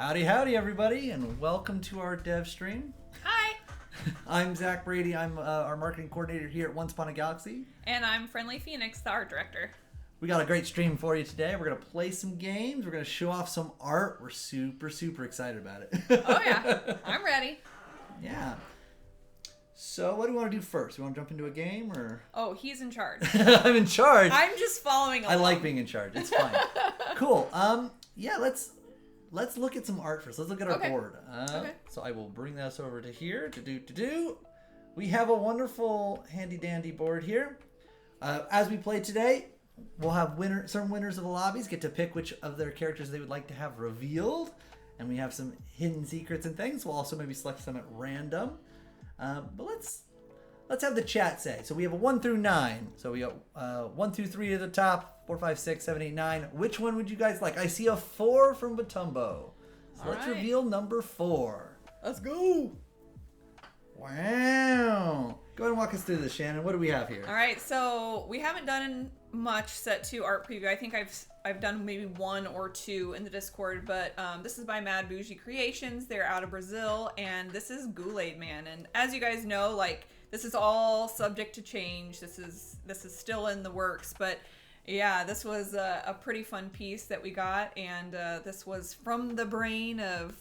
Howdy, howdy, everybody, and welcome to our dev stream. Hi. I'm Zack Brady. I'm our marketing coordinator here at Once Upon a Galaxy. And I'm Friendly Phoenix, the art director. We got a great stream for you today. We're going to play some games. We're going to show off some art. We're super excited about it. Oh, yeah. I'm ready. Yeah. So what do you want to do first? You want to jump into a game or? Oh, he's in charge. I'm in charge. I'm just following along. I like being in charge. It's fine. Cool. Yeah, let's look at some art first. Let's look at our board. Okay. So I will bring this over to here. We have a wonderful handy dandy board here. As we play today, we'll have some winners of the lobbies get to pick which of their characters they would like to have revealed, and we have some hidden secrets and things. We'll also maybe select some at random. But let's have the chat say. So we have a 1 through 9. So we got 1 through 3 at the top, 4, 5, 6, 7, 8, 9. Which one would you guys like? I see a 4 from Batumbo. So let's reveal number 4. Let's go. Wow. Go ahead and walk us through this, Shannon. What do we have here? All right, so we haven't done much set 2 art preview. I think I've done maybe 1 or 2 in the Discord, but this is by Mad Bougie Creations. They're out of Brazil, and this is Kool-Aid Man. And as you guys know, like, this is all subject to change. This is still in the works, but yeah, this was a pretty fun piece that we got, and this was from the brain of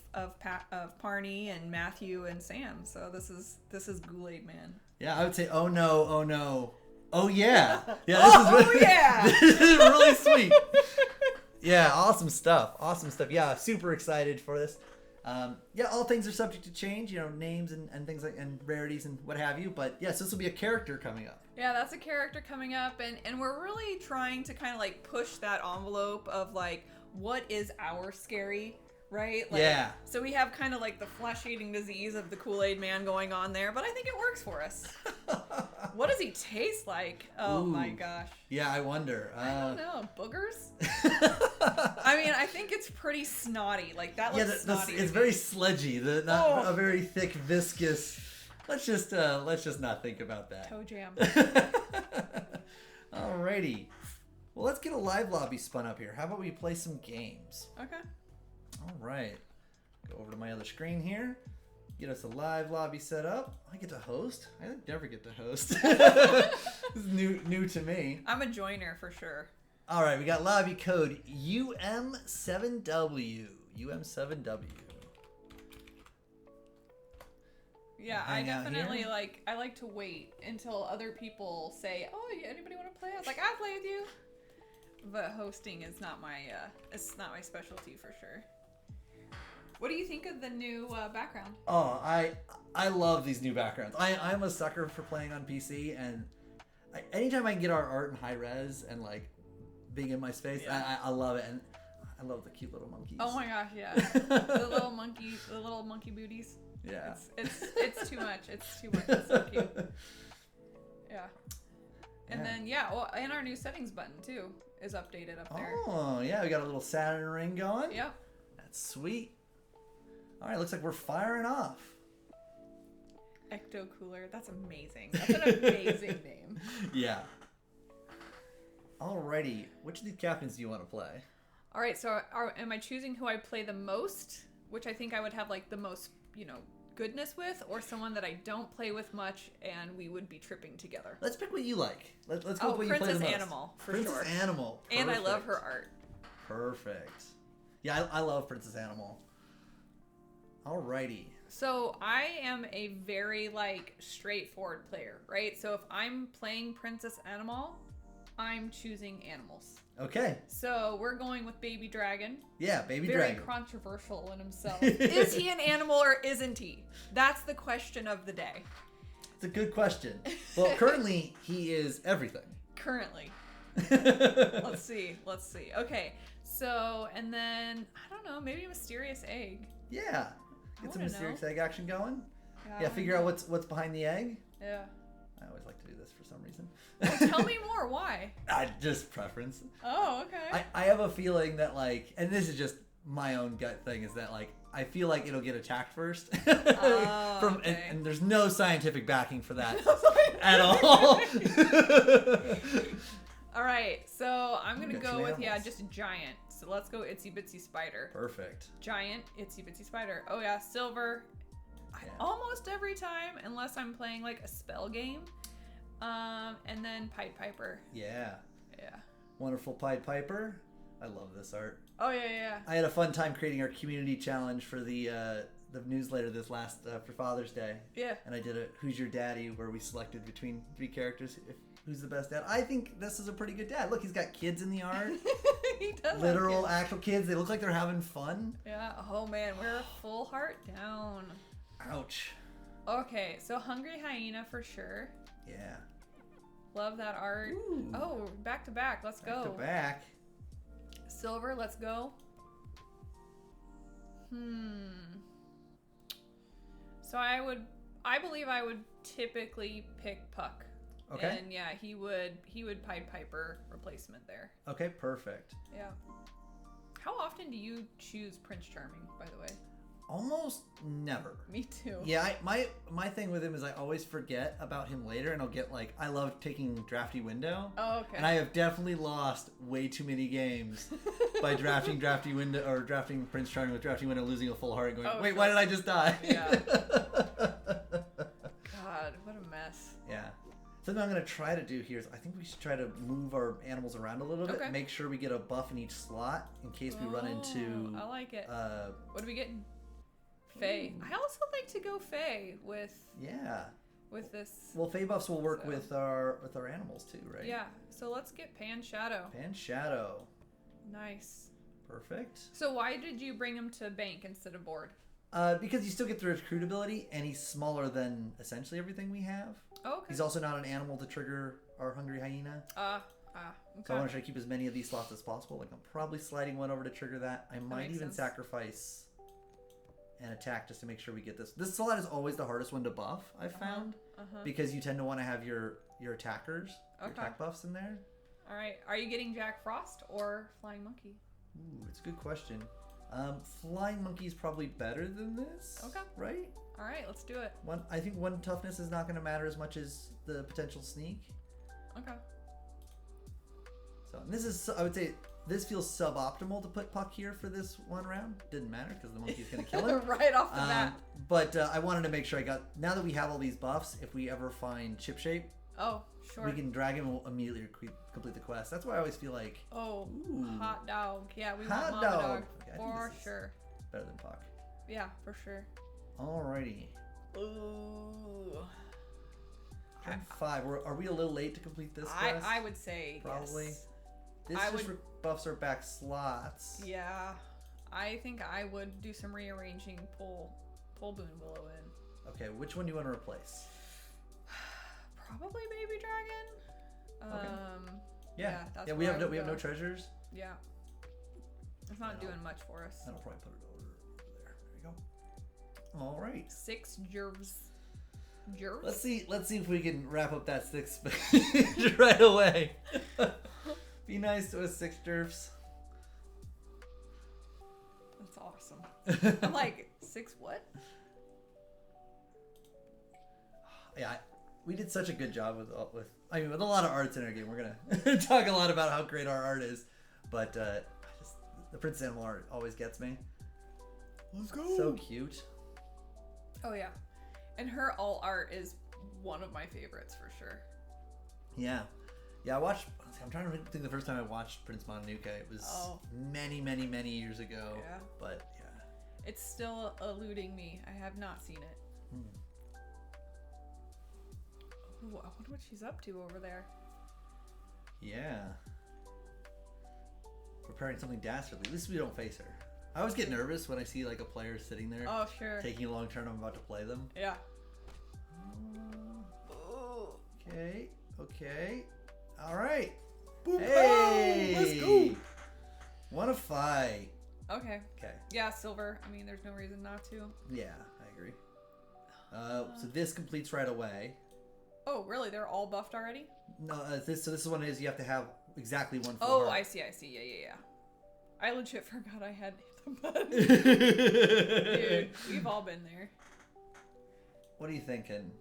Parney and Matthew and Sam. So this is Kool-Aid Man. Yeah, I would say, oh no, oh yeah. Yeah, this is really sweet. Yeah, awesome stuff. Yeah, super excited for this. Yeah, all things are subject to change, names and things like, and rarities and what have you. But yes, this will be a character coming up. Yeah, that's a character coming up, and we're really trying to kind of like push that envelope of like, what is our scary, right? Like, yeah. So we have kind of like the flesh-eating disease of the Kool-Aid Man going on there, but I think it works for us. What does he taste like? Oh my gosh. Yeah, I wonder. I don't know. Boogers? I mean, I think it's pretty snotty. Like, that looks snotty. It's very sludgy. Not a very thick, viscous. Let's just not think about that. Toe jam. Alrighty. Well, let's get a live lobby spun up here. How about we play some games? Okay. All right. Go over to my other screen here. Get us a live lobby set up. I get to host. I never get to host. This is new to me. I'm a joiner for sure. All right, we got lobby code UM7W. UM7W. Yeah, I definitely I like to wait until other people say, "Oh, anybody want to play?" I was like, "I'll play with you." But hosting is not my it's not my specialty for sure. What do you think of the new background? Oh, I love these new backgrounds. I'm a sucker for playing on PC, and anytime I can get our art in high res and like being in my space, yeah. I love it, and I love the cute little monkeys. Oh my gosh, yeah, the little monkey booties. Yeah, it's too much. It's too much. It's so cute. Yeah. And then and our new settings button too is updated up there. Oh yeah, we got a little Saturn ring going. Yep. That's sweet. All right, looks like we're firing off. Ecto Cooler. That's amazing. That's an amazing name. Yeah. Alrighty, which of these captains do you want to play? All right, so am I choosing who I play the most, which I think I would have like the most, goodness with, or someone that I don't play with much and we would be tripping together? Let's pick what you like. Let's go with what you play the most. Princess Animal, for sure. Princess Animal. Perfect. And I love her art. Perfect. Yeah, I love Princess Animal. Alrighty. So I am a very straightforward player, right? So if I'm playing Princess Animal, I'm choosing animals. Okay. So we're going with Baby Dragon. Yeah, Baby Dragon. Very controversial in himself. Is he an animal or isn't he? That's the question of the day. It's a good question. Well, currently he is everything. Currently. Let's see. Okay. So, and then, I don't know, maybe a mysterious egg. Yeah. Get some mysterious egg action going. Yeah, figure out what's behind the egg. Yeah. I always like to do this for some reason. Well, tell me more. Why? Just preference. Oh, okay. I have a feeling that and this is just my own gut thing, is that I feel like it'll get attacked first. Okay. And there's no scientific backing for that at all. All right, so I'm gonna go with animals. just a giant. So let's go Itsy Bitsy Spider. Perfect. Giant Itsy Bitsy Spider. Oh yeah, silver. Yeah. Almost every time, unless I'm playing like a spell game. And then Pied Piper. Yeah. Yeah. Wonderful Pied Piper. I love this art. Oh yeah. I had a fun time creating our community challenge for the newsletter this last for Father's Day. Yeah. And I did a Who's Your Daddy, where we selected between 3 characters who's the best dad. I think this is a pretty good dad. Look, he's got kids in the art. He does. Literal, actual kids. They look like they're having fun. Yeah. Oh man, we're a full heart down. Ouch. Okay, so Hungry Hyena for sure. Yeah. Love that art. Ooh. Oh, back to back. Let's go. Back to back. Silver, let's go. So I believe I would typically pick Puck. Okay. And yeah, he would Pied Piper replacement there. Okay, perfect. Yeah. How often do you choose Prince Charming, by the way? Almost never. Me too. Yeah, my thing with him is I always forget about him later, and I'll get like, I love taking Drafty Window. Oh, okay. And I have definitely lost way too many games by drafting Drafty Window or drafting Prince Charming with Drafty Window, losing a full heart, and going, wait, why did I just die? Yeah. God, what a mess. Yeah. Something I'm going to try to do here is I think we should try to move our animals around a little bit. Okay. Make sure we get a buff in each slot in case we run into... I like it. What are we getting? Fae. Ooh. I also like to go Fae with this. Well, Fae buffs will work with our animals too, right? Yeah. So let's get Pan Shadow. Pan Shadow. Nice. Perfect. So why did you bring him to bank instead of board? Because you still get the recruit ability, and he's smaller than essentially everything we have. Oh, okay. He's also not an animal to trigger our Hungry Hyena. Okay. So I want to try to keep as many of these slots as possible. Like I'm probably sliding one over to trigger that. I might even sense. Sacrifice an attack just to make sure we get this. This slot is always the hardest one to buff, I've found. Because you tend to want to have your attackers, your attack buffs in there. All right. Are you getting Jack Frost or Flying Monkey? Ooh, it's a good question. Flying Monkey is probably better than this. Okay. Right? All right, let's do it. I think one toughness is not going to matter as much as the potential sneak. Okay. So and this is, I would say, this feels suboptimal to put Puck here for this one round. Didn't matter because the monkey's going to kill him. Right off the bat. But I wanted to make sure I got, now that we have all these buffs, if we ever find Chip Shape, oh, sure. we can drag him and we'll immediately complete the quest. That's why I always feel like, oh, ooh, hot dog. Yeah, we hot want Mama dog. Dog Okay, I think for this is sure. better than Puck. Yeah, for sure. Alrighty. Ooh. Turn 5. Are we a little late to complete this quest? I would say probably. Yes. This just buffs our back slots. Yeah. I think I would do some rearranging, pull Boon Willow in. Okay, which one do you want to replace? Probably Baby Dragon. Okay. Yeah, that's we where have I would no go. treasures. Yeah. It's not doing much for us. I'll probably put it over there. There you go. All right. 6 Jervs. Jervs? Let's see if we can wrap up that 6 right away. Be nice to us 6 jerfs. That's awesome. I'm like, 6 what? Yeah, we did such a good job with a lot of arts in our game. We're gonna talk a lot about how great our art is, but the Princess Animal art always gets me. Let's go. So cute. Oh yeah, and her alt art is one of my favorites for sure. Yeah, I watched. I'm trying to think the first time I watched Prince Mononoke. It was many years ago. Yeah. But yeah. It's still eluding me. I have not seen it. Ooh, I wonder what she's up to over there. Yeah. Preparing something dastardly. At least we don't face her. I always get nervous when I see like a player sitting there. Oh, sure. Taking a long turn. I'm about to play them. Yeah. Okay. All right. Boom, hey! let's go. Wanna fight? Okay. Okay. Yeah, silver. I mean, there's no reason not to. Yeah, I agree. So this completes right away. Oh, really? They're all buffed already? No, this is one is you have to have exactly one full Oh, heart. I see. Yeah. I legit forgot I had the button. Dude, we've all been there. What are you thinking?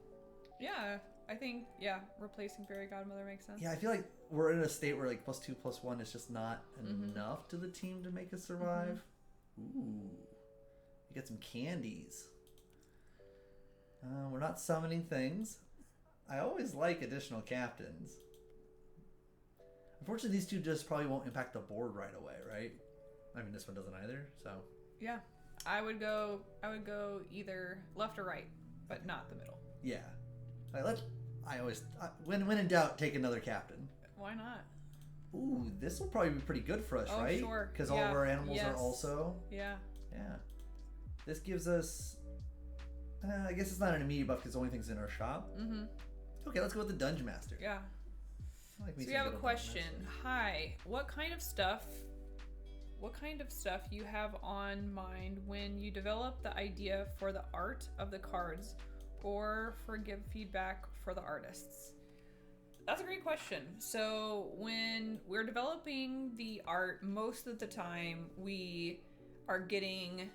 Yeah, I think, yeah, replacing Fairy Godmother makes sense. Yeah, I feel like we're in a state where like +2/+1 is just not enough to the team to make us survive. Ooh. You get some candies. We're not summoning things. I always like additional captains. Unfortunately, these two just probably won't impact the board right away, right? I mean, this one doesn't either, so. Yeah. I would go either left or right, but not the middle. Yeah. When in doubt, take another captain. Why not? Ooh, this will probably be pretty good for us, right? Sure. Because all of our animals are also. Yeah. Yeah. This gives us. I guess it's not an immediate buff because the only thing's in our shop. Mm-hmm. Okay, let's go with the Dungeon Master. Yeah. Like so we have a question. Hi, what kind of stuff you have on mind when you develop the idea for the art of the cards or for give feedback for the artists? That's a great question. So when we're developing the art, most of the time we are getting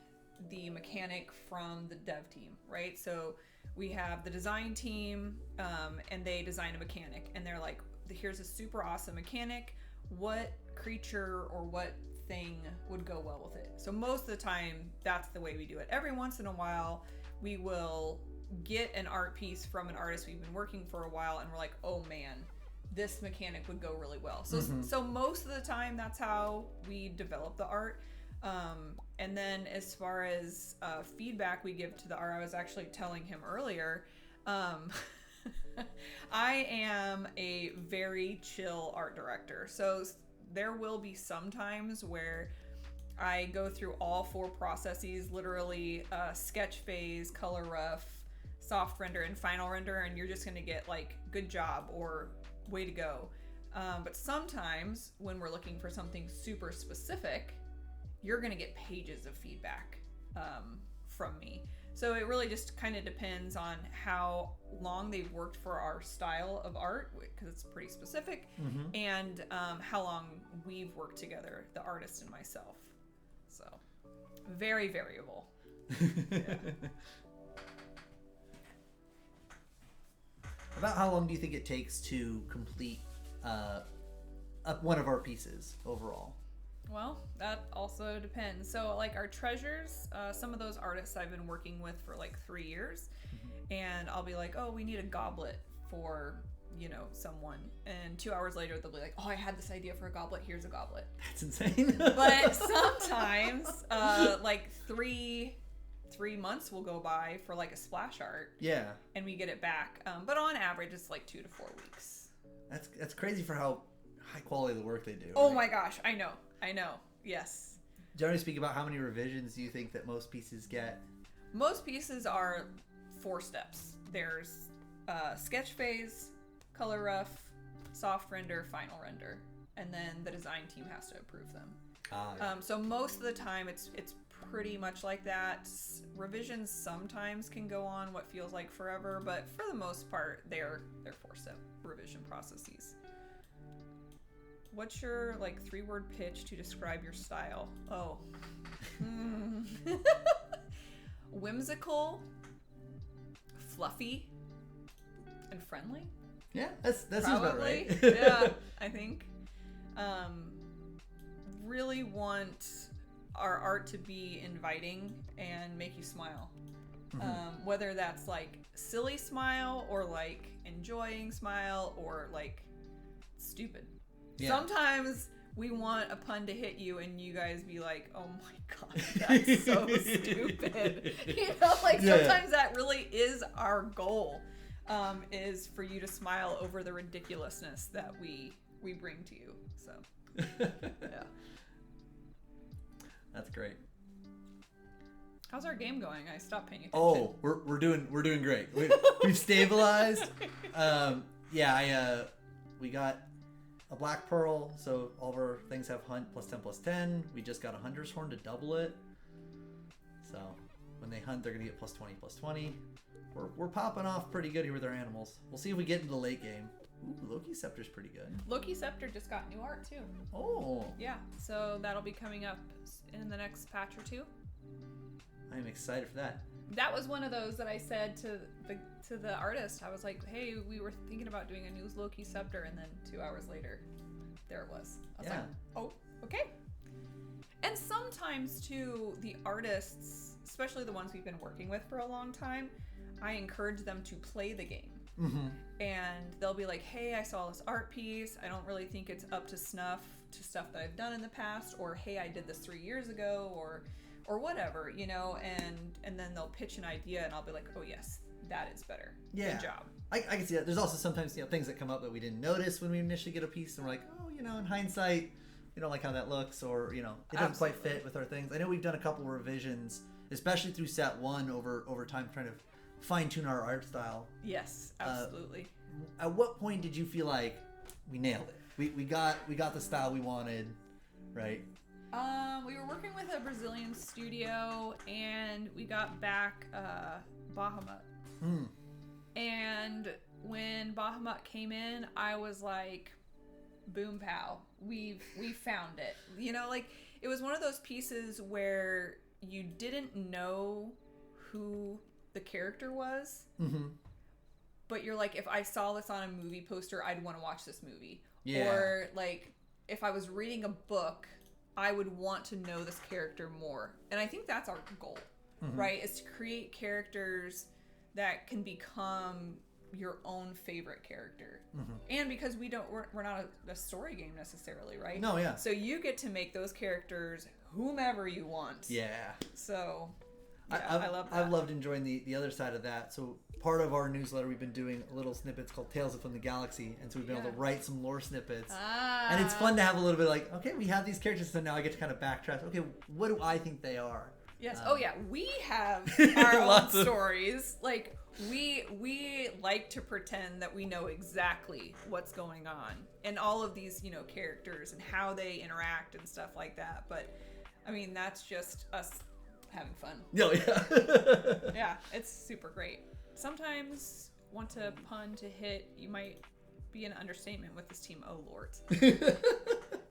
the mechanic from the dev team, right? So we have the design team and they design a mechanic and they're like, here's a super awesome mechanic. What creature or what thing would go well with it? So most of the time that's the way we do it. Every once in a while we will get an art piece from an artist we've been working for a while and we're like, oh man, this mechanic would go really well. So so most of the time that's how we develop the art. And then as far as feedback we give to the art, I was actually telling him earlier, I am a very chill art director. So there will be some times where I go through all 4 processes, literally sketch phase, color rough, soft render, and final render, and you're just going to get like good job or way to go. But sometimes when we're looking for something super specific, you're going to get pages of feedback from me. So it really just kind of depends on how long they've worked for our style of art, because it's pretty specific, and how long we've worked together, the artist and myself. So very variable. Yeah. About how long do you think it takes to complete one of our pieces overall? Well, that also depends. So like our treasures, some of those artists I've been working with for like 3 years, and I'll be like, oh, we need a goblet for, you know, someone. And 2 hours later, they'll be like, oh, I had this idea for a goblet. Here's a goblet. That's insane. But sometimes like three months will go by for like a splash art. Yeah. And we get it back. But on average, it's like 2 to 4 weeks. That's crazy for how high quality the work they do. Oh right? my gosh, I know. Yes. Generally speaking, about how many revisions do you think that most pieces get? Most pieces are 4 steps. There's sketch phase, color rough, soft render, final render, and then the design team has to approve them. Yeah. So most of the time it's pretty much like that. Revisions sometimes can go on what feels like forever, but for the most part they're 4-step revision processes. What's your like 3-word pitch to describe your style? Oh. Whimsical, fluffy, and friendly. Yeah, that seems about right. Yeah, I think. Really want our art to be inviting and make you smile. Whether that's like silly smile or like enjoying smile or like stupid. Yeah. Sometimes we want a pun to hit you and you guys be like, oh my god, that's so stupid. You know, like sometimes that really is our goal, is for you to smile over the ridiculousness that we bring to you. So yeah. That's great. How's our game going? I stopped paying attention. Oh, we're doing great. We've stabilized. We got a black pearl, so all of our things have hunt +10/+10. We just got a hunter's horn to double it. So when they hunt, they're gonna get +20/+20. We're popping off pretty good here with our animals. We'll see if we get into the late game. Ooh, Loki's Scepter's pretty good. Loki's Scepter just got new art too. Oh. Yeah, so that'll be coming up in the next patch or 2. I'm excited for that. That was one of those that I said to the artist. I was like, hey, we were thinking about doing a new Loki scepter, and then 2 hours later, there it was. I was like, oh, okay. And sometimes too, the artists, especially the ones we've been working with for a long time, I encourage them to play the game. Mm-hmm. And they'll be like, hey, I saw this art piece. I don't really think it's up to snuff to stuff that I've done in the past, or hey, I did this 3 years ago, or whatever, you know, and then they'll pitch an idea and I'll be like, oh yes, that is better. Yeah. Good job. I can see that. There's also sometimes, you know, things that come up that we didn't notice when we initially get a piece, and we're like, oh, you know, in hindsight, we don't like how that looks, or, you know, it doesn't quite fit with our things. I know we've done a couple revisions, especially through set one over time, trying to fine tune our art style. Yes, absolutely. At what point did you feel like we nailed it? We got the style we wanted, right? We were working with a Brazilian studio, and we got back Bahamut. Mm. And when Bahamut came in, I was like, boom pow, we found it. You know, like, it was one of those pieces where you didn't know who the character was, mm-hmm. but you're like, if I saw this on a movie poster, I'd want to watch this movie. Yeah. Or like, if I was reading a book, I would want to know this character more. And I think that's our goal, mm-hmm. right? Is to create characters that can become your own favorite character. Mm-hmm. And because we're not a story game necessarily, right? No, yeah. So you get to make those characters whomever you want. Yeah. So yeah, I love that. I've loved enjoying the other side of that. So part of our newsletter, we've been doing little snippets called Tales from the Galaxy, and so we've been able to write some lore snippets. And it's fun to have a little bit like, okay, we have these characters, so now I get to kind of backtrack. Okay, what do I think they are? Yes. Oh yeah, we have our own stories. Like we like to pretend that we know exactly what's going on and all of these, you know, characters and how they interact and stuff like that. But I mean, that's just us having fun. Oh yeah. Yeah, it's super great. Sometimes want to pun to hit, you might be an understatement with this team. Oh Lord.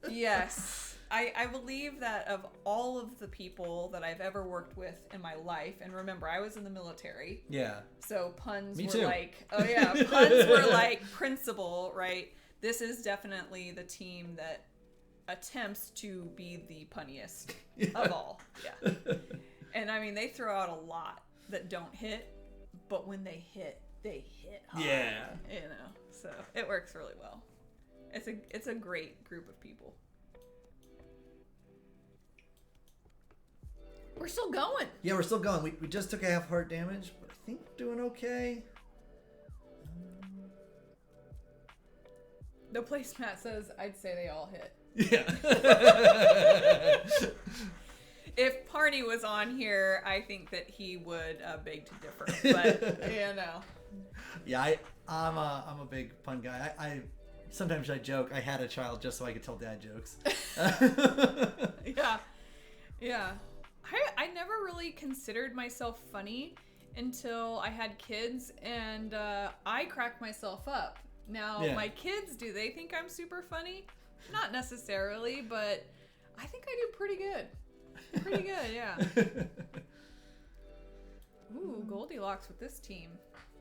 Yes. I believe that of all of the people that I've ever worked with in my life, and remember, I was in the military. Yeah. So puns Me were too. like, oh yeah, puns were like principle, right? This is definitely the team that attempts to be the punniest of all. Yeah. And I mean, they throw out a lot that don't hit, but when they hit hard. Yeah. You know, so it works really well. It's a great group of people. We're still going. Yeah, we're still going. We just took a half heart damage, but I think we're doing okay. The placemat says, I'd say they all hit. Yeah. If Parney was on here, I think that he would beg to differ. But, you know. Yeah, I'm a big pun guy. I sometimes I joke I had a child just so I could tell dad jokes. Yeah. Yeah. I never really considered myself funny until I had kids, and I cracked myself up. Now, my kids, do they think I'm super funny? Not necessarily, but I think I do pretty good. Pretty good, yeah. Ooh, Goldilocks with this team.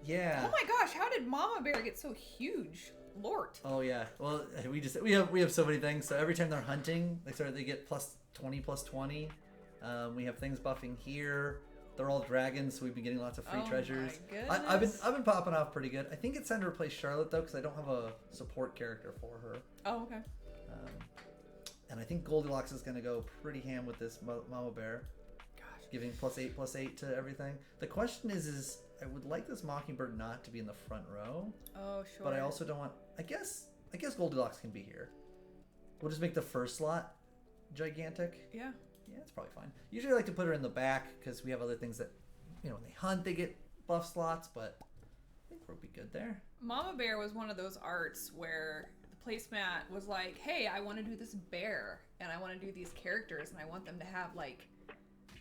Yeah. Oh my gosh, how did Mama Bear get so huge? Lord. Oh yeah. Well, we have so many things. So every time they're hunting, they get plus 20. We have things buffing here. They're all dragons, so we've been getting lots of free treasures. My goodness. I've been popping off pretty good. I think it's time to replace Charlotte though, because I don't have a support character for her. Oh, okay. And I think Goldilocks is going to go pretty ham with this Mama Bear. Gosh. Giving +8/+8 to everything. The question is I would like this Mockingbird not to be in the front row. Oh, sure. But I also don't want... I guess Goldilocks can be here. We'll just make the first slot gigantic. Yeah. Yeah, it's probably fine. Usually I like to put her in the back because we have other things that, you know, when they hunt, they get buff slots, but I think we'll be good there. Mama Bear was one of those arts where the placemat was like, hey, I want to do this bear, and I want to do these characters, and I want them to have, like,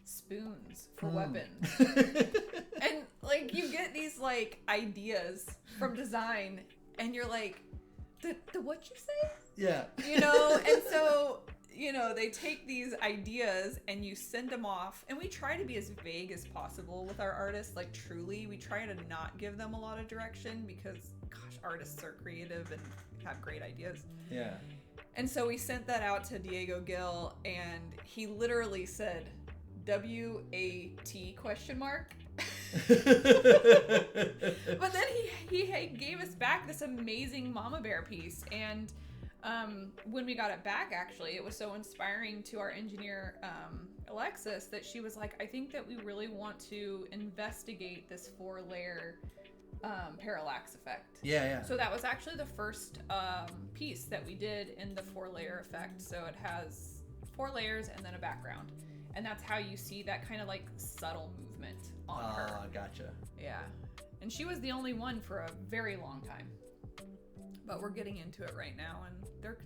spoons for weapons. And, like, you get these, like, ideas from design, and you're like, the what you say? Yeah. You know? And so they take these ideas and you send them off, and we try to be as vague as possible with our artists. Like, truly, we try to not give them a lot of direction because, gosh, artists are creative and have great ideas. Yeah. And so we sent that out to Diego Gill, and he literally said, W-A-T ? But then he gave us back this amazing Mama Bear piece, and when we got it back, actually, it was so inspiring to our engineer, Alexis, that she was like, I think that we really want to investigate this 4-layer parallax effect. Yeah. So that was actually the first piece that we did in the 4-layer effect. So it has 4 layers and then a background. And that's how you see that kind of like subtle movement on her. Oh, gotcha. Yeah. And she was the only one for a very long time. But we're getting into it right now, and they're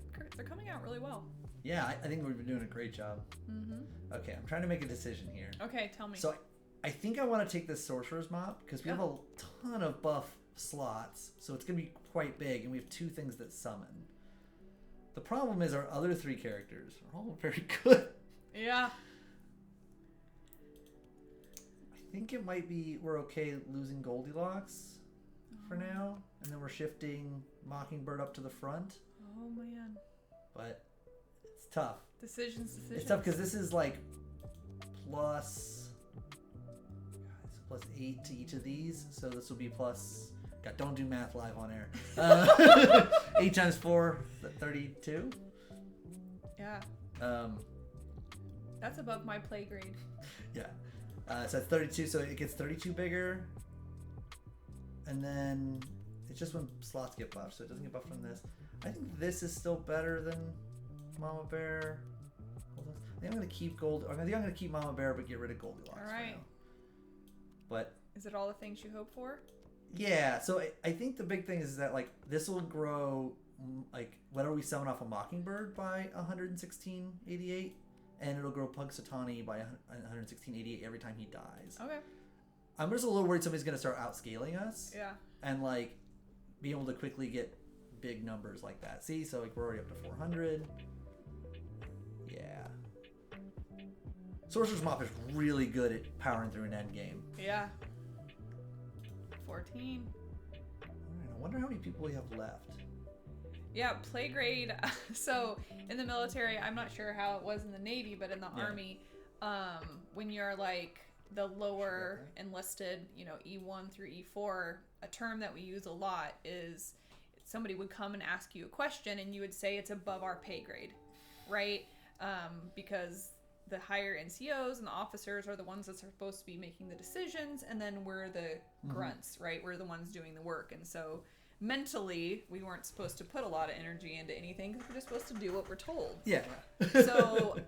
coming out really well. Yeah, I think we've been doing a great job. Mm-hmm. Okay, I'm trying to make a decision here. Okay, tell me. So I think I want to take this Sorcerer's Mop because we have a ton of buff slots, so it's going to be quite big, and we have 2 things that summon. The problem is our other 3 characters are all very good. Yeah. I think it might be we're okay losing Goldilocks for now, and then we're shifting Mockingbird up to the front. Oh, man. But it's tough. Decisions. It's tough because this is like plus 8 to each of these, so this will be plus. God, don't do math live on air. 8 times 4, 32. Yeah. That's above my play grade. Yeah. So it's 32, so it gets 32 bigger. And then it's just when slots get buffed, so it doesn't get buffed from this. I think this is still better than Mama Bear. I think I'm gonna keep I'm gonna keep Mama Bear, but get rid of Goldilocks. All right. For now. But is it all the things you hope for? Yeah. So I think the big thing is that like this will grow like whenever we summon off a Mockingbird by 116.88, and it'll grow Punxsutawney by 116.88 every time he dies. Okay. I'm just a little worried somebody's gonna start outscaling us. Yeah. And like be able to quickly get big numbers like that. See, so like we're already up to 400. Yeah. Sorcerer's Mop is really good at powering through an end game. Yeah. 14. I wonder how many people we have left. Yeah, play grade. So in the military, I'm not sure how it was in the Navy, but in the Army, when you're like the lower enlisted, E1 through E4, a term that we use a lot is somebody would come and ask you a question and you would say it's above our pay grade, right? Because the higher NCOs and the officers are the ones that are supposed to be making the decisions, and then we're the grunts, right? We're the ones doing the work. And so mentally, we weren't supposed to put a lot of energy into anything because we're just supposed to do what we're told. Yeah. So,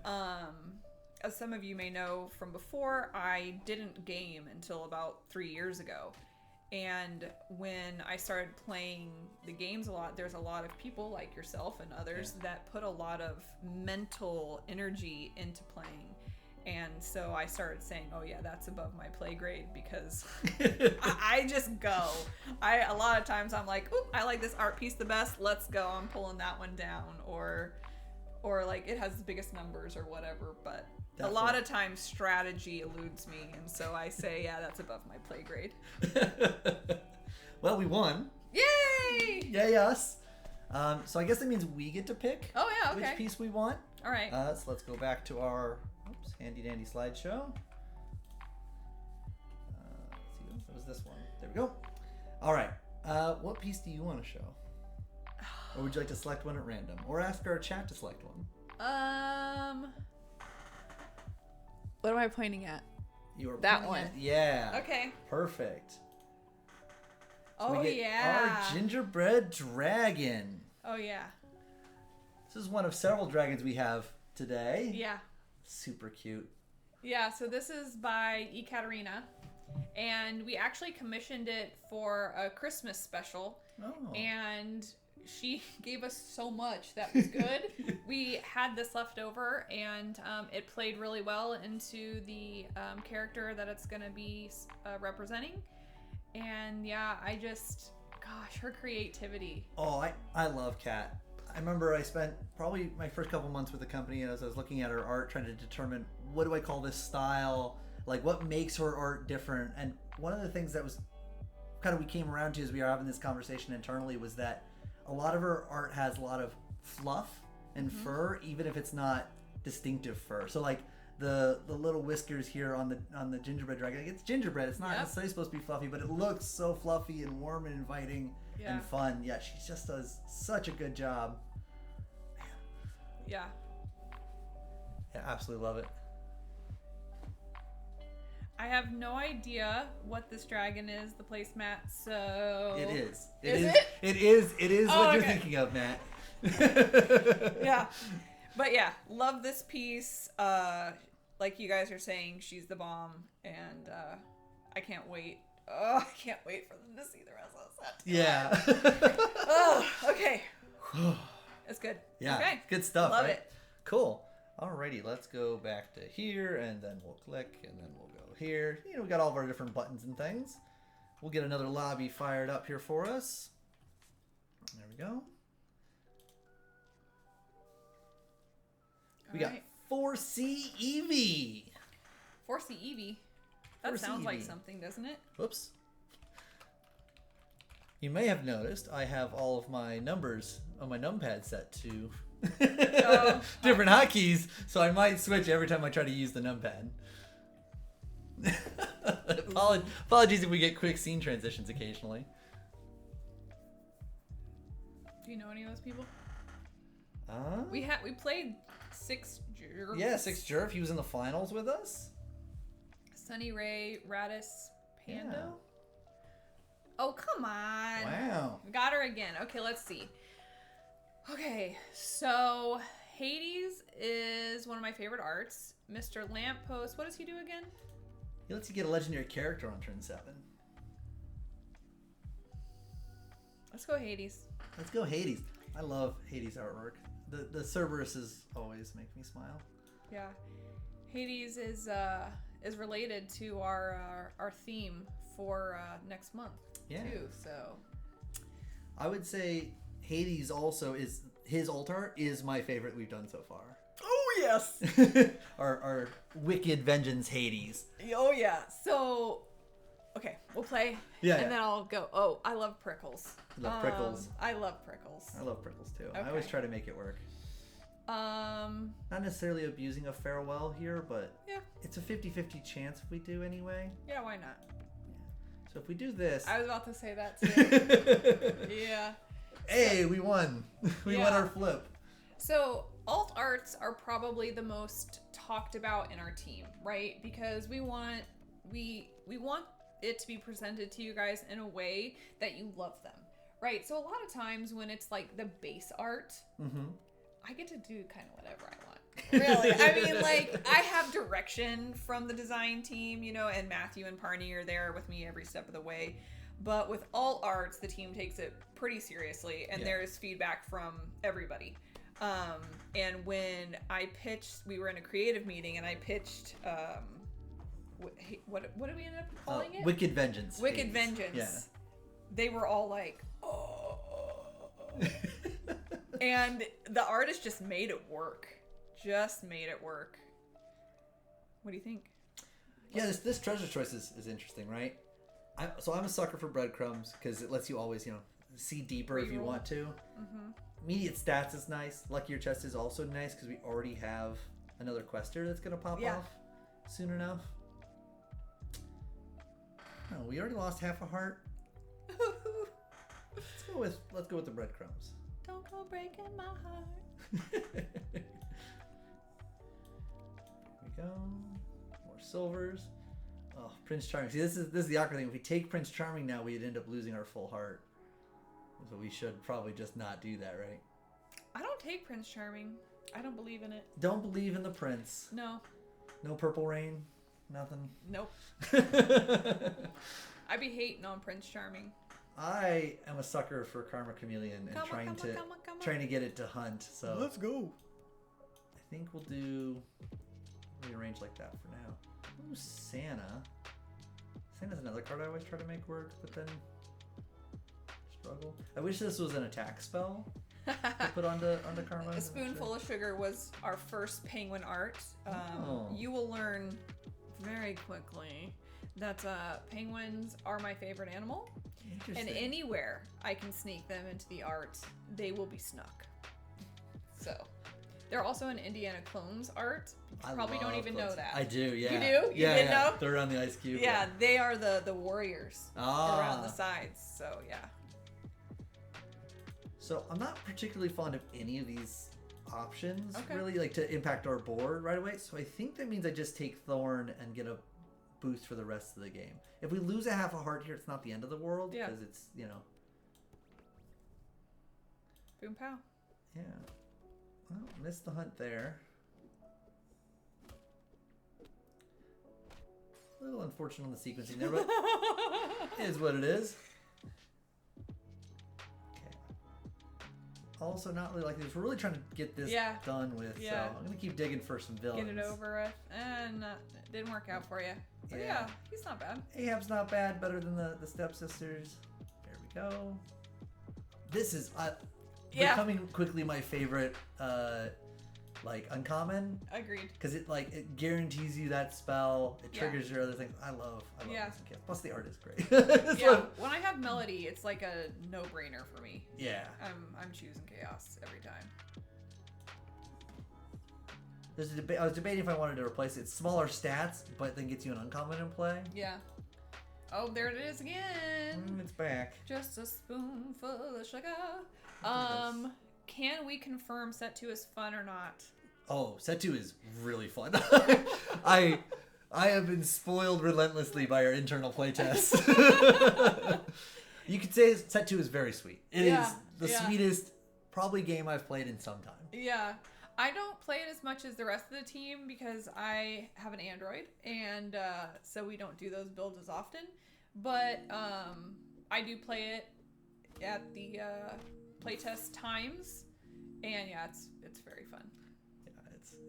as some of you may know from before, I didn't game until about 3 years ago. And when I started playing the games a lot, there's a lot of people like yourself and others that put a lot of mental energy into playing. And so I started saying, oh yeah, that's above my play grade because I just go. A lot of times I'm like, ooh, I like this art piece the best. Let's go. I'm pulling that one down. Or like it has the biggest numbers or whatever. But definitely. A lot of times strategy eludes me. And so I say, yeah, that's above my play grade. Well, we won. Yay! Yay us. So I guess that means we get to pick okay. which piece we want. All right. So let's go back to our handy dandy slideshow. Let's see, that was this one. There we go. All right. What piece do you want to show? Or would you like to select one at random? Or ask our chat to select one? What am I pointing at? You are that one. Yeah. Okay. Perfect. So we get our gingerbread dragon. Oh, yeah. This is one of several dragons we have today. Yeah. Super cute. Yeah, so this is by Ekaterina, and we actually commissioned it for a Christmas special. Oh. And she gave us so much that was good. We had this left over, and it played really well into the character that it's going to be representing. And yeah, gosh, her creativity. Oh, I love Kat. I remember I spent probably my first couple months with the company as I was looking at her art, trying to determine what do I call this style, like what makes her art different. And one of the things that was kind of we came around to as we were having this conversation internally was that a lot of her art has a lot of fluff and fur, even if it's not distinctive fur. So like the little whiskers here on the gingerbread dragon, it's gingerbread. It's not necessarily supposed to be fluffy, but it looks so fluffy and warm and inviting and fun. Yeah, she just does such a good job. Yeah. Yeah, absolutely love it. I have no idea what this dragon is, the placemat, so... It is. Is it? It is Oh, what you're okay. thinking of, Matt. Yeah. But yeah, love this piece. Like you guys are saying, she's the bomb, and I can't wait. Oh, I can't wait for them to see the rest of the set. Yeah. Oh, okay. That's good. Yeah, Okay. good stuff, Love right? it. Cool. Alrighty, let's go back to here, and then we'll click, and then we'll go here. You know, we got all of our different buttons and things. We'll get another lobby fired up here for us. There we go. We got 4C Eevee. 4C Eevee. That 4C sounds like Eevee. something, doesn't it? Whoops. You may have noticed I have all of my numbers on my numpad set to different hotkeys, so I might switch every time I try to use the numpad. Apologies if we get quick scene transitions occasionally. Do you know any of those people? Uh, We played 6 Jerks. yeah, 6 Jerf. He was in the finals with us. Sunny Ray, Radis, Pando. Yeah. Oh, come on. Wow. Got her again. Okay, let's see. Okay, so Hades is one of my favorite arts. Mr. Lamppost, what does he do again? He lets you get a legendary character on turn 7. Let's go Hades. Let's go Hades. I love Hades artwork. The Cerberuses always make me smile. Yeah. Hades is related to our theme for next month too. So I would say Hades also is his alt art is my favorite we've done so far. oh yes. our Wicked Vengeance Hades. Oh yeah. So okay, we'll play. Yeah, And yeah. then I'll go. Oh, I love Prickles. You love Prickles. I love Prickles. I love Prickles too. Okay. I always try to make it work. Not necessarily abusing a farewell here, but Yeah. it's a 50-50 chance if we do anyway. Yeah, why not? So if we do this, I was about to say that too. Yeah. hey, we won. We won Yeah. our flip. So alt arts are probably the most talked about in our team, right? Because we want it to be presented to you guys in a way that you love them, right? So a lot of times when it's like the base art, I get to do kind of whatever I want. Really. I mean, like, I have direction from the design team, you know, and Matthew and Parney are there with me every step of the way. But with all arts, the team takes it pretty seriously, and there's feedback from everybody. And when I pitched, we were in a creative meeting, and I pitched, what did we end up calling it? Wicked Vengeance. Wicked Hades. Vengeance. Yeah. They were all like, oh. And the artist just made it work. What do you think? Yeah, this treasure choice is interesting, right? I'm a sucker for breadcrumbs because it lets you always, see deeper if you Reroll. want to. Immediate stats is nice. Luckier chest is also nice because we already have another quester that's going to pop off soon enough. No, we already lost half a heart. Let's go with the breadcrumbs. Don't go breaking my heart. Here we go. More silvers. Oh, Prince Charming. See, this is the awkward thing. If we take Prince Charming now, we'd end up losing our full heart. So we should probably just not do that, right? I don't take Prince Charming. I don't believe in it. Don't believe in the prince. No. No purple rain. Nothing. Nope. I be hating on Prince Charming. I am a sucker for Karma Chameleon and trying to get it to hunt. So Let's go. I think we'll do rearrange like that for now. Ooh, Santa. Santa's another card I always try to make work, but then struggle. I wish this was an attack spell. to put onto Karma? A Spoonful of Sugar was our first penguin art. You will learn very quickly that penguins are my favorite animal. And anywhere I can sneak them into the art, they will be snuck. So, they're also an Indiana Clones art. You probably don't even know that. I do, yeah. You do? You didn't know? They're around the ice cube. Yeah, they are the warriors around the sides. So, yeah. So, I'm not particularly fond of any of these options, Okay. really, like to impact our board right away. So, I think that means I just take Thorn and get a boost for the rest of the game. If we lose a half a heart here, it's not the end of the world, because it's, Boom pow. Yeah. Well, missed the hunt there. A little unfortunate on the sequencing there, but it is what it is. Okay. Also, not really like this. We're really trying to get this done with, so I'm going to keep digging for some villains. Get it over with. And it didn't work out for you. But yeah, he's not bad. Ahab's not bad. Better than the stepsisters. There we go. This is becoming quickly my favorite, uncommon. Agreed. Because it guarantees you that spell. It triggers your other things. I love this in Chaos. Plus the art is great. When I have Melody, it's like a no-brainer for me. Yeah. I'm choosing Chaos every time. There's a debate. I was debating if I wanted to replace it. It's smaller stats, but then gets you an uncommon in play. Yeah. Oh, there it is again. It's back. Just a spoonful of sugar. Can we confirm set 2 is fun or not? Oh, set 2 is really fun. I have been spoiled relentlessly by our internal playtests. You could say set 2 is very sweet. It is the sweetest probably game I've played in some time. Yeah. I don't play it as much as the rest of the team because I have an Android, and so we don't do those builds as often. But I do play it at the playtest times, and it's very fun.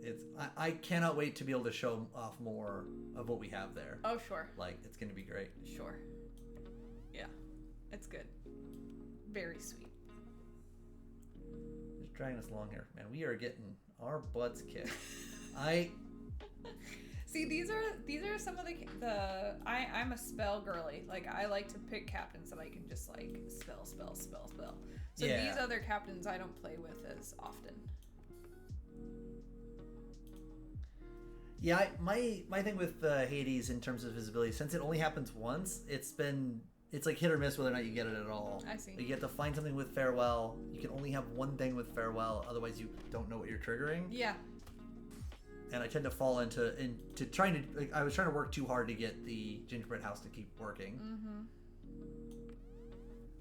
Yeah, I cannot wait to be able to show off more of what we have there. Oh, sure. It's going to be great. Sure. Yeah, it's good. Very sweet. Just dragging us along here, man. We are getting our butts kicked. See, these are some of the I'm a spell girly. I like to pick captains that I can just spell. So these other captains I don't play with as often. Yeah, my thing with Hades in terms of his ability, since it only happens once, it's like hit or miss whether or not you get it at all. I see. You have to find something with Farewell. You can only have one thing with Farewell, otherwise you don't know what you're triggering. Yeah. And I tend to fall into trying to. I was trying to work too hard to get the gingerbread house to keep working. Mm-hmm.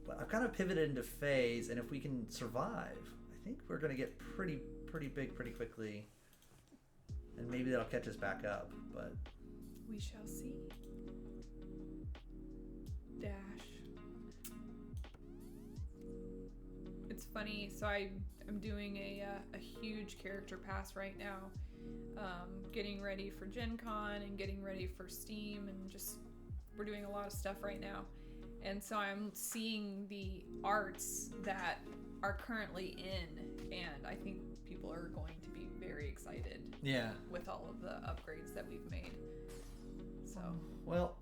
But I've kind of pivoted into phase, and if we can survive, I think we're going to get pretty big pretty quickly, and maybe that'll catch us back up. But we shall see. Dash. It's funny. So I'm doing a huge character pass right now. Getting ready for Gen Con and getting ready for Steam, and just we're doing a lot of stuff right now, and so I'm seeing the arts that are currently in, and I think people are going to be very excited with all of the upgrades that we've made. So well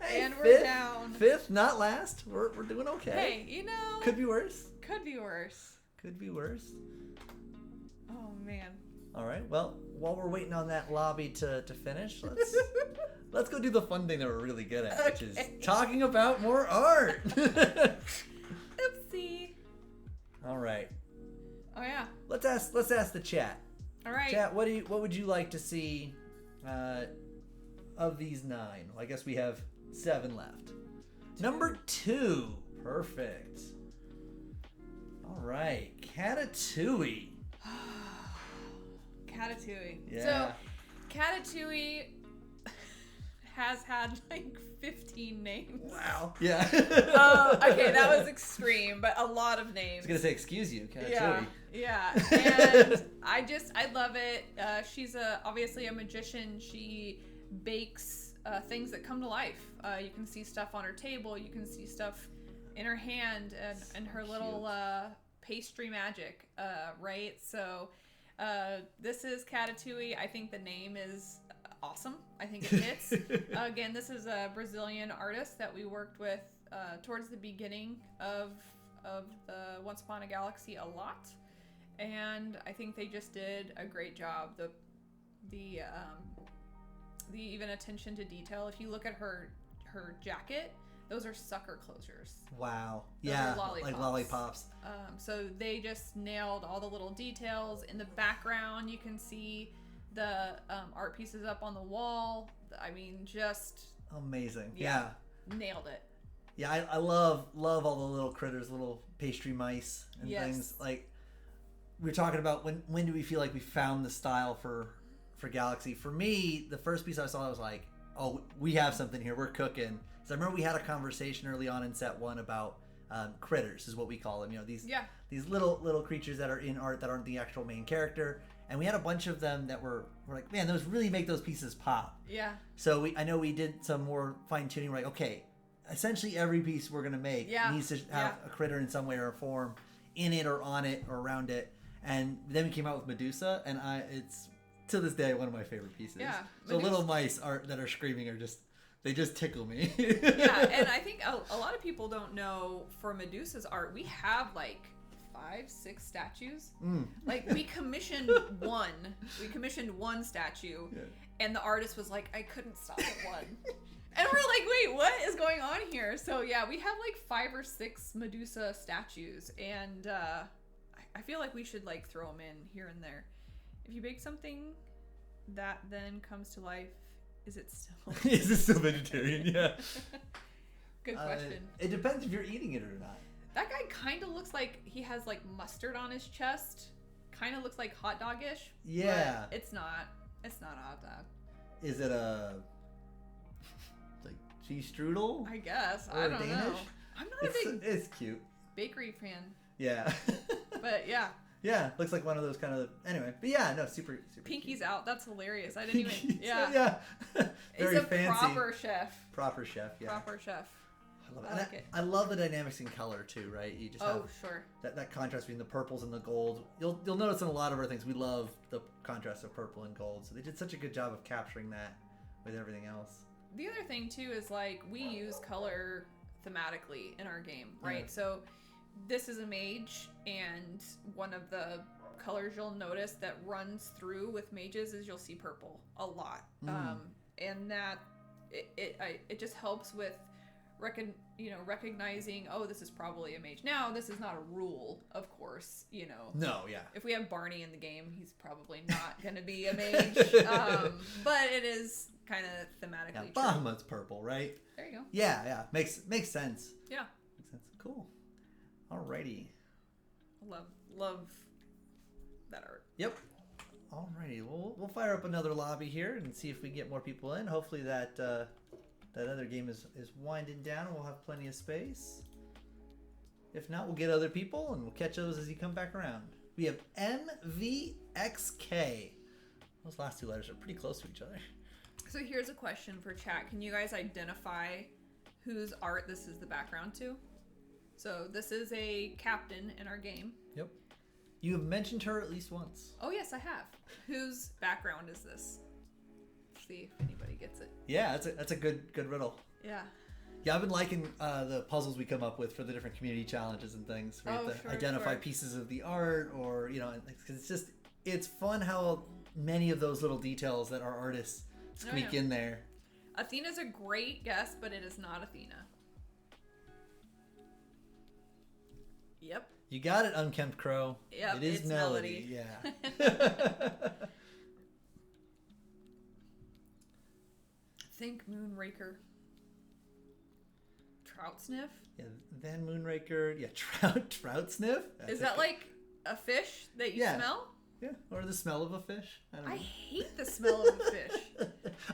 hey, and we're down fifth, not last. We're doing okay. Hey, could be worse. Could be worse. Could be worse. Oh man. All right. Well, while we're waiting on that lobby to finish, let's go do the fun thing that we're really good at, which is talking about more art. Oopsie. All right. Oh yeah. Let's ask the chat. All right. Chat, what would you like to see of these 9? Well, I guess we have 7 left. 2. Number 2. Perfect. All right, Catatouille. Catatouille. Yeah. So, Catatouille has had 15 names. Wow. Yeah. Okay, that was extreme, but a lot of names. I was gonna say, excuse you, Catatouille. Yeah. And I love it. She's obviously a magician. She bakes things that come to life. You can see stuff on her table. You can see stuff in her hand and her little pastry magic, right? So this is Catatouille. I think the name is awesome. I think it hits. Again, this is a Brazilian artist that we worked with towards the beginning of the Once Upon a Galaxy a lot, and I think they just did a great job. The even attention to detail. If you look at her jacket, those are sucker closures. Wow. Those yeah. are lollipops. Like lollipops. So they just nailed all the little details. In the background, you can see the art pieces up on the wall. I mean, just amazing. Yeah. Nailed it. Yeah, I love all the little critters, little pastry mice and Yes. things. Like we were talking about when do we feel like we found the style for Galaxy? For me, the first piece I saw, I was like, oh, we have something here. We're cooking. So I remember we had a conversation early on in set 1 about critters, is what we call them. You know, these little creatures that are in art that aren't the actual main character. And we had a bunch of them that were like, man, those really make those pieces pop. Yeah. So I know we did some more fine tuning. We're like, okay, essentially every piece we're gonna make needs to have a critter in some way or form in it or on it or around it. And then we came out with Medusa, and it's to this day one of my favorite pieces. Yeah. So little mice that are screaming they just tickle me. Yeah, and I think a lot of people don't know, for Medusa's art, we have like 5-6 statues. Like we commissioned one. We commissioned one statue, and the artist was like, I couldn't stop at one. And we're like, wait, what is going on here? So yeah, we have like 5 or 6 Medusa statues, and I feel like we should like throw them in here and there. If you bake something that then comes to life, is it still vegetarian? Yeah. Good question. It depends if you're eating it or not. That guy kind of looks like he has like mustard on his chest. Kind of looks like hot dog-ish. Yeah. But it's not. It's not a hot dog. Is it a like cheese strudel? I guess. Or I don't Danish? know. I'm not a big It's cute. bakery fan. Yeah. But yeah. Yeah, looks like one of those kind of anyway. But yeah, no, super Pinky's cute. out. That's hilarious. I didn't even. Pinky's Yeah. Yeah. Very He's a fancy. proper chef. Proper chef. Yeah. Proper chef. I love it. I And like it. I love the dynamics in color too, right? You just have Sure. that contrast between the purples and the gold. You'll notice in a lot of our things we love the contrast of purple and gold. So they did such a good job of capturing that with everything else. The other thing too is like we use color thematically in our game, right? Yeah. So this is a mage, and one of the colors you'll notice that runs through with mages is you'll see purple a lot, and that it just helps with recognizing, oh, this is probably a mage. Now, this is not a rule, of course, No, yeah. If we have Barney in the game, he's probably not going to be a mage. But it is kind of thematically true. Bahamut's purple, right? There you go. Yeah. Makes sense. Yeah. Makes sense. Cool. Alrighty. Love that art. Yep. Alrighty. Well, we'll fire up another lobby here and see if we get more people in. Hopefully that other game is winding down and we'll have plenty of space. If not, we'll get other people and we'll catch those as you come back around. We have MVXK. Those last 2 letters are pretty close to each other. So here's a question for chat. Can you guys identify whose art this is the background to? So this is a captain in our game. Yep. You have mentioned her at least once. Oh yes, I have. Whose background is this? Let's see if anybody gets it. Yeah, that's a good riddle. Yeah. Yeah, I've been liking the puzzles we come up with for the different community challenges and things. Where you have to identify pieces of the art, or because it's fun how many of those little details that our artists squeak in there. Athena's a great guess, but it is not Athena. Yep. You got it, Unkempt Crow. Yep, it is it's Melody. Melody. Yeah. Think Moonraker. Trout Sniff? Yeah, then Moonraker. Yeah, Trout Sniff. Is that like a fish that you smell? Yeah, or the smell of a fish. I don't know. I hate the smell of a fish.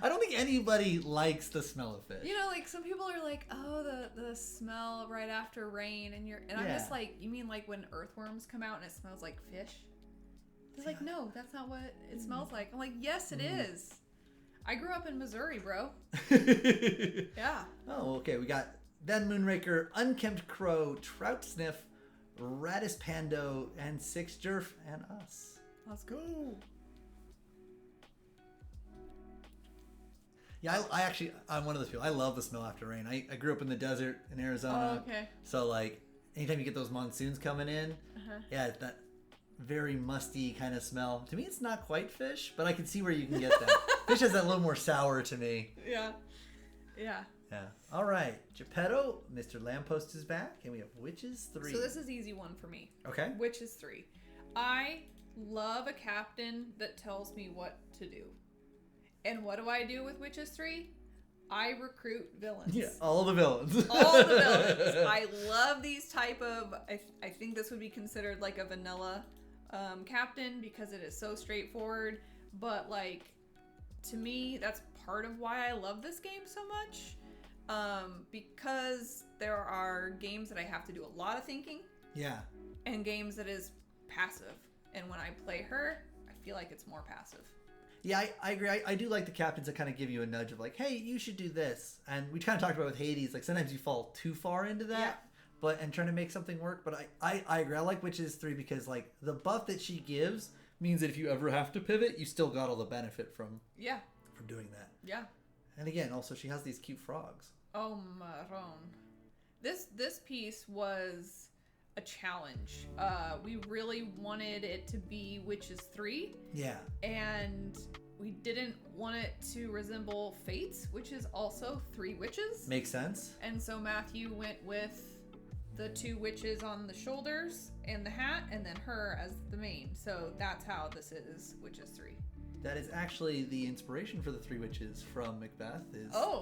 I don't think anybody likes the smell of fish. Like some people are like, oh, the smell right after rain, and I'm just like, you mean like when earthworms come out and it smells like fish? They're like, no, that's not what it smells like. I'm like, yes, it is. I grew up in Missouri, bro. Yeah. Yeah. Oh, okay. We got Ben Moonraker, Unkempt Crow, Trout Sniff, Radis Pando, and Six Jerf, and us. Let's go. Yeah, I'm one of those people. I love the smell after rain. I grew up in the desert in Arizona. Oh, okay. So, like, anytime you get those monsoons coming in, Uh-huh. yeah, it's that very musty kind of smell. To me, it's not quite fish, but I can see where you can get that. Fish has that a little more sour to me. Yeah. Yeah. Yeah. All right. Geppetto, Mr. Lamppost is back, and we have Witches 3. So this is easy one for me. Okay. Witches 3. I love a captain that tells me what to do. And what do I do with Witches 3? I recruit villains. Yeah, all the villains. All the villains. I love these type of... I think this would be considered like a vanilla captain because it is so straightforward. But, like, to me, that's part of why I love this game so much. Because there are games that I have to do a lot of thinking. Yeah. And games that is passive. And when I play her, I feel like it's more passive. Yeah, I agree. I do like the captains that kind of give you a nudge of like, hey, you should do this. And we kind of talked about with Hades, like sometimes you fall too far into that, and trying to make something work. But I agree. I like Witches 3 because like the buff that she gives means that if you ever have to pivot, you still got all the benefit from doing that. Yeah. And again, also she has these cute frogs. Oh, Maron. This piece was a challenge. We really wanted it to be Witches 3. Yeah. And we didn't want it to resemble Fates, which is also 3 witches. Makes sense. And so Matthew went with the 2 witches on the shoulders and the hat, and then her as the main. So that's how this is Witches 3. That is actually the inspiration for the 3 witches from Macbeth.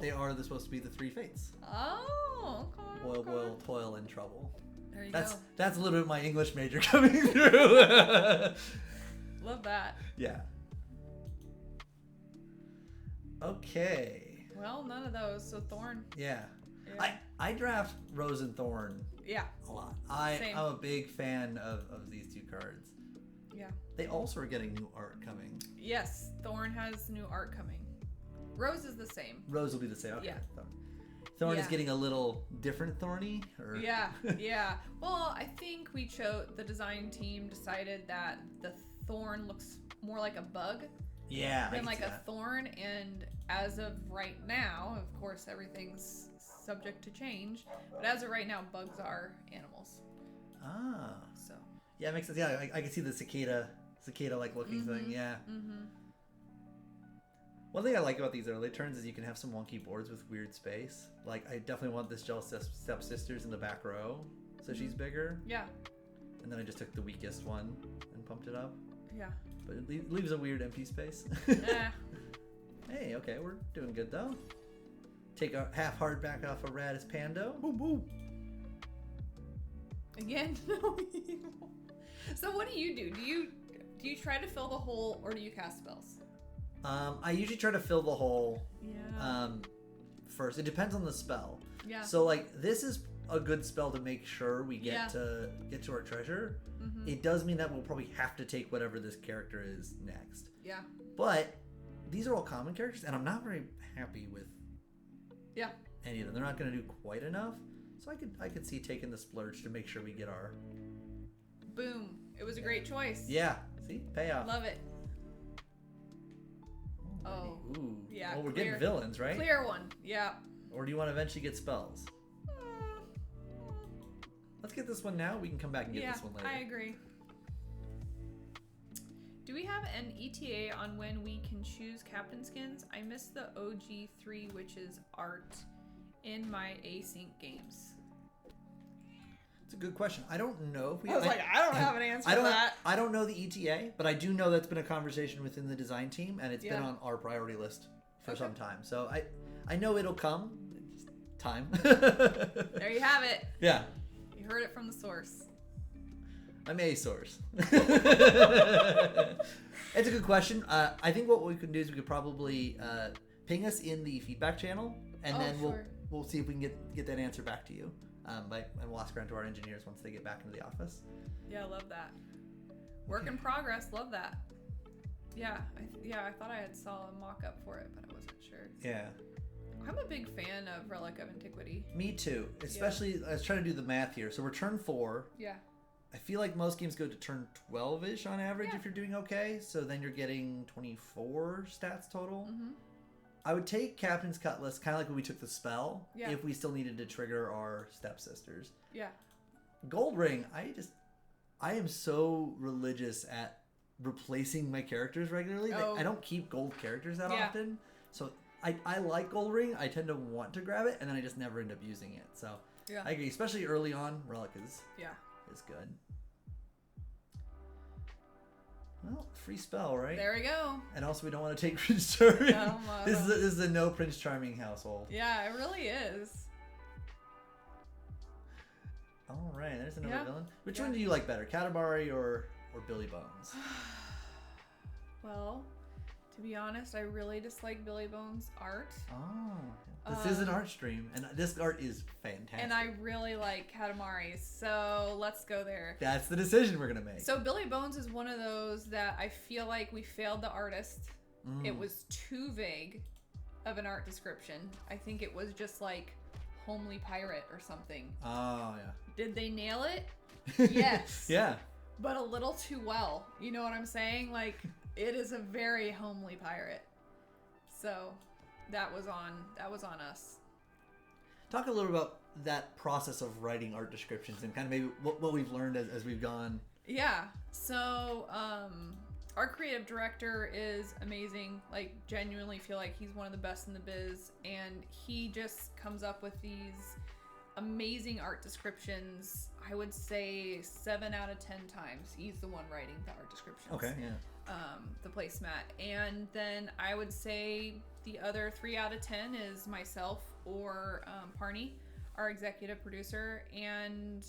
They are supposed to be the 3 fates. Oh, okay. Boil, boil, toil, and trouble. There you go. That's a little bit of my English major coming through. Love that. Yeah. Okay. Well, none of those. So Thorn. Yeah. Yeah. I draft Rose and Thorn Yeah. a lot. Same. I'm a big fan of these 2 cards. Yeah. They also are getting new art coming. Yes, Thorn has new art coming. Rose is the same. Rose will be the same. Okay. Yeah. Thorn is getting a little different thorny? Or... Yeah, yeah. Well, I think the design team decided that the thorn looks more like a bug than like a thorn. And as of right now, of course, everything's subject to change. But as of right now, bugs are animals. Ah. So. Yeah, it makes sense. Yeah, I can see the cicada-like looking thing. Yeah. Mm-hmm. One thing I like about these early turns is you can have some wonky boards with weird space. Like, I definitely want this Jealous Stepsisters in the back row, so she's bigger. Yeah. And then I just took the weakest one and pumped it up. Yeah. But it leaves a weird empty space. Hey, okay, we're doing good though. Take a half hard back off a Radis Pando. Boom, boom. Again? So what do you do? Do you try to fill the hole or do you cast spells? I usually try to fill the hole Yeah. first. It depends on the spell. Yeah. So like this is a good spell to make sure we get to our treasure. Mm-hmm. It does mean that we'll probably have to take whatever this character is next. Yeah. But these are all common characters, and I'm not very happy with any of them. They're not going to do quite enough. So I could see taking the splurge to make sure we get our... Boom. It was a great choice. Yeah. See? Payoff. Love it. Oh. Ooh. Yeah. Well, we're getting villains, right? Clear one. Yeah. Or do you want to eventually get spells? Let's get this one now. We can come back and get this one later. I agree. Do we have an ETA on when we can choose captain skins? I missed the OG 3 Witches art in my async games. It's a good question. I don't know if we... I don't have an answer for that. I don't know the ETA, but I do know that's been a conversation within the design team, and it's been on our priority list for some time. So I know it'll come. It's time. There you have it. Yeah. You heard it from the source. I'm a source. It's a good question. I think what we can do is we could probably ping us in the feedback channel, and then we'll see if we can get that answer back to you. And we'll ask around to our engineers once they get back into the office. Yeah, I love that. Work in progress. Love that. Yeah, I thought I had saw a mock-up for it, but I wasn't sure. Yeah. I'm a big fan of Relic of Antiquity. Me too. Especially, I was trying to do the math here. So we're turn 4. Yeah. I feel like most games go to turn 12-ish on average if you're doing okay. So then you're getting 24 stats total. Mm-hmm. I would take Captain's Cutlass, kind of like when we took the spell, Yeah. if we still needed to trigger our stepsisters. Yeah. Gold Ring, I am so religious at replacing my characters regularly. Oh. I don't keep gold characters that Yeah. often. So I like Gold Ring. I tend to want to grab it, and then I just never end up using it. So Yeah. I agree, especially early on, Relic is good. Well, free spell, right? There we go. And also, we don't want to take Prince Charming. Oh, my This God. is a no Prince Charming household. Yeah, it really is. All right, there's another Yeah. villain. Which Yeah. one do you like better, Katamari or Billy Bones? Well, to be honest, I really dislike Billy Bones' art. Oh, this is an art stream, and this art is fantastic. And I really like Katamari, so let's go there. That's the decision we're gonna make. So Billy Bones is one of those that I feel like we failed the artist. It was too vague of an art description. I think it was just like homely pirate or something. Oh Did they nail it? Yes. yeah. But a little too well. You know what I'm saying? Like, it is a very homely pirate. So that was on us. Talk a little about that process of writing art descriptions and kind of maybe what we've learned as we've gone. Yeah. So our creative director is amazing. Like, genuinely feel like he's one of the best in the biz, and he just comes up with these amazing art descriptions. I would say 7 out of 10 times he's the one writing the art descriptions. Okay, yeah. The placemat. And then I would say the other 3 out of 10 is myself or Parney, our executive producer, and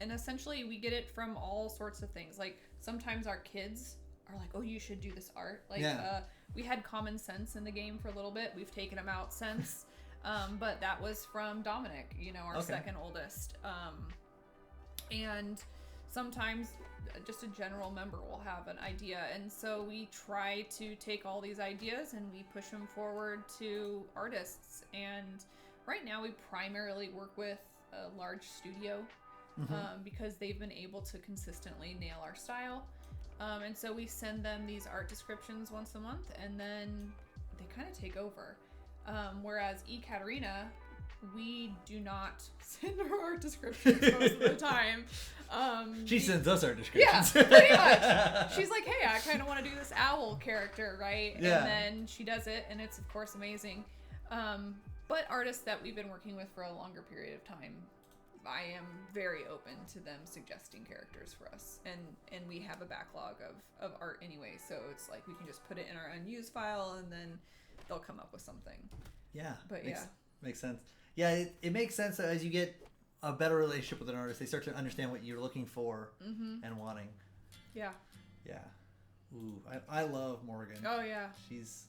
essentially we get it from all sorts of things. Like, sometimes our kids are like, oh, you should do this art. Like, we had Common Sense in the game for a little bit. We've taken him out since. But that was from Dominic, our second oldest. And sometimes just a general member will have an idea. And so we try to take all these ideas and we push them forward to artists. And right now we primarily work with a large studio because they've been able to consistently nail our style. And so we send them these art descriptions once a month, and then they kind of take over. Whereas Ekaterina, we do not send her art descriptions most of the time. She sends us art descriptions. Yeah, pretty much. She's like, hey, I kind of want to do this owl character, right? Yeah. And then she does it, and it's, of course, amazing. But artists that we've been working with for a longer period of time, I am very open to them suggesting characters for us. And we have a backlog of art anyway, so it's like we can just put it in our unused file, and then they'll come up with something. Yeah. But makes sense. Yeah, it makes sense that as you get a better relationship with an artist, they start to understand what you're looking for and wanting. Yeah. Yeah. Ooh, I love Morgan. Oh yeah. She's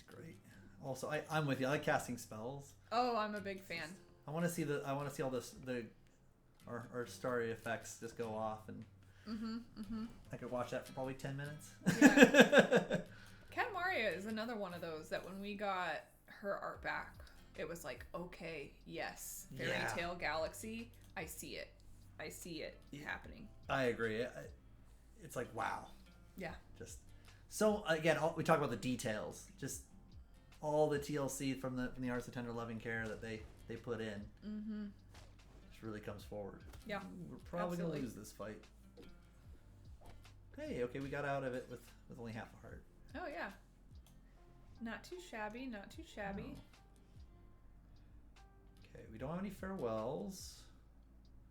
great. Also, I'm with you. I like casting spells. Oh, I'm a big fan. I want to see all this our starry effects just go off, and I could watch that for probably 10 minutes. Yeah. Catamaria is another one of those that when we got her art back, it was like, okay, yes, Fairy Tale Galaxy, I see it happening. I agree. It's like, wow. Yeah. Just so again, we talk about the details, just all the TLC from the Arts of Tender Loving Care that they put in. Just really comes forward. Yeah. We're probably absolutely. gonna lose this fight. Hey, okay, we got out of it with only half a heart. Oh yeah. Not too shabby, not too shabby. No. Okay, we don't have any farewells.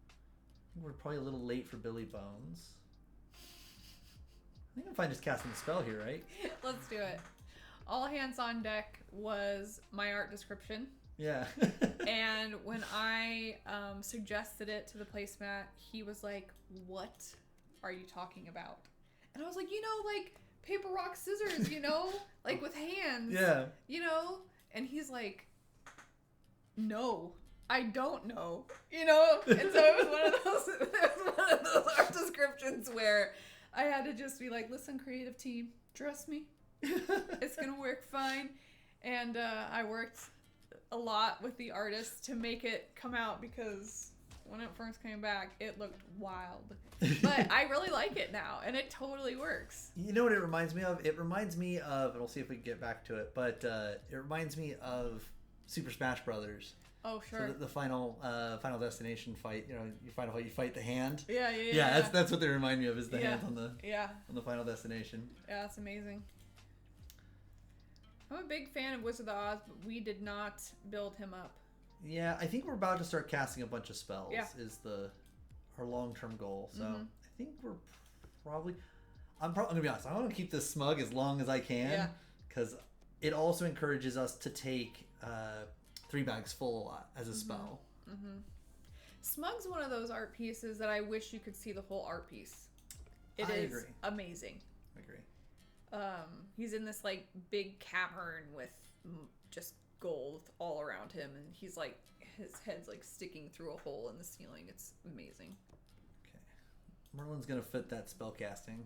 I think we're probably a little late for Billy Bones. I think I'm fine just casting the spell here, right? Let's do it. All hands on deck was my art description. Yeah. And when I suggested it to the placemat, he was like, what are you talking about? And I was like, like paper, rock, scissors, like with hands. Yeah. And he's like, no, I don't know. And so it was one of those art descriptions where I had to just be like, listen, creative team, trust me. It's going to work fine. And I worked a lot with the artist to make it come out because when it first came back, it looked wild. But I really like it now, and it totally works. You know what it reminds me of? It reminds me of, and we'll see if we can get back to it, but it reminds me of Super Smash Brothers. Oh, sure. So the final destination fight, you know, you fight the hand. Yeah. That's what they remind me of, is the hands on the on the final destination. Yeah, it's amazing. I'm a big fan of Wizard of Oz, but we did not build him up. Yeah, I think we're about to start casting a bunch of spells. Yeah. Is our long-term goal. So I think we're probably. I'm gonna be honest. I want to keep this smug as long as I can, because it also encourages us to take 3 bags full a lot as a spell. Smug's one of those art pieces that I wish you could see the whole art piece. It I is agree. amazing. I agree. He's in this like big cavern with just gold all around him, and he's like, his head's like sticking through a hole in the ceiling. It's amazing. Okay, Merlin's gonna fit that spell casting.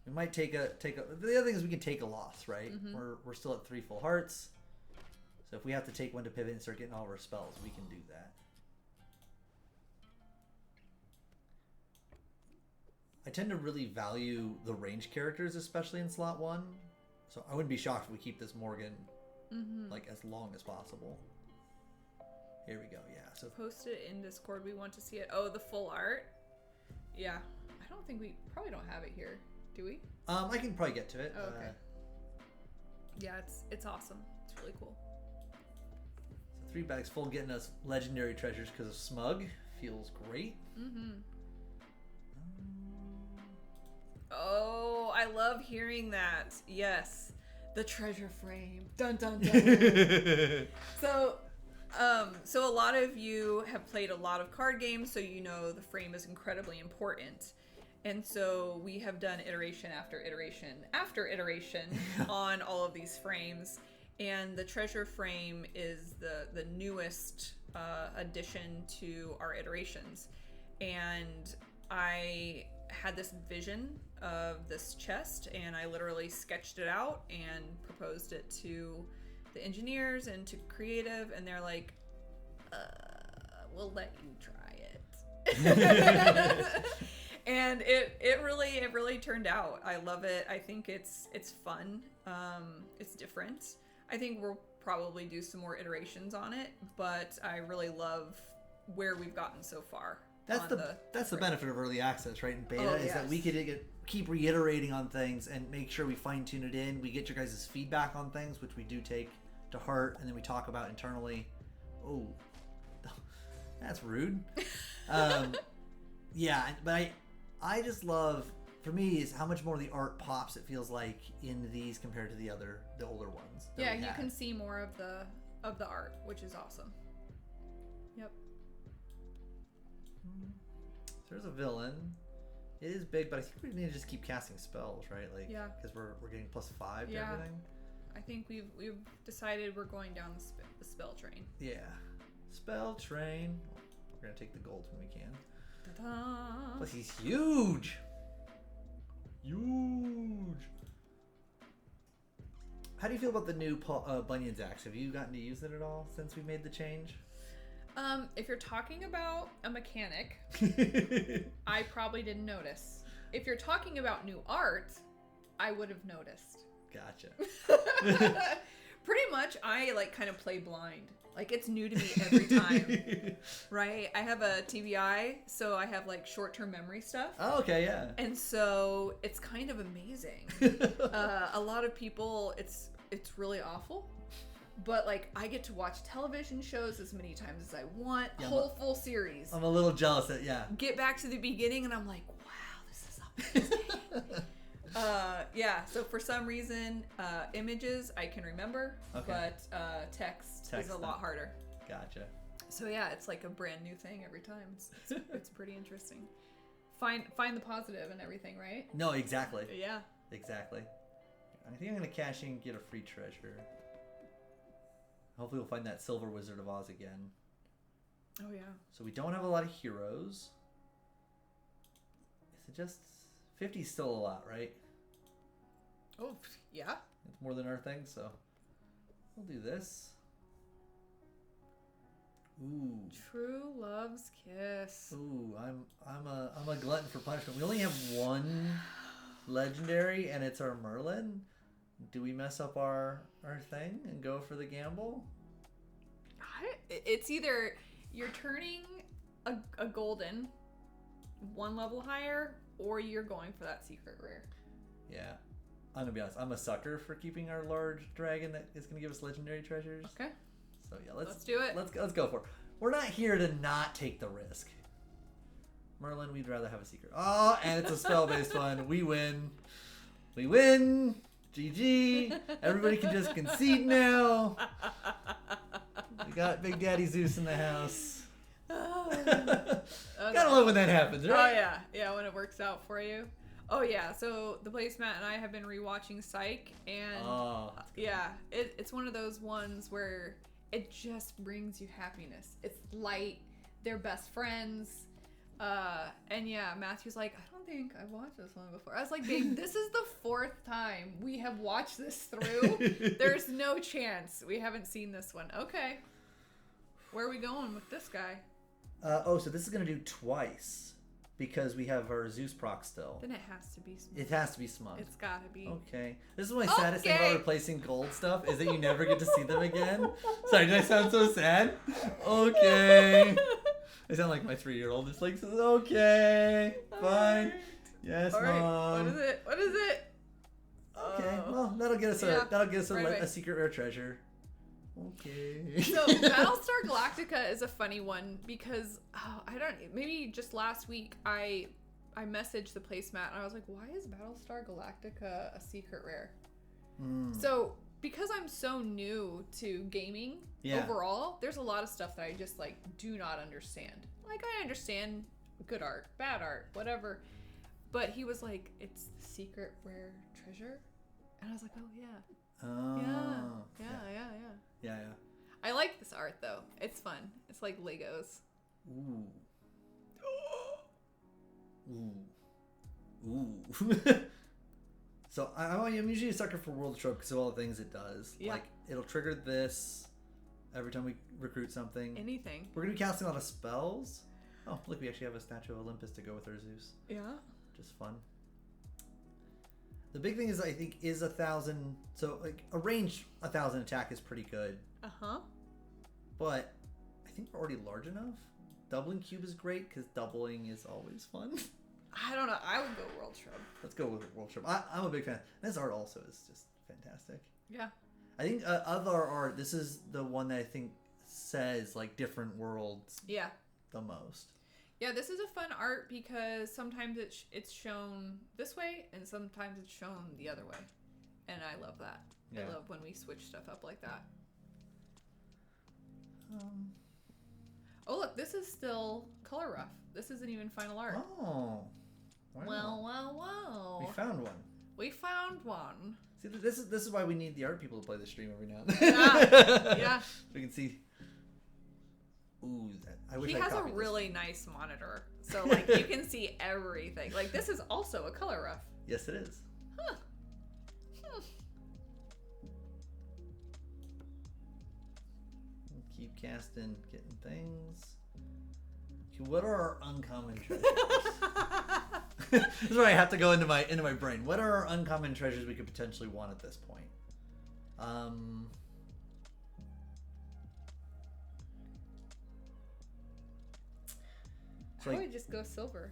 We might take a. The other thing is we can take a loss, right? We're still at 3 full hearts, so if we have to take one to pivot and start getting all of our spells, we can do that. I tend to really value the range characters, especially in slot 1. So I wouldn't be shocked if we keep this Morgan like as long as possible. Here we go. Yeah. So Post it in Discord. We want to see it. Oh, the full art. Yeah. I don't think we probably don't have it here. Do we? I can probably get to it. Oh, okay. Yeah, it's awesome. It's really cool. So 3 bags full, getting us legendary treasures because of Smug feels great. Oh, I love hearing that. Yes. The treasure frame. Dun dun dun. So a lot of you have played a lot of card games, so you know the frame is incredibly important. And so we have done iteration after iteration after iteration on all of these frames. And the treasure frame is the newest addition to our iterations. And I had this vision of this chest, and I literally sketched it out and proposed it to the engineers and to creative, and they're like, we'll let you try it. And it really turned out. I love it. I think it's fun. It's different. I think we'll probably do some more iterations on it, but I really love where we've gotten so far. That's the benefit of early access, right? In beta is that we could keep reiterating on things and make sure we fine tune it in. We get your guys' feedback on things, which we do take to heart, and then we talk about internally. Oh, that's rude. Yeah, but I just love, for me, is how much more the art pops. It feels like in these compared to the older ones. Yeah, you can see more of the art, which is awesome. Yep. So there's a villain. It is big, but I think we need to just keep casting spells, right? Like, yeah, because we're getting +5 to everything. I think we've decided we're going down the spell train. Yeah, spell train. We're gonna take the gold when we can. Ta-da. Plus, he's huge. Huge. How do you feel about the new Bunyan's axe? Have you gotten to use it at all since we made the change? If you're talking about a mechanic, I probably didn't notice. If you're talking about new art, I would have noticed. Gotcha. Pretty much, I kind of play blind. Like, it's new to me every time, right? I have a TBI, so I have short-term memory stuff. Oh, okay, yeah. And so it's kind of amazing. A lot of people, it's really awful. But I get to watch television shows as many times as I want, full series. I'm a little jealous that get back to the beginning and I'm like, wow, this is amazing. Yeah. So for some reason, images I can remember, but text is a lot harder. Gotcha. So yeah, it's like a brand new thing every time. It's pretty interesting. Find the positive and everything, right? No, exactly. Yeah. Exactly. I think I'm gonna cash in and get a free treasure. Hopefully we'll find that Silver Wizard of Oz again. Oh, yeah. So we don't have a lot of heroes. Is it just 50 is still a lot, right? Oh, yeah. It's more than our thing, so we'll do this. Ooh. True Love's Kiss. Ooh, I'm a glutton for punishment. We only have one legendary, and it's our Merlin. Do we mess up our thing and go for the gamble? It's either you're turning a golden one level higher, or you're going for that secret rare. Yeah. I'm gonna be honest. I'm a sucker for keeping our large dragon that is gonna give us legendary treasures. Okay. So yeah, let's do it. Let's go for it. We're not here to not take the risk. Merlin, we'd rather have a secret. Oh, and it's a spell-based one. We win. We win. GG. Everybody can just concede now. We got Big Daddy Zeus in the house. Gotta love when that happens, right? Oh yeah, yeah, when it works out for you. Oh yeah, so the placemat and I have been rewatching Psych, and yeah, it's one of those ones where it just brings you happiness. It's light. They're best friends. And yeah, Matthew's like, I don't think I've watched this one before. I was like, babe, this is the 4th time we have watched this through. There's no chance we haven't seen this one. Okay. Where are we going with this guy? So this is going to do twice because we have our Zeus proc still. Then it has to be smug. It has to be smug. It's got to be. Okay. This is my saddest thing about replacing gold stuff is that you never get to see them again. Sorry, did I sound so sad? Okay. I sound like my 3-year-old. It's like, okay, fine. Yes, all right. Mom. What is it? Okay, well, that'll get us a secret rare treasure. Okay. So Battlestar Galactica is a funny one because maybe just last week I messaged the placemat and I was like, why is Battlestar Galactica a secret rare? So because I'm so new to gaming overall, there's a lot of stuff that I just like do not understand. Like I understand good art, bad art, whatever. But he was like, it's the secret rare treasure. And I was like, oh yeah. Oh. Yeah. I like this art though. It's fun. It's like Legos. Ooh. Ooh. So I'm usually a sucker for World Trope because of all the things it does. Yeah. Like it'll trigger this every time we recruit something. Anything. We're gonna be casting a lot of spells. Oh, look, we actually have a statue of Olympus to go with our Zeus. Yeah. Just fun. The big thing is I think is 1,000. So like a range 1,000 attack is pretty good. But I think we're already large enough. Doubling cube is great because doubling is always fun. I don't know. I would go World Trope. Let's go with World Trope. I'm a big fan. This art also is just fantastic. Yeah. I think of our art, this is the one that I think says like different worlds. Yeah. The most. Yeah, this is a fun art because sometimes it's shown this way and sometimes it's shown the other way. And I love that. Yeah. I love when we switch stuff up like that. Oh, look, this is still color rough. This isn't even final art. Oh. Wow. Wow. We found one. We found one. See, this is why we need the art people to play the stream every now and then. Yeah. We can see. Ooh, I wish he I has a copied really nice monitor, so like you can see everything. Like this is also a color rough. Yes, it is. Huh. Keep casting, getting things. Okay, what are our uncommon treasures? This is where I have to go into my brain. What are our uncommon treasures we could potentially want at this point? I would just go silver.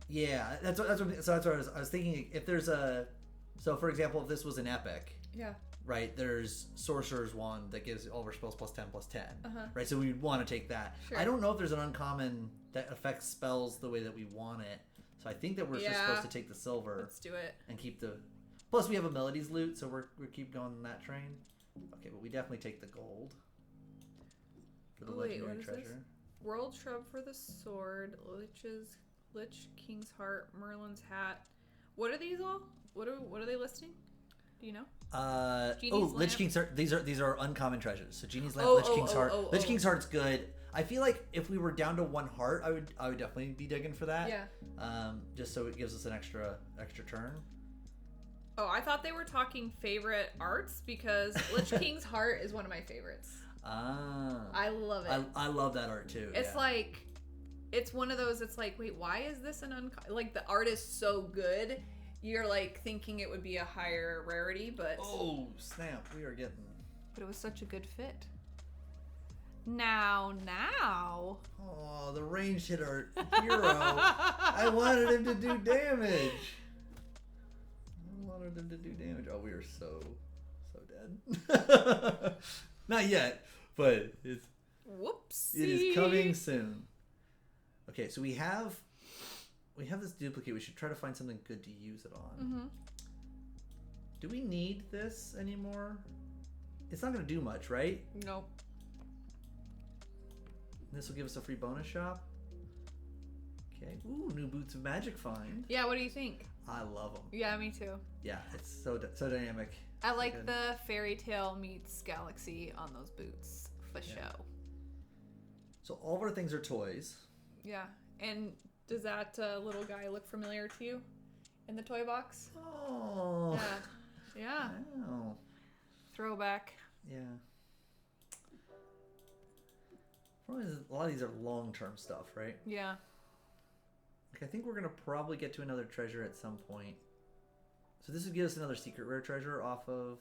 Yeah, that's what I was thinking. If there's so for example, if this was an epic, yeah, right? There's Sorcerer's Wand that gives all of our spells +10/+10, right? So we'd want to take that. Sure. I don't know if there's an uncommon that affects spells the way that we want it. So I think that we're just supposed to take the silver. Let's do it. And keep the. Plus we have a Melodies loot, so we keep going on that train. Okay, but we definitely take the gold for the legendary treasure. This? World Shrub for the sword, Lich King's Heart, Merlin's hat. What are these all? What are they listing? Do you know? Lich King's Heart. These are uncommon treasures. So Genie's Lamp, Lich King's Heart. Lich King's Heart's good. I feel like if we were down to 1 heart, I would definitely be digging for that. Yeah. Just so it gives us an extra turn. Oh, I thought they were talking favorite arts because Lich King's heart is one of my favorites. Ah. I love it. I love that art too. It's like, it's one of those, it's like, wait, why is this like the art is so good, you're like thinking it would be a higher rarity, but... Oh, snap, we are getting... But it was such a good fit. Now. Oh, the ranged hit our hero. I wanted him to do damage. Oh, we are so dead. Not yet, but it's... Whoopsie. It is coming soon. Okay, so we have this duplicate. We should try to find something good to use it on. Mm-hmm. Do we need this anymore? It's not going to do much, right? Nope. This will give us a free bonus shop. Okay. Ooh, new boots of magic find. Yeah, what do you think? I love them. Yeah, me too. Yeah, it's so dynamic. I like good. the fairy tale meets galaxy on those boots for show. So all of our things are toys. Yeah, and does that little guy look familiar to you in the toy box? Oh. Yeah. Wow. Throwback. Yeah. Probably a lot of these are long-term stuff, right? Yeah. Like, I think we're gonna probably get to another treasure at some point. So this would give us another secret rare treasure off of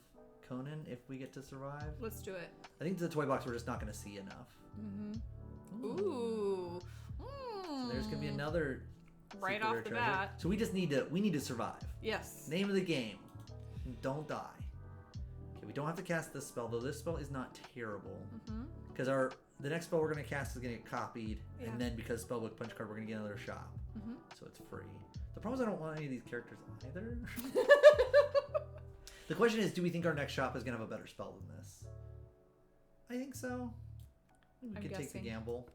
Conan if we get to survive. Let's do it. I think the toy box we're just not gonna see enough. Mm-hmm. Ooh. So there's gonna be another right secret off rare the treasure. bat. So we need to survive. Yes. Name of the game. Don't die. Okay, we don't have to cast this spell, though this spell is not terrible. Because the next spell we're going to cast is going to get copied, and then because Spellbook Punch Card, we're going to get another shop. So it's free. The problem is I don't want any of these characters either. The question is, do we think our next shop is going to have a better spell than this? I think so. We could take the gamble.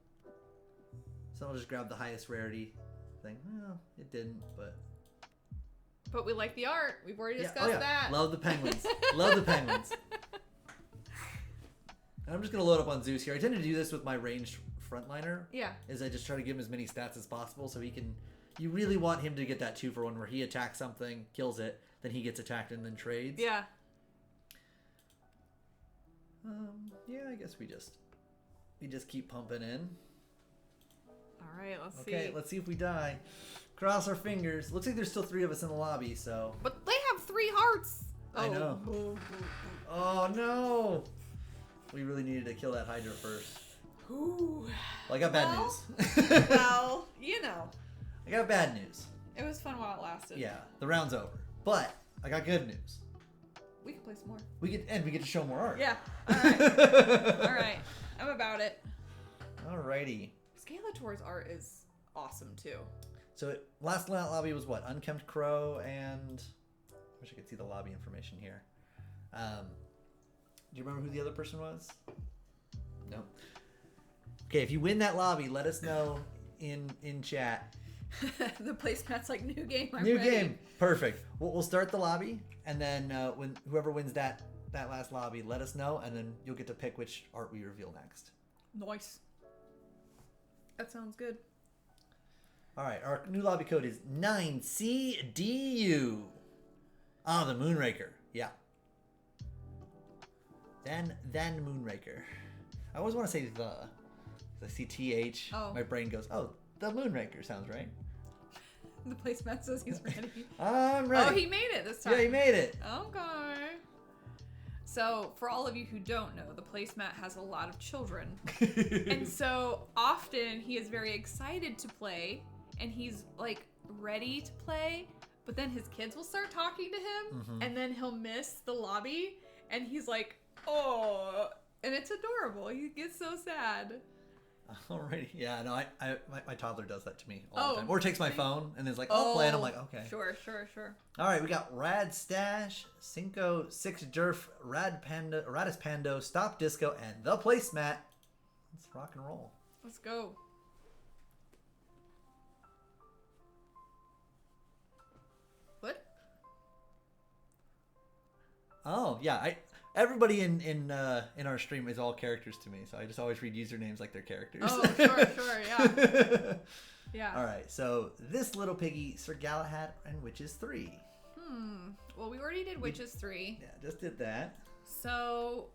So I'll just grab the highest rarity thing. Well, it didn't, but... But we like the art. We've already discussed that. Love the penguins. Love the penguins. And I'm just going to load up on Zeus here. I tend to do this with my ranged frontliner. Yeah. Is I just try to give him as many stats as possible so he can... You really want him to get that 2-for-1 where he attacks something, kills it, then he gets attacked and then trades. Yeah. Yeah, I guess we just keep pumping in. All right, let's see. Okay, let's see if we die. Cross our fingers. Looks like there's still 3 of us in the lobby, so... But they have 3 hearts. I know. Oh, no. We really needed to kill that Hydra first. Ooh. Well, I got bad news. Well, you know. I got bad news. It was fun while it lasted. Yeah, the round's over. But I got good news. We can play some more. We get to show more art. Yeah. All right. All right. I'm about it. Alrighty. Skeletor's art is awesome too. So last lobby was what? Unkempt Crow and... I wish I could see the lobby information here. Do you remember who the other person was? No. Okay, if you win that lobby, let us know in chat. The placemat's like new game. New game. Perfect. We'll start the lobby, and then when whoever wins that last lobby, let us know, and then you'll get to pick which art we reveal next. Nice. That sounds good. All right, our new lobby code is 9CDU. Ah, the Moonraker. Yeah. Then Moonraker. I always want to say the. Because I see TH. Oh. My brain goes, oh, the Moonraker sounds right. The placemat says he's ready. I'm ready. Oh, he made it this time. Yeah, he made it. Okay. So, for all of you who don't know, the placemat has a lot of children. And so, often he is very excited to play, and he's, like, ready to play, but then his kids will start talking to him, and then he'll miss the lobby, and he's like, oh, and it's adorable. He gets so sad. Alrighty. Yeah, no, my toddler does that to me all the time. Oh. Or takes my phone and is like, I'll play, and I'm like, okay. Sure. All right, we got Rad Stash, Cinco, Six Jerf, Radis Pando, Stop Disco, and the Placemat. Let's rock and roll. Let's go. What? Oh, yeah, Everybody in our stream is all characters to me, so I just always read usernames like they're characters. Oh, sure, yeah. Yeah. All right, so this little piggy, Sir Galahad and Witches 3. Well, we already did Witches 3. Yeah, just did that. So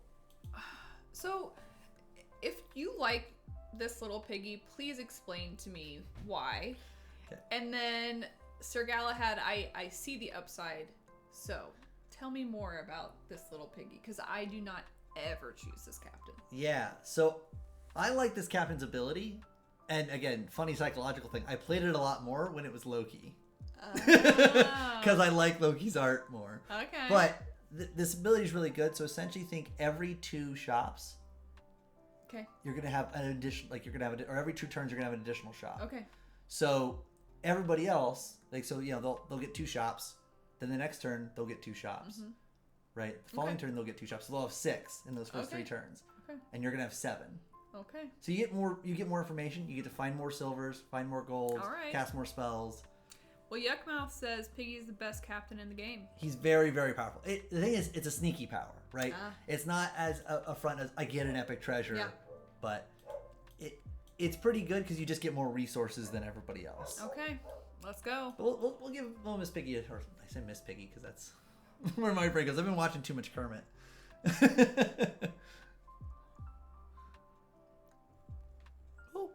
if you like this little piggy, please explain to me why. Okay. And then Sir Galahad, I see the upside. So tell me more about this little piggy, because I do not ever choose this captain. Yeah, so I like this captain's ability. And again, funny psychological thing, I played it a lot more when it was Loki. Because I like Loki's art more. Okay. But this ability is really good. So essentially think every 2 shops, Okay. you're going to have an addition, like you're going to have, or every 2 turns, you're going to have an additional shop. Okay. So everybody else, like, so, you know, they'll get 2 shops. Then the next turn, they'll get 2 shops. Mm-hmm. Right? The following turn, they'll get 2 shops. So they'll have 6 in those first 3 turns. Okay. And you're going to have 7. Okay. So you get more information. You get to find more silvers, find more golds, All right. cast more spells. Well, Yuckmouth says Piggy is the best captain in the game. He's very, very powerful. The thing is, it's a sneaky power, right? Ah. It's not as upfront as I get an epic treasure, Yeah. but it's pretty good because you just get more resources than everybody else. Okay. Let's go. But we'll give little Miss Piggy, or I say Miss Piggy because that's where my brain goes. I've been watching too much Kermit. Oh.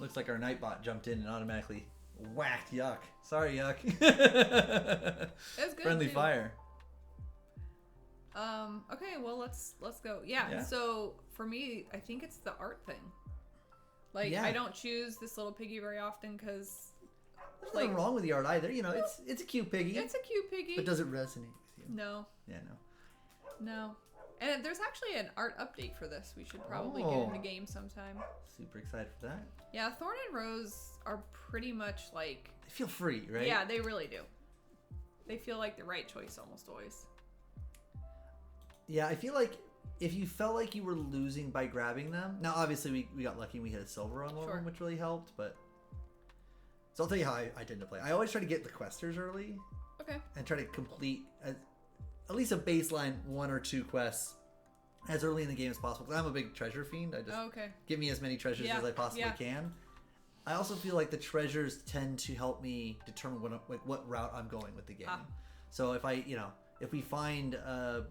Looks like our Nightbot jumped in and automatically whacked Yuck. Sorry, Yuck. It's good. Friendly too. fire. Okay, well let's go. Yeah, so for me, I think it's the art thing. Like, Yeah. I don't choose this little piggy very often because There's nothing wrong with the art either. You know, it's a cute piggy. it's a cute piggy. But does it resonate with you? No. Yeah, no. No. And there's actually an art update for this. We should probably get in the game sometime. Super excited for that. Yeah, Thorn and Rose are pretty much like... They feel free, right? Yeah, they really do. They feel like the right choice almost always. Yeah, I feel like if you felt like you were losing by grabbing them... Now, obviously, we got lucky and we hit a silver on one of them, which really helped, but... So I'll tell you how I tend to play. I always try to get the questers early. Okay. And try to complete at least a baseline 1 or 2 quests as early in the game as possible. Because I'm a big treasure fiend. I just give me as many treasures as I possibly can. I also feel like the treasures tend to help me determine what route I'm going with the game. So if we find an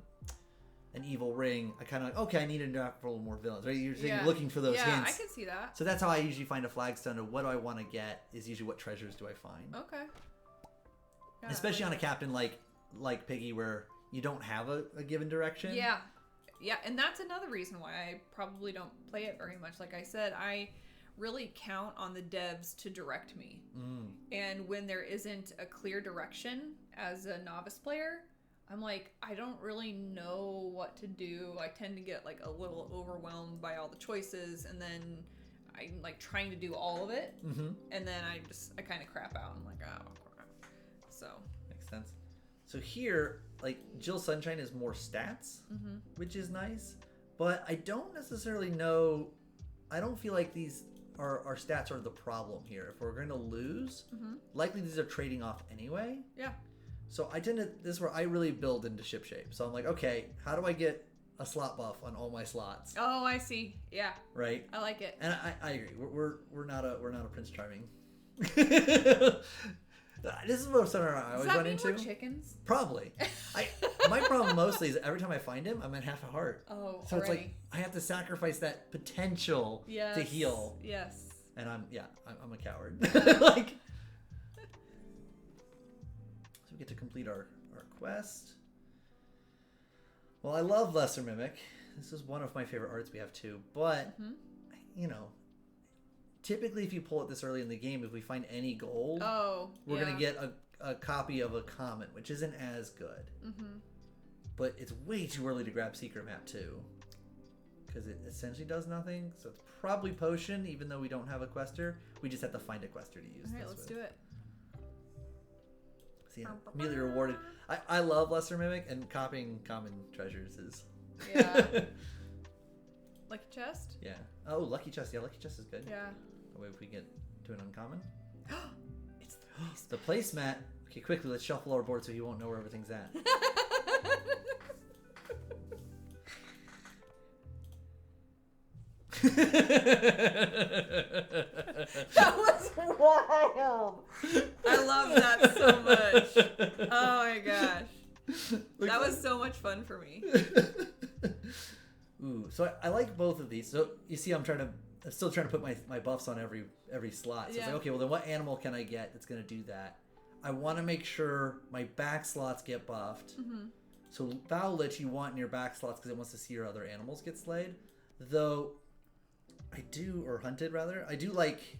evil ring, I kind of like, okay, I need to interact for a little more villains, right? You're looking for those hints. Yeah, I can see that. So that's how I usually find a flagstone of what do I want to get is usually what treasures do I find. Okay. Yeah, especially on a captain like Piggy where you don't have a given direction. Yeah. Yeah, and that's another reason why I probably don't play it very much. Like I said, I really count on the devs to direct me. And when there isn't a clear direction as a novice player, I'm like, I don't really know what to do. I tend to get like a little overwhelmed by all the choices, and then I'm like trying to do all of it, and then I kind of crap out. I'm like, oh crap. So makes sense. So here, like Jill Sunshine is more stats, which is nice, but I don't necessarily know. I don't feel like these our stats are the problem here. If we're going to lose, likely these are trading off anyway. Yeah. So I tend to, this is where I really build into ship shape. So I'm like, okay, how do I get a slot buff on all my slots? Oh, I see. Yeah. Right. I like it. And I agree. We're not a Prince Charming. This is what I always run into. More chickens? Probably. My problem mostly is every time I find him, I'm at half a heart. Oh, so it's like I have to sacrifice that potential to heal. Yes. And I'm a coward. Like. So we get to complete our quest. Well, I love Lesser Mimic. This is one of my favorite arts we have too. But you know, typically if you pull it this early in the game, if we find any gold, we're gonna get a copy of a common, which isn't as good. But it's way too early to grab Secret Map 2 because it essentially does nothing. So it's probably Potion, even though we don't have a quester. We just have to find a quester to use. All right, let's do it. So yeah, immediately rewarded. I love Lesser Mimic, and copying common treasures is. Yeah. Lucky Chest? Yeah. Oh, Lucky Chest. Yeah, Lucky Chest is good. Yeah. Wait, if we get to an uncommon. The placemat. Okay, quickly, let's shuffle our board so he won't know where everything's at. That was wild. I love that so much. Oh my gosh. That was so much fun for me. Ooh, so I like both of these. So you see, I'm still trying to put my buffs on every slot. So it's like, okay, well then what animal can I get that's gonna do that? I want to make sure my back slots get buffed. Mm-hmm. So Bowlet you want in your back slots because it wants to see your other animals get slayed. Though or hunted rather. I do like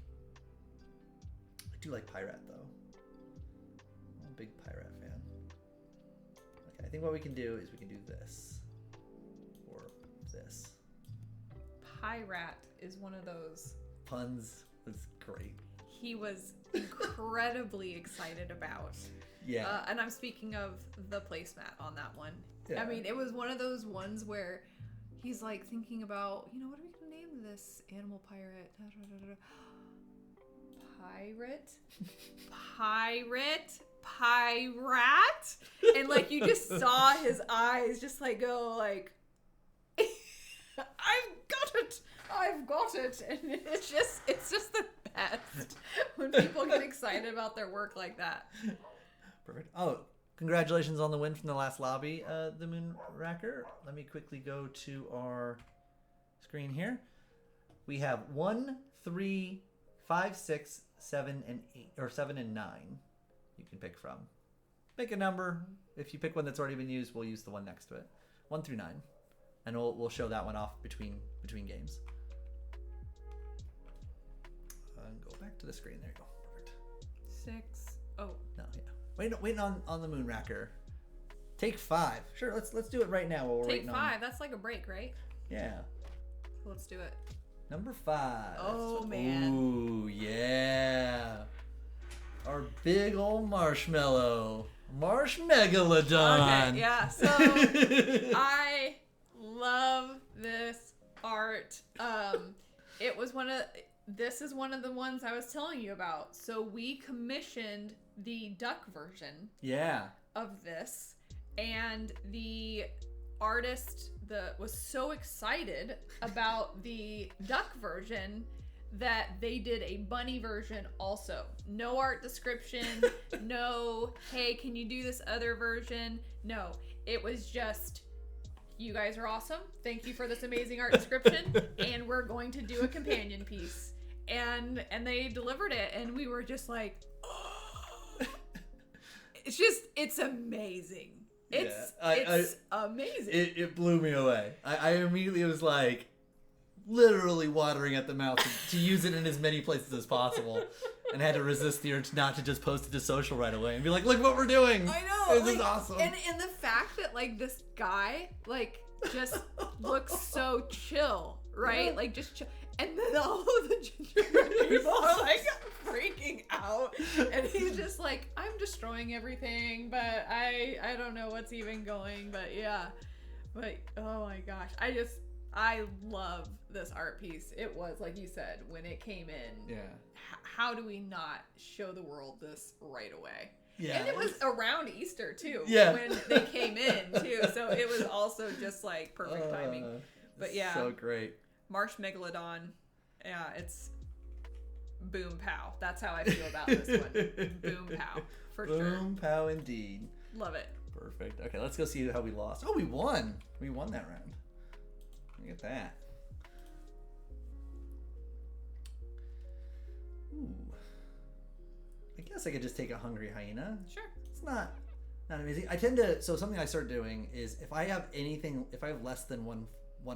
Pirate though. I'm a big Pirate fan. Okay, I think what we can do is we can do this. Or this. Pirate is one of those Puns was great. he was incredibly excited about. Yeah. And I'm speaking of the placemat on that one. Yeah. I mean, it was one of those ones where he's like thinking about, what are we going to name this animal pirate? Pirate? And like you just saw his eyes just like go like, I've got it. And it's just the best when people get excited about their work like that. Perfect. Oh, congratulations on the win from the last lobby, the Moon Racker. Let me quickly go to our screen here. We have 1, 3, 5, 6, 7, and 8, or 7 and 9. You can pick from. Pick a number. If you pick one that's already been used, we'll use the one next to it. 1 through 9, and we'll show that one off between games. And go back to the screen. There you go. Perfect. 6. Oh no, yeah. Waiting on the Moon Racker. Take 5. Sure, let's do it right now while we're Take waiting 5. That's like a break, right? Yeah. Let's do it. Number 5. Oh man. Ooh, yeah. Our big old marshmallow. Marshmegalodon. Okay, yeah. So I love this art. This is one of the ones I was telling you about. So we commissioned the duck version of this, and the artist was so excited about the duck version that they did a bunny version also. No art description, no, hey, can you do this other version? No, it was just, you guys are awesome. Thank you for this amazing art description, and we're going to do a companion piece. And they delivered it, and we were just like, oh. It's amazing. It's amazing. It blew me away. I immediately was like, literally watering at the mouth to use it in as many places as possible, and had to resist the urge not to just post it to social right away and be like, look what we're doing. I know. This is awesome. And the fact that like this guy like just looks so chill, right? Yeah. Like just chill. And then all of the gingerbread people are like freaking out, and he's just like, I'm destroying everything, but I don't know what's even going, but yeah. But oh my gosh, I love this art piece. It was, like you said, when it came in. Yeah. How do we not show the world this right away? Yeah. And it was around Easter too. Yeah. When they came in too. So it was also just like perfect timing. But yeah. So great. Marshmegalodon. Yeah, it's boom pow. That's how I feel about this one. Boom pow. For sure. Boom pow indeed. Love it. Perfect. Okay, let's go see how we lost. Oh, we won. We won that round. Look at that. Ooh. I guess I could just take a hungry hyena. Sure. It's not amazing. I tend to, so something I start doing is if I have less than one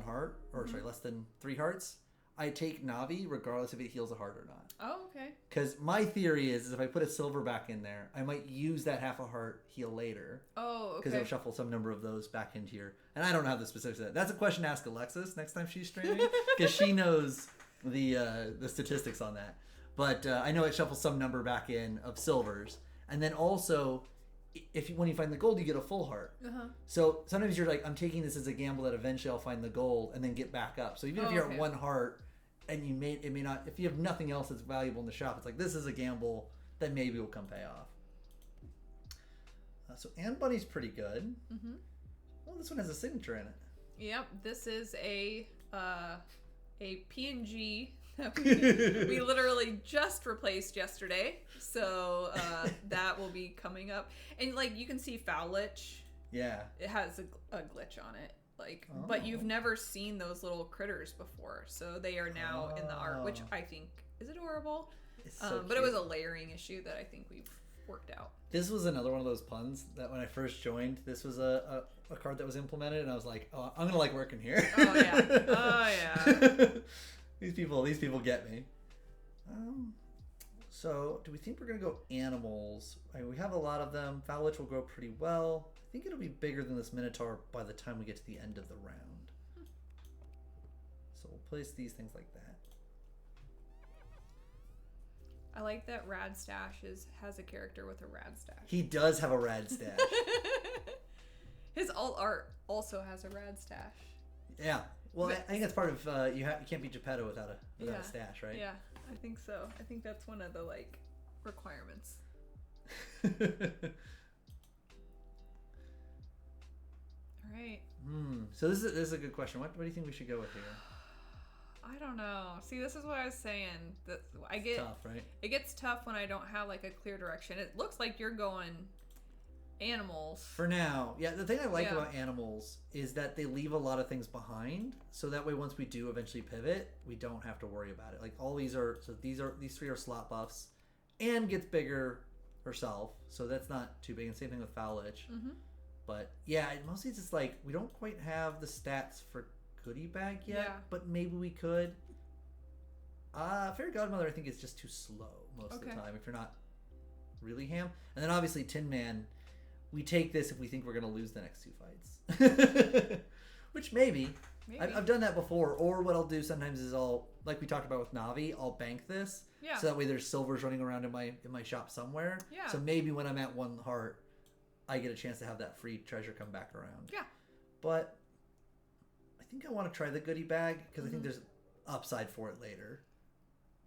heart, or sorry, less than 3 hearts, I take Navi regardless if it heals a heart or not. Oh, okay. Because my theory is if I put a silver back in there, I might use that half a heart heal later. Oh, okay. Because it'll shuffle some number of those back into your... And I don't know how the specifics of that. That's a question to ask Alexis next time she's streaming. Because she knows the statistics on that. But I know it shuffles some number back in of silvers. And then also, when you find the gold, you get a full heart. Uh-huh. So sometimes you're like, I'm taking this as a gamble that eventually I'll find the gold and then get back up. So even if you're at 1 heart... And it may not, if you have nothing else that's valuable in the shop, it's like, this is a gamble that maybe will come pay off. So Anne Bunny's pretty good. Mm-hmm. Well, this one has a signature in it. Yep, this is a PNG that we literally just replaced yesterday. So that will be coming up. And like you can see Fowlich. Yeah. It has a glitch on it. Like, but you've never seen those little critters before, so they are now in the art, which I think is adorable. It's so but it was a layering issue that I think we've worked out. This was another one of those puns that when I first joined, this was a card that was implemented, and I was like, oh, I'm gonna like working here. Oh yeah, oh yeah. These people get me. So do we think we're gonna go animals? I mean, we have a lot of them. Fowlich will grow pretty well. I think it'll be bigger than this Minotaur by the time we get to the end of the round. So we'll place these things like that. I like that Rad Stash has a character with a rad stash. He does have a rad stash. His alt art also has a rad stash. Yeah. Well, I think that's part of you can't be Geppetto without a stash, right? Yeah, I think so. I think that's one of the like requirements. All right. So this is a good question. What do you think we should go with here? I don't know. See, this is what I was saying. That It's tough, right? It gets tough when I don't have like a clear direction. It looks like you're going animals for now. Yeah, the thing I like about animals is that they leave a lot of things behind, so that way once we do eventually pivot, we don't have to worry about it. Like all these three are slot buffs, and gets bigger herself, so that's not too big. And same thing with Fowlich. Mm-hmm. But yeah, mostly just like we don't quite have the stats for goodie bag yet, but maybe we could. Fairy Godmother I think is just too slow most of the time if you're not really ham. And then obviously Tin Man, we take this if we think we're going to lose the next two fights. Which maybe. I've done that before. Or what I'll do sometimes is like we talked about with Navi, I'll bank this. Yeah. So that way there's silvers running around in my shop somewhere. Yeah. So maybe when I'm at 1 heart, I get a chance to have that free treasure come back around. Yeah. But I think I want to try the goodie bag because I think there's upside for it later.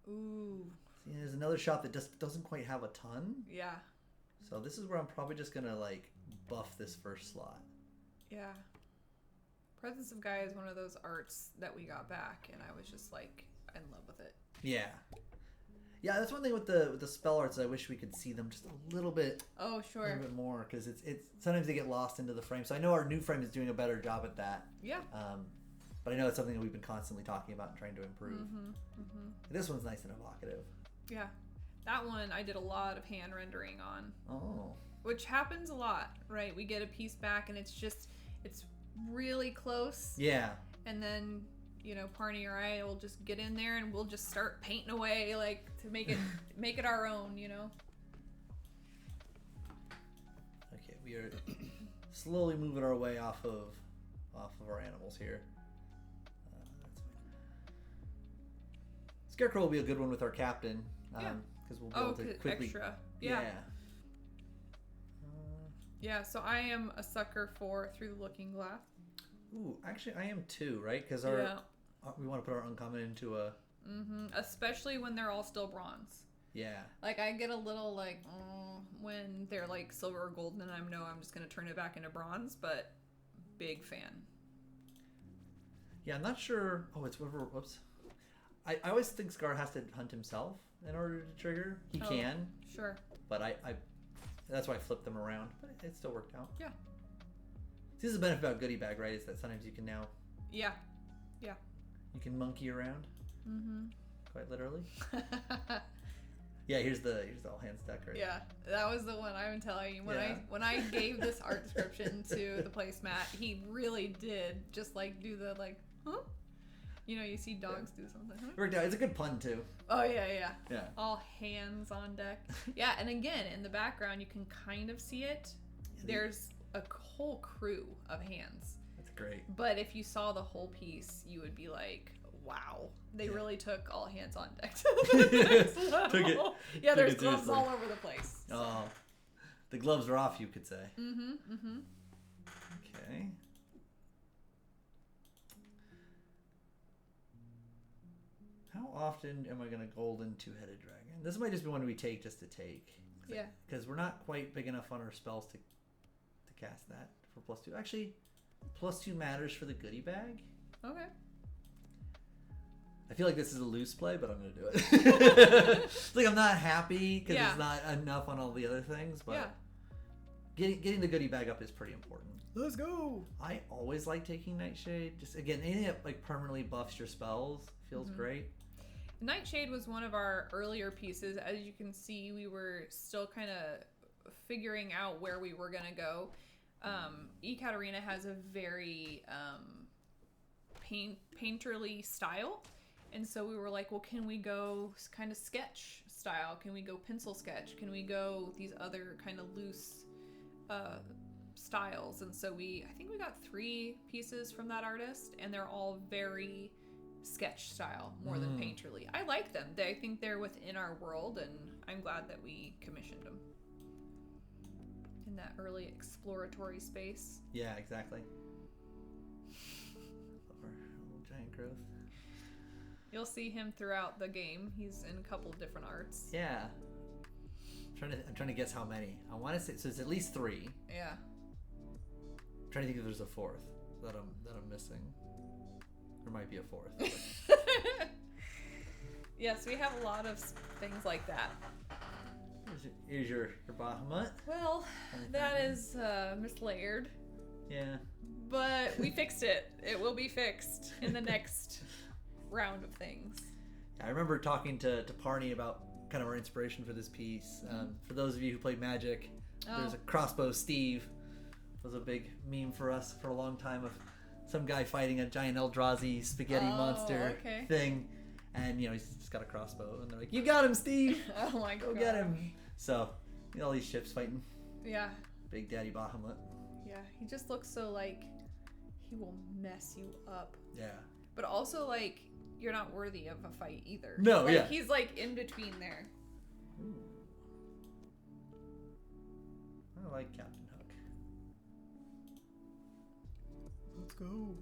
Ooh. See, there's another shop that just doesn't quite have a ton. Yeah. So this is where I'm probably just going to like buff this first slot. Yeah. Presence of Gaia is one of those arts that we got back, and I was just like in love with it. Yeah. Yeah, that's one thing with the spell arts. I wish we could see them just a little bit. Oh, sure. A little bit more because it's sometimes they get lost into the frame. So I know our new frame is doing a better job at that. Yeah. But I know it's something that we've been constantly talking about and trying to improve. This one's nice and evocative. Yeah. That one I did a lot of hand rendering on. Oh. Which happens a lot, right? We get a piece back and it's really close. Yeah. And then, Parney or I will just get in there and we'll just start painting away, like to make it our own, Okay, we are slowly moving our way off of our animals here. That's fine. Scarecrow will be a good one with our captain. Because we'll be able to quickly. Extra. Yeah. Yeah, so I am a sucker for Through the Looking Glass. Ooh, actually, I am too, right? Because we want to put our uncommon into a. Especially when they're all still bronze. Yeah. Like I get a little like when they're like silver or gold, and I'm just gonna turn it back into bronze. But big fan. Yeah, I'm not sure. Oh, it's whatever. Whoops. I always think Scar has to hunt himself in order to trigger. He can. Sure. But I that's why I flipped them around. But it still worked out. Yeah. This is the benefit about goodie bag, right? Is that sometimes you can now. Yeah. Yeah. You can monkey around. Quite literally. Yeah, here's the all hands deck right. Yeah, that was the one I'm telling you. When I gave this art description to the placemat, he really did just like do the like, huh? You see dogs do something. Huh? Worked out. It's a good pun too. Oh yeah. Yeah. All hands on deck. Yeah, and again in the background you can kind of see it. There's a whole crew of hands. That's great. But if you saw the whole piece, you would be like, wow, they really took all hands on deck to the next level. Yeah, there's gloves all over the place. So. Oh, the gloves are off, you could say. Okay. How often am I going to golden two-headed dragon? This might just be one we take just to take. Yeah. Because we're not quite big enough on our spells to cast that for +2. Actually, +2 matters for the goodie bag. Okay. I feel like this is a loose play, but I'm going to do it. It's like I'm not happy because it's not enough on all the other things, but getting the goodie bag up is pretty important. Let's go. I always like taking Nightshade. Just again, anything that like permanently buffs your spells feels great. Nightshade was one of our earlier pieces. As you can see, we were still kind of figuring out where we were going to go. Ekaterina has a very painterly style. And so we were like, well, can we go kind of sketch style? Can we go pencil sketch? Can we go these other kind of loose styles? And so I think we got 3 pieces from that artist, and they're all very sketch style more than painterly. I like them. I think they're within our world, and I'm glad that we commissioned them in that early exploratory space. Yeah, exactly. Love our little giant growth. You'll see him throughout the game. He's in a couple of different arts. Yeah. I'm trying to guess how many. I want to say so. It's at least 3. Yeah. I'm trying to think if there's a 4th that I'm missing. There might be a 4th. Yes, we have a lot of things like that. Here's your Bahamut. Well, that is mislayered. Yeah. But we fixed it. It will be fixed in the next round of things. I remember talking to Parney about kind of our inspiration for this piece. For those of you who played Magic, there's a Crossbow Steve. It was a big meme for us for a long time of some guy fighting a giant Eldrazi spaghetti monster thing. And, he's just got a crossbow. And they're like, you got him, Steve! Oh my god. Go get him! So, all these ships fighting. Yeah. Big Daddy Bahamut. Yeah, he just looks so like he will mess you up. Yeah. But also, like, you're not worthy of a fight either. No, like, yeah. He's, like, in between there. Ooh. I like Captain Hook. Let's go.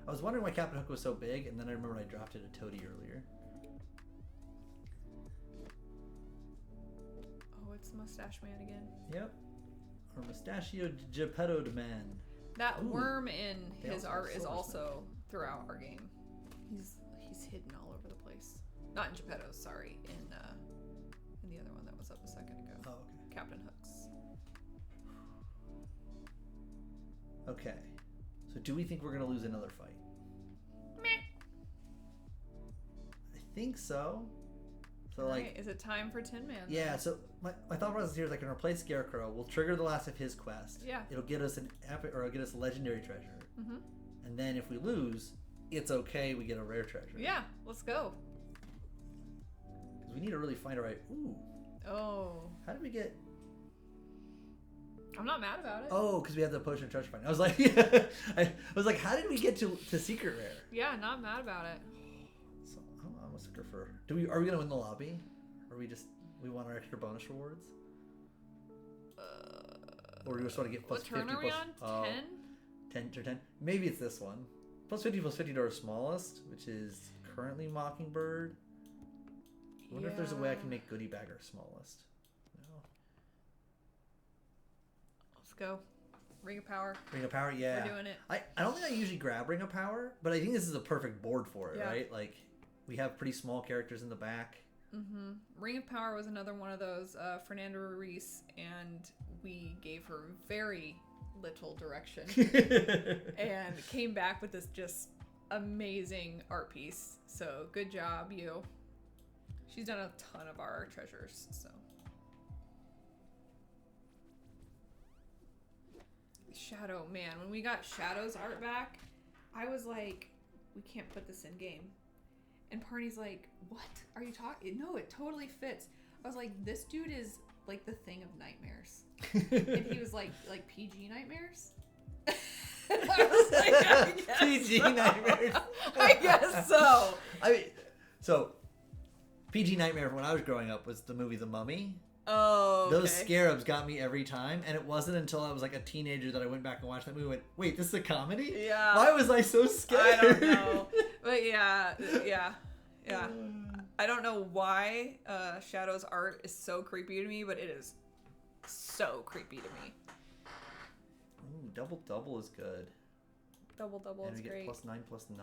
I was wondering why Captain Hook was so big, and then I remembered I dropped it to Toady earlier. Oh, it's Mustache Man again. Yep. Or Mustachio Geppetto Man. That Ooh. worm in They his also art have is Silver also throughout our game. He's hidden all over the place. Not in Geppetto's, sorry. In the other one that was up a second ago. Oh, okay. Captain Hook's. Okay. So do we think we're going to lose another fight? Meh. I think so. So, Alright, is it time for Tin Man? Yeah, so my thought process here is I can replace Scarecrow. We'll trigger the last of his quest. Yeah. It'll get us an epic, or it'll get us a legendary treasure. Mm-hmm. And then if we lose, it's okay. We get a rare treasure. Yeah, let's go. Because we need to really find a right. Ooh. Oh. How did we get? I'm not mad about it. Oh, because we had the potion of treasure find. I was like, I was like, how did we get to secret rare? Yeah, not mad about it. So I'm a sucker for. Are we gonna win the lobby? Or we want our extra bonus rewards? Or we just want to get plus what turn 50 are we plus, on? 10? 10 or 10. Maybe it's this one. Plus 50 to our smallest, which is currently Mockingbird. I wonder if there's a way I can make Goodie Bag our smallest. No. Let's go. Ring of Power. Ring of Power, yeah. We're doing it. I don't think I usually grab Ring of Power, but I think this is a perfect board for it, right? Like, we have pretty small characters in the back. Mm-hmm. Ring of Power was another one of those. Fernanda Ruiz, and we gave her very little direction and came back with this just amazing art piece. So good job, you. She's done a ton of our treasures, so. Shadow, man, when we got Shadow's art back, I was like, we can't put this in game. And Parney's like, what are you talking? No, it totally fits. I was like, this dude is like the thing of nightmares. And he was like PG nightmares? I was like, I guess PG so. Nightmares. I guess so. I mean, so PG Nightmare when I was growing up was the movie The Mummy. Oh, okay. Those scarabs got me every time, and it wasn't until I was like a teenager that I went back and watched that movie and went, wait, this is a comedy? Yeah. Why was I so scared? I don't know. But yeah. I don't know why Shadow's art is so creepy to me, but it is so creepy to me. Ooh, double is good. Double And is we get great. +9/+9.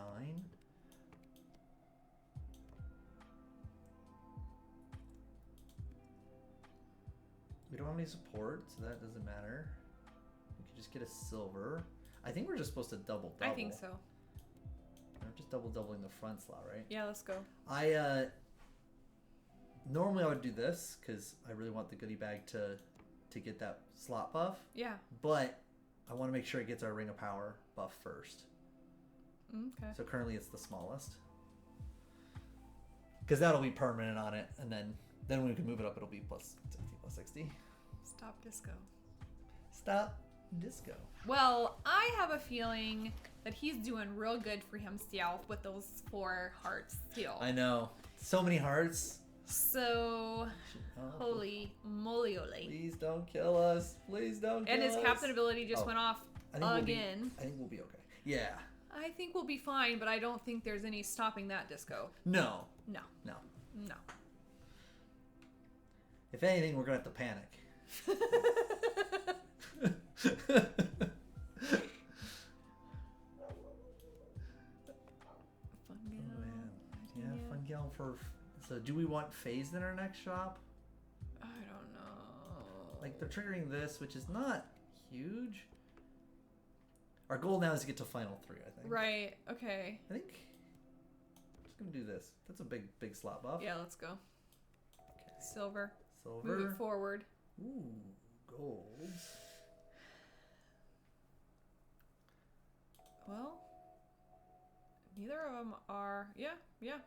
We don't have any support, so that doesn't matter. We could just get a silver. I think we're just supposed to double. I think so. We're just doubling the front slot, right? Yeah, let's go. Normally I would do this because I really want the goodie bag to get that slot buff. Yeah. But I want to make sure it gets our Ring of Power buff first. Okay. So currently it's the smallest. Because that'll be permanent on it, and then when we can move it up, it'll be +60. Stop disco. Stop disco. Well, I have a feeling that he's doing real good for himself with those 4 hearts still. I know. So many hearts. So, Oh, holy moly. please don't kill us. Please don't kill And his us. captain ability just Oh, went off I think again. I think we'll be okay. Yeah. I think we'll be fine, but I don't think there's any stopping that disco. No. No. No. No. If anything, we're going to have to panic. Fun Oh, gal. man. Yeah, fun gal for... So do we want phased in our next shop? I don't know. Like, they're triggering this, which is not huge. Our goal now is to get to final 3, I think. Right. Okay. I think... I'm just going to do this. That's a big slot buff. Yeah, let's go. Okay. Silver. Silver. Move it forward. Ooh, golds. Well, neither of them are. Yeah.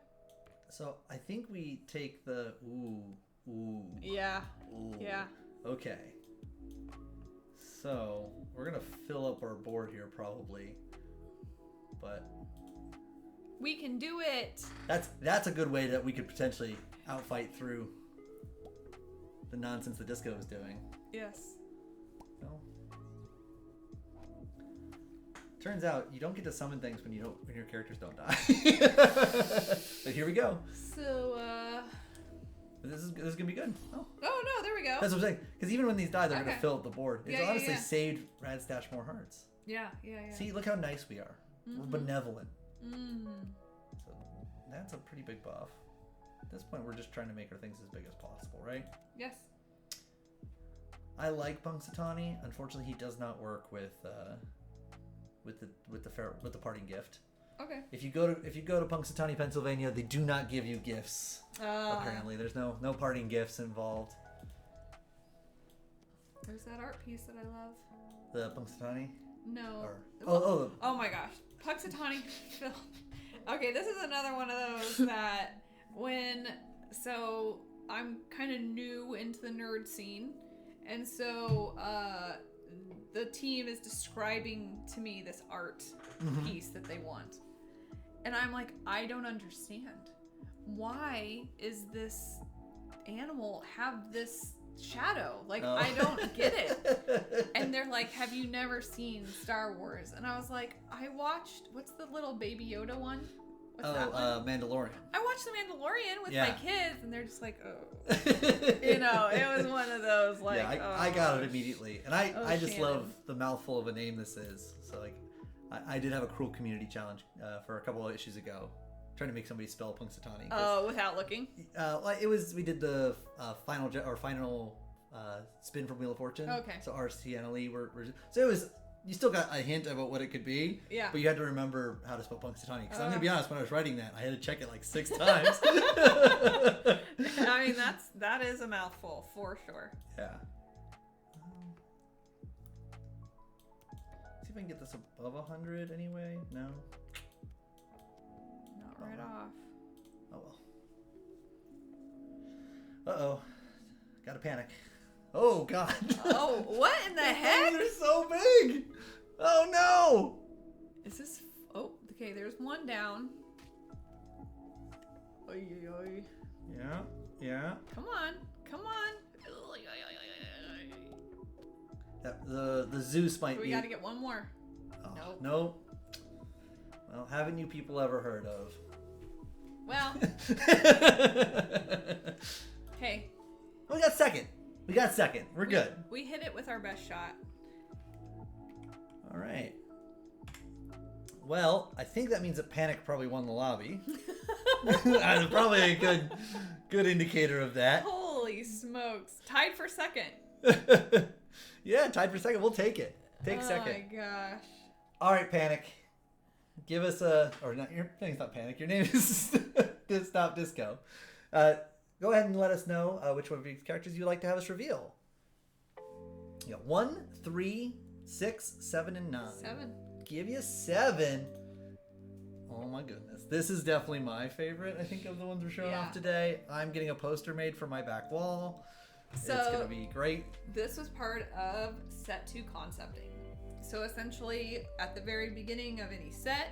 So I think we take the... Ooh. Yeah. Ooh. Yeah. Okay. So we're going to fill up our board here probably. But... We can do it. That's a good way that we could potentially outfight through the nonsense the disco is doing. Yes. No. Turns out you don't get to summon things when your characters don't die. But here we go. So, This is gonna be good. Oh, oh no, there we go. that's what I'm saying. Because even when these die, they're Okay. gonna fill up the board. It's Yeah, honestly yeah. saved Rad Stash more hearts. Yeah. See, look how nice we are. We're benevolent. Mm. So that's a pretty big buff. At this point, we're just trying to make our things as big as possible, right? Yes. I like Punxsutawney. Unfortunately, he does not work with the parting gift. Okay. If you go to Punxsutawney, Pennsylvania, they do not give you gifts. Apparently, there's no parting gifts involved. There's that art piece that I love. The Punxsutawney. No. Or, Oh my gosh. Punxsutawney Phil. Okay, this is another one of those that so I'm kind of new into the nerd scene, and so the team is describing to me this art piece that they want, and I'm like, I don't understand. Why is this animal have this shadow? Like, Oh. I don't get it. And they're like, have you never seen Star Wars? And I was like, I watched, what's the little Baby Yoda one? What's that one? Mandalorian. I watched The Mandalorian with Yeah. my kids, and they're just like, oh. You know, it was one of those, like, yeah, I got it immediately. And I just Shannon. love the mouthful of a name this is. So, like, I did have a cruel community challenge for a couple of issues ago, trying to make somebody spell Punxsutawney. Without looking. We did the final spin from Wheel of Fortune. Okay. So RST and LE were so it was. You still got a hint about what it could be. Yeah. But you had to remember how to spell Punxsutawney. Because I'm gonna be honest, when I was writing that, I had to check it like 6 times. I mean, that is a mouthful for sure. Yeah. See if I can get this above 100 anyway. No. Not right off. Oh well. Uh-oh. Gotta panic. Oh god. Oh, what in the heck? They're so big. Oh no. Is this? Oh, okay. There's one down. Oy, oy, oy. Yeah. Come on. The Zeus might We be. gotta get one more. Oh, Nope. Nope. Well, haven't you people ever heard of Well, hey. We got second. We're good. We hit it with our best shot. All right. Well, I think that means that Panic probably won the lobby. That's probably a good indicator of that. Holy smokes. Tied for second. Yeah, tied for second. We'll take it. Take second. Oh my gosh. All right, Panic. Give us or not, your name's not Panic. Your name is Stop Disco. Go ahead and let us know which one of these characters you'd like to have us reveal. You got 1, 3, 6, 7, and 9. 7. Give you 7. Oh my goodness. This is definitely my favorite, I think, of the ones we're showing off today. I'm getting a poster made for my back wall. So it's going to be great. This was part of set 2 concepting. So essentially, at the very beginning of any set,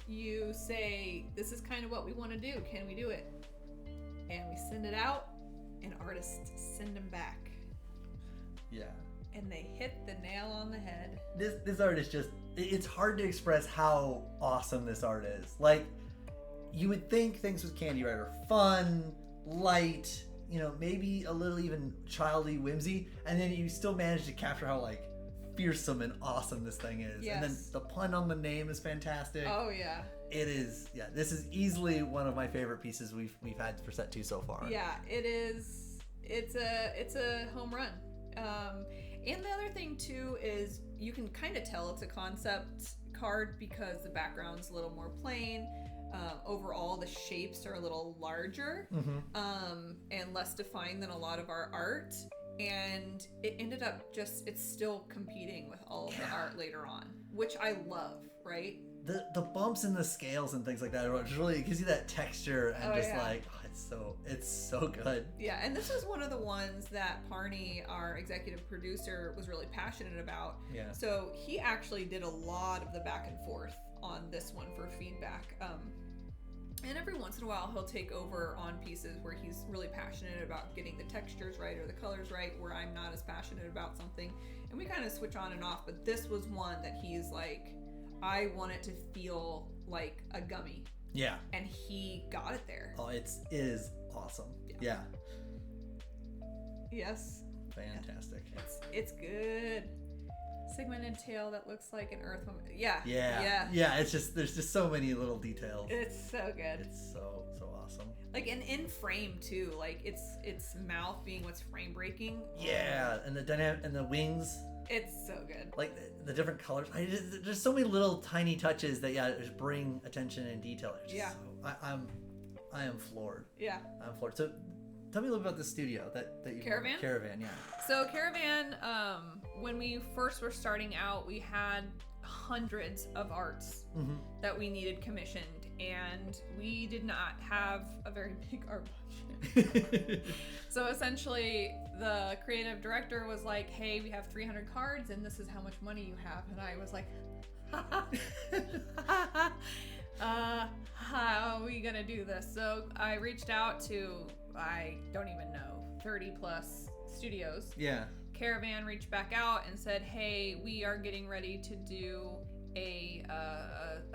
you say, this is kind of what we want to do. Can we do it? And we send it out, and artists send them back. Yeah. And they hit the nail on the head. This art is just, it's hard to express how awesome this art is. Like, you would think things with Candy Red are fun, light, you know, maybe a little even childy whimsy, and then you still manage to capture how, like, fearsome and awesome this thing is. Yes. And then the pun on the name is fantastic. Oh, yeah. It is, yeah, this is easily one of my favorite pieces we've had for set 2 so far. Yeah, it is. It's a home run. And the other thing too is you can kind of tell it's a concept card because the background's a little more plain. Overall, the shapes are a little larger and less defined than a lot of our art. And it ended up it's still competing with all of the art later on, which I love, right? The bumps in the scales and things like that, it just really gives you that texture and it's so good. Yeah, and this is one of the ones that Parney, our executive producer, was really passionate about. Yeah. So he actually did a lot of the back and forth on this one for feedback. And every once in a while he'll take over on pieces where he's really passionate about getting the textures right or the colors right, where I'm not as passionate about something. And we kind of switch on and off, but this was one that he's like, I want it to feel like a gummy. Yeah. And he got it there. Oh, it is awesome. Yeah. Yes. Fantastic. It's good. Segmented tail that looks like an earthworm. Yeah. It's just, there's just so many little details. It's so good. It's so awesome. Like in frame too. Like its mouth being what's frame breaking. Yeah, and the dynamic and the wings. It's so good. Like the different colors. There's so many little tiny touches that just bring attention and detail. I am floored. Yeah. I'm floored. So tell me a little bit about the studio that you Caravan? Caravan, yeah. So Caravan, when we first were starting out, we had hundreds of arts that we needed commissioned, and we did not have a very big art budget. So essentially, the creative director was like, hey, we have 300 cards, and this is how much money you have. And I was like, how are we gonna do this? So I reached out to, I don't even know, 30 plus studios. Yeah. Caravan reached back out and said, hey, we are getting ready to do a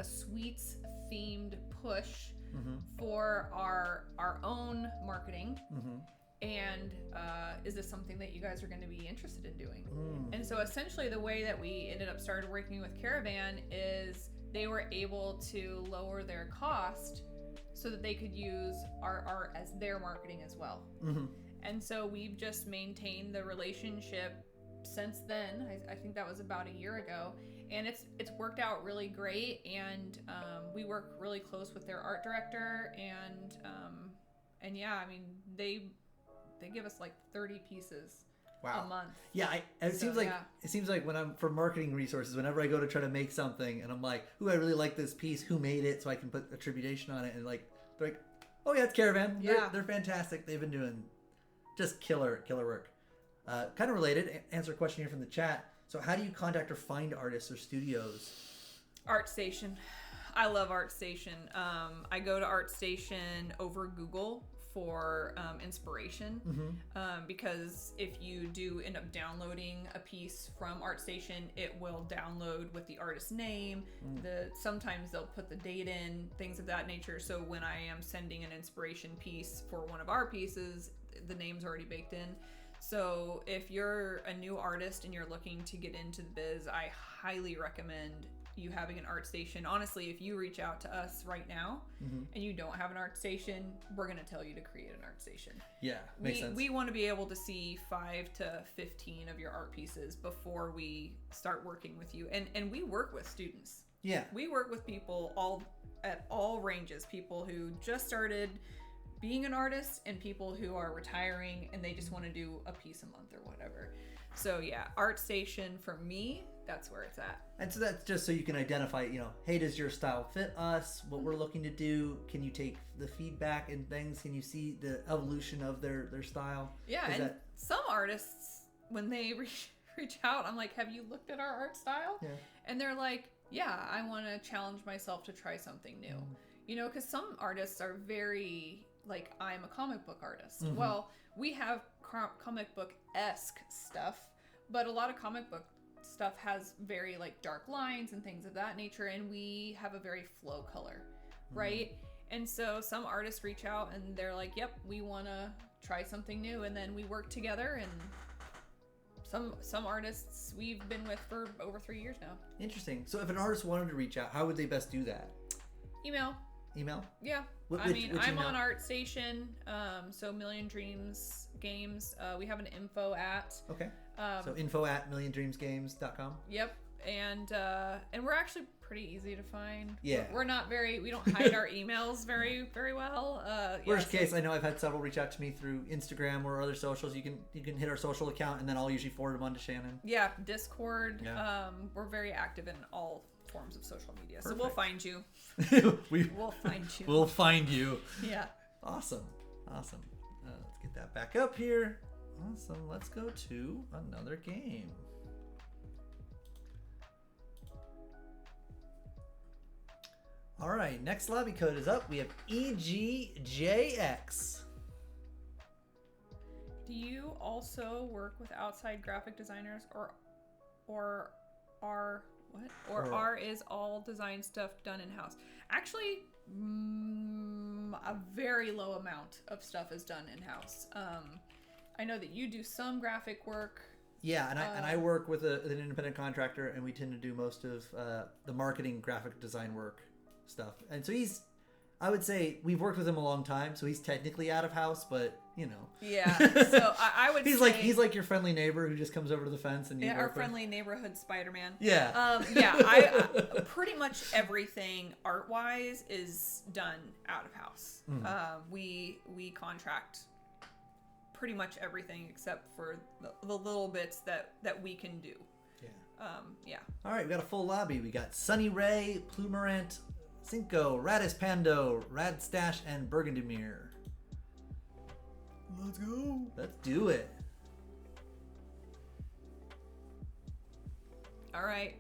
sweets themed push for our own marketing. And is this something that you guys are going to be interested in doing? And so essentially the way that we ended up started working with Caravan is they were able to lower their cost so that they could use our art as their marketing as well. And so we've just maintained the relationship since then. I think that was about a year ago, and it's worked out really great. And we work really close with their art director, and yeah, I mean they give us like 30 pieces a month. Yeah, it seems like when I'm for marketing resources, whenever I go to try to make something, and I'm like, "Ooh, I really like this piece. Who made it?" So I can put attribution on it, and like they're like, "Oh yeah, it's Caravan. They're fantastic. They've been doing just killer work." Kind of related, answer a question here from the chat. So how do you contact or find artists or studios? ArtStation. I love ArtStation. I go to ArtStation over Google for inspiration. Mm-hmm. Because if you do end up downloading a piece from ArtStation, it will download with the artist's name. Sometimes they'll put the date in, things of that nature. So when I am sending an inspiration piece for one of our pieces, the name's already baked in. So if you're a new artist and you're looking to get into the biz, I highly recommend you having an ArtStation. Honestly, if you reach out to us right now and you don't have an ArtStation, we're going to tell you to create an ArtStation. Yeah, makes sense. We want to be able to see 5 to 15 of your art pieces before we start working with you. And we work with students. Yeah. We work with people at all ranges, people who just started being an artist and people who are retiring and they just want to do a piece a month or whatever. So yeah, ArtStation for me, that's where it's at. And so that's just so you can identify, hey, does your style fit us? What we're looking to do? Can you take the feedback and things? Can you see the evolution of their style? Yeah, and some artists, when they reach out, I'm like, have you looked at our art style? Yeah. And they're like, yeah, I want to challenge myself to try something new. Because some artists are very, like, I'm a comic book artist. Well, we have comic book-esque stuff, but a lot of comic book stuff has very like dark lines and things of that nature, and we have a very flow color, right? And so some artists reach out and they're like, yep, we want to try something new, and then we work together. And some artists we've been with for over 3 years now. Interesting. So if an artist wanted to reach out, how would they best do that? Email. Yeah. Which I'm email? On ArtStation, so Million Dreams Games. We have an info at. Okay. So info@milliondreamsgames.com. Yep. And we're actually pretty easy to find. Yeah. We don't hide our emails very well. Worst case, I know I've had several reach out to me through Instagram or other socials. You can hit our social account and then I'll usually forward them on to Shannon. Yeah, Discord. Yeah. We're very active in all forms of social media. Perfect. So we'll find you. We'll find you. We'll find you. Yeah. Awesome. Let's get that back up here. Awesome. Let's go to another game. All right. Next lobby code is up. We have EGJX. Do you also work with outside graphic designers, or is all design stuff done in-house? Actually, a very low amount of stuff is done in-house. I know that you do some graphic work. Yeah, and I work with an independent contractor, and we tend to do most of the marketing graphic design work stuff. And so I would say we've worked with him a long time, so he's technically out of house, but Yeah. So I would he's say he's like your friendly neighbor who just comes over to the fence and you our work with. friendly neighborhood Spider-Man. Yeah. I pretty much everything art-wise is done out of house. We contract pretty much everything except for the little bits that we can do. Yeah. All right, we got a full lobby. We got Sunny Ray, Plumerant, Cinco, Radis Pando, Radstash, and Burgundymere. Let's go. Let's do it. All right.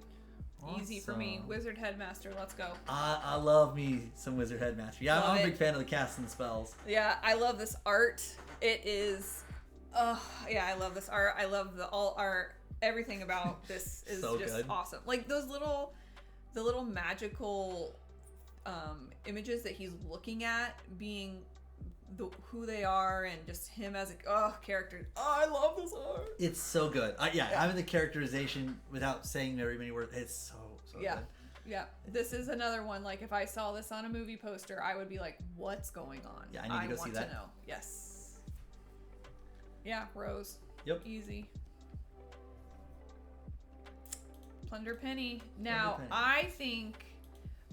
Awesome. Easy for me. Wizard Headmaster, let's go. I love me some Wizard Headmaster. Yeah, I'm a big fan of the casting spells. Yeah, I love this art. It is, I love this art. I love the all art. Everything about this is So just good. awesome. Like the little magical images that he's looking at being who they are, and just him as a character. I love this art. It's so good. Having the characterization without saying very many words, it's so good. Yeah. This is another one. Like if I saw this on a movie poster, I would be like, "What's going on?" Yeah, I need to go see that. Want to know. Yes. Yeah, Rose. Yep. Easy. Plunder Penny. Now, Penny. I think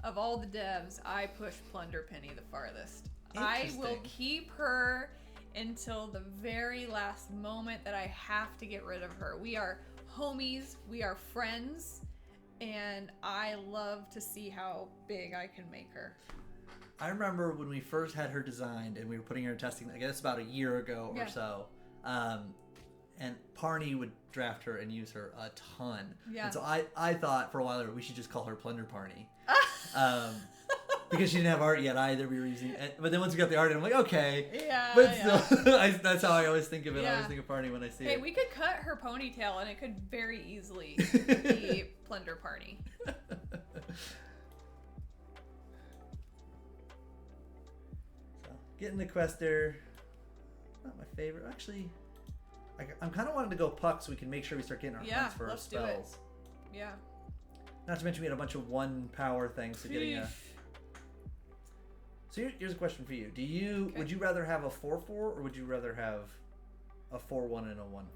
of all the devs, I push Plunder Penny the farthest. I will keep her until the very last moment that I have to get rid of her. We are homies, we are friends, and I love to see how big I can make her. I remember when we first had her designed and we were putting her in testing, I guess about a year ago or so. And Parney would draft her and use her a ton. Yeah. And so I thought for a while there we should just call her Plunder Parney. Because she didn't have art yet either. We were using it. But then once we got the art, I'm like, okay. Yeah. But yeah. still, that's how I always think of it. I Yeah. always think of Parney when I see Hey, it. we could cut her ponytail and it could very easily be Plunder Party. So, getting the Quester. Not my favorite. Actually, I'm kind of wanting to go Puck so we can make sure we start getting our hunts for our let's do it. spells. Yeah. Not to mention we had a bunch of 1 power things, so getting a... So here's a question for you. Would you rather have a 4/4 or would you rather have a 4/1 and a 1/4?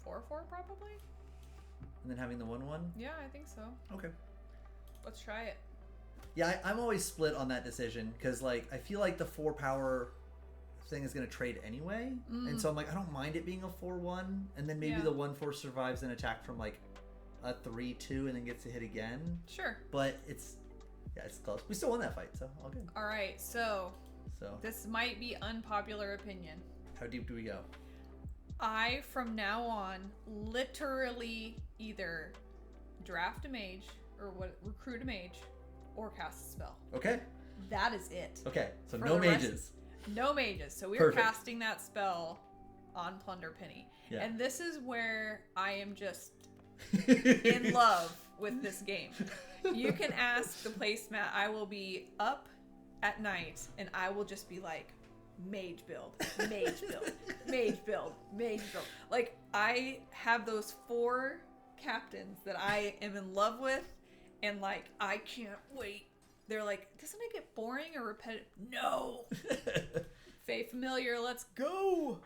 4/4 probably? And then having the 1/1? Yeah, I think so. Okay. Let's try it. Yeah, I'm always split on that decision because like I feel like the 4 power thing is going to trade anyway, and so I'm like I don't mind it being a 4/1, and then maybe the 1/4 survives an attack from like a 3/2 and then gets to hit again. Sure. But it's close. We still won that fight, so all good. All right, so this might be unpopular opinion. How deep do we go? I, from now on, literally either draft a mage or recruit a mage or cast a spell. Okay. That is it. Okay. So For no the rest- mages. No mages. So we're Perfect. casting that spell on Plunder Penny. Yeah. And this is where I am just in love with this game. You can ask the placemat. I will be up at night and I will just be like, mage build, mage build, mage build, mage build. Like, I have those 4 captains that I am in love with, and like, I can't wait. They're like, doesn't it get boring or repetitive? No. Fey Familiar, let's Go!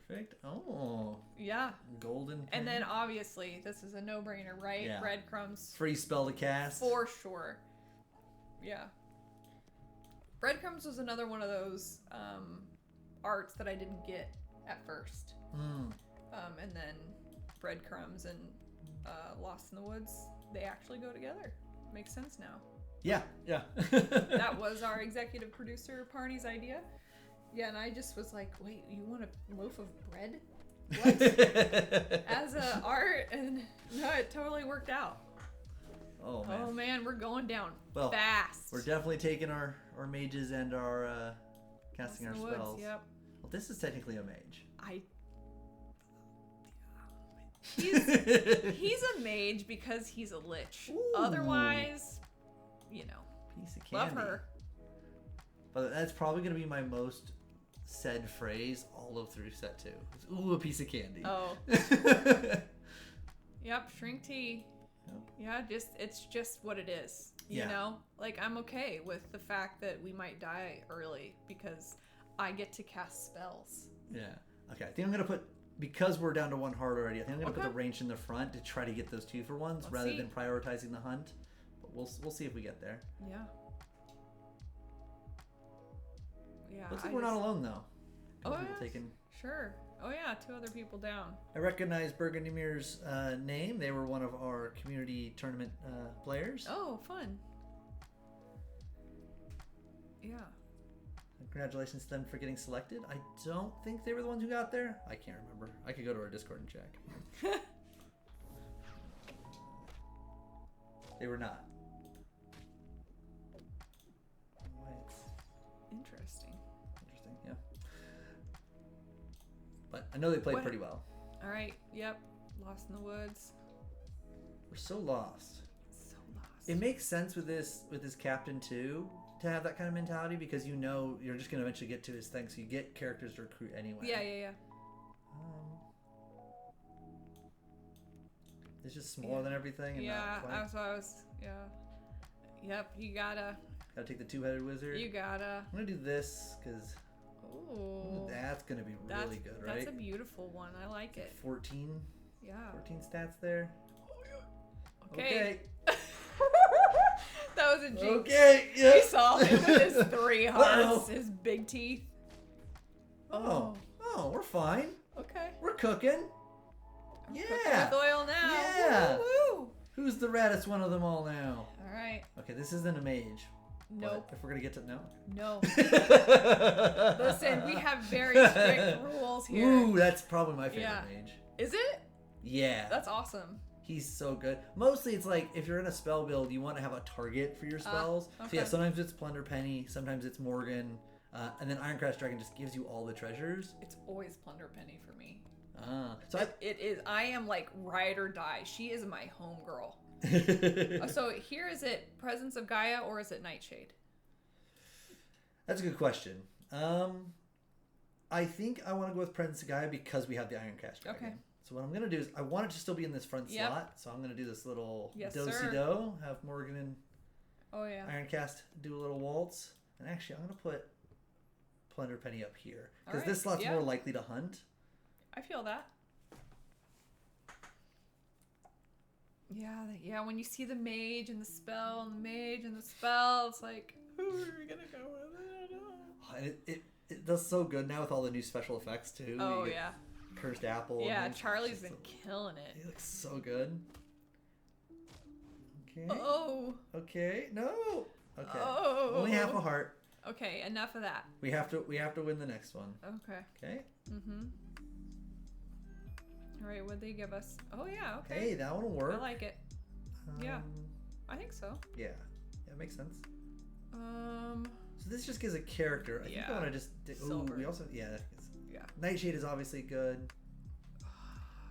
Perfect. Oh. yeah. Golden. And pen. then obviously this is a no-brainer, right? Yeah. Breadcrumbs Free spell to cast. for sure. Yeah. Breadcrumbs was another one of those arts that I didn't get at first. And then Breadcrumbs and Lost in the Woods, they actually go together. Makes sense now. Yeah. That was our executive producer Parney's idea. Yeah, and I just was like, wait, you want a loaf of bread? What? As a art, and no, it totally worked out. Oh man. Oh man, we're going down Well, fast. We're definitely taking our mages and our casting our Lost in the spells. Woods, yep. Well, this is technically a mage. He's a mage because he's a lich. Ooh. Otherwise, you know, Piece of candy. love her. But that's probably going to be my most said phrase all of through set 2. It's, ooh, a piece of candy. Oh. Yep, shrink tea. Yep. Yeah, it's just what it is. You know? Like, I'm okay with the fact that we might die early because I get to cast spells. Yeah. Okay, I think I'm going to put, because we're down to 1 heart already, I think I'm going to Okay. put the range in the front to try to get those 2-for-1s Let's rather see. than prioritizing the hunt. But we'll see if we get there. Yeah. Yeah. Looks like we're not alone though. Oh, People yeah. taking... Sure. Oh yeah, 2 other people down. I recognize Burgundymir's name. They were one of our community tournament players. Oh, fun. Yeah. Congratulations to them for getting selected. I don't think they were the ones who got there. I can't remember. I could go to our Discord and check. They were not. Interesting. Interesting, yeah. But I know they played What- pretty well. All right. Yep. Lost in the Woods. We're so lost. So lost. It makes sense with this captain too to have that kind of mentality because you know you're just going to eventually get to his thing, so you get characters to recruit anyway. Yeah. It's just smaller than everything. And Yeah. not quite. Yeah. Yep. You gotta. Gotta take the 2-headed wizard. You gotta. I'm gonna do this because Ooh. that's gonna be really good, right? That's a beautiful one. I like it. 14 Yeah. 14 stats there. Okay. That was a jinx. Okay. You Yeah. saw him with his 3 hearts, Uh-oh. his big teeth. Oh, we're fine. Okay. We're cooking. I'm Yeah. cooking with oil now. Yeah. Woo-woo. Who's the raddest one of them all now? All right. Okay, this isn't a mage. but Nope. If we're gonna get to no. No. Listen, we have very strict rules here. Ooh, that's probably my favorite Yeah. mage. Is it? Yeah. That's awesome. He's so good. Mostly it's like if you're in a spell build, you want to have a target for your spells. Okay. So yeah, sometimes it's Plunder Penny, sometimes it's Morgan, and then Ironcrest Dragon just gives you all the treasures. It's always Plunder Penny for me. So It is. I am like ride or die. She is my homegirl. So here, is it Presence of Gaia or is it Nightshade? That's a good question. I think I want to go with Presence of Gaia because we have the Ironcrest Dragon. Okay. So what I'm going to do is I want it to still be in this front Yep. slot. So I'm going to do this little Yes, do-si-do. Have Morgan and Oh yeah. Ironcast do a little waltz. And actually, I'm going to put Plunder Penny up here. All Because right, this slot's yeah. more likely to hunt. I feel that. Yeah. When you see the mage and the spell and the mage and the spell, it's like, who are we gonna go with? I don't know. And it does so good now with all the new special effects, too. Oh You get yeah. Cursed Apple. Yeah, and Charlie's been killing it. He looks so good. Okay. Oh. Okay. No. Okay. Oh. Only half a heart. Okay, enough of that. We have to win the next one. Okay. Okay. Mm-hmm. All right, what'd they give us? Oh yeah, okay. Hey, that one will work. I like it. Yeah. Um, I think so. Yeah. Yeah, makes sense. So this just gives a character. I think I Yeah. want to just. Silver. We also yeah. Yeah. Nightshade is obviously good.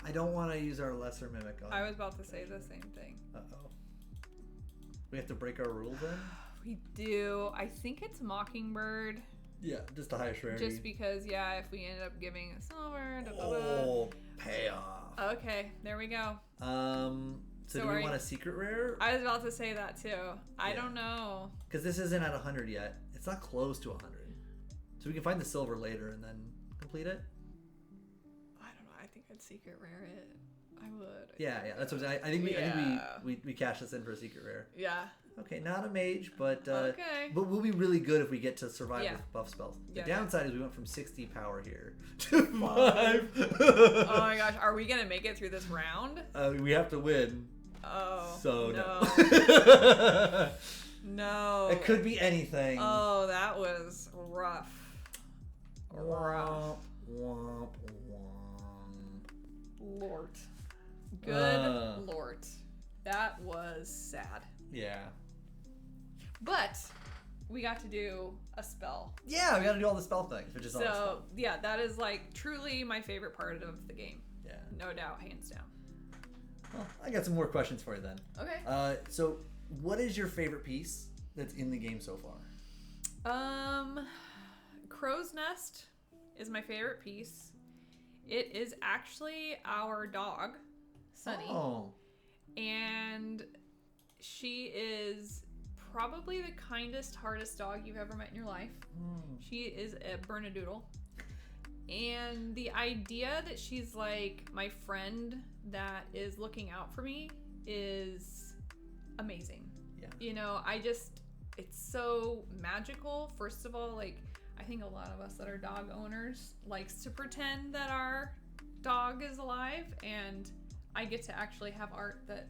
I don't want to use our lesser mimic on. I was about to say the same thing. Uh-oh. We have to break our rules then? We do. I think it's Mockingbird. Yeah, just the highest rarity. Just because, yeah, if we ended up giving a silver. Oh, payoff. Okay, there we go. So do we want a secret rare? I was about to say that too. I Yeah. don't know. Because this isn't at 100 yet. It's not close to 100. So we can find the silver later and then complete it. I don't know. I think I'd secret rare it. I would. Yeah, that's what I think. We cash this in for a secret rare. Yeah. Okay, not a mage, but Okay. but we'll be really good if we get to survive Yeah. with buff spells. The Yeah. downside is we went from 60 power here to 5. Oh my gosh, are we gonna make it through this round? We have to win. Oh. So no. No. It could be anything. Oh, that was rough. Rough. Womp, womp. Lord. Good Lord. That was sad. Yeah. But we got to do a spell. Yeah, we got to do all the spell things, which is all So, yeah, that is like truly my favorite part of the game. Yeah. No doubt, hands down. Well, I got some more questions for you then. Okay. So what is your favorite piece that's in the game so far? Crow's Nest is my favorite piece. It is actually our dog, Sunny. Oh. And she is probably the kindest, hardest dog you've ever met in your life. She is a Bernedoodle. And the idea that she's like my friend that is looking out for me is amazing. Yeah. You know, it's so magical. First of all, like, I think a lot of us that are dog owners likes to pretend that our dog is alive, and I get to actually have art that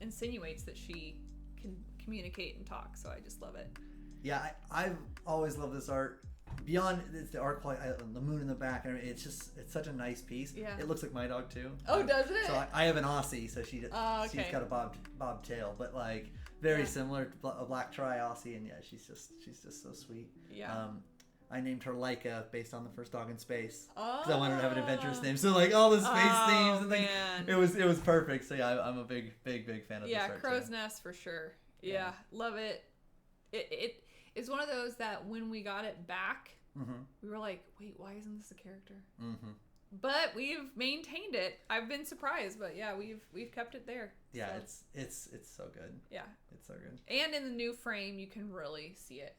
insinuates that she can communicate and talk, so I just love it. Yeah, I've always loved this art. Beyond it's the art quality, the moon in the back, and it's such a nice piece. Yeah. It looks like my dog too. Oh, does it? So I have an Aussie, so she's okay. got a bob tail, but like very Yeah. similar to a black tri Aussie, and yeah, she's just so sweet. Yeah. I named her Laika based on the first dog in space Oh. because I wanted her to have an adventurous name. So like all the space themes and things, man. it was perfect. So yeah, I'm a big fan of this art. Crow's too. Nest for sure. Yeah, Yeah. love it. It is one of those that when we got it back, we were like, wait, why isn't this a character? But we've maintained it. I've been surprised, but yeah, we've kept it there. Yeah, so. it's so good. Yeah, It's so good. and in the new frame, you can really see it.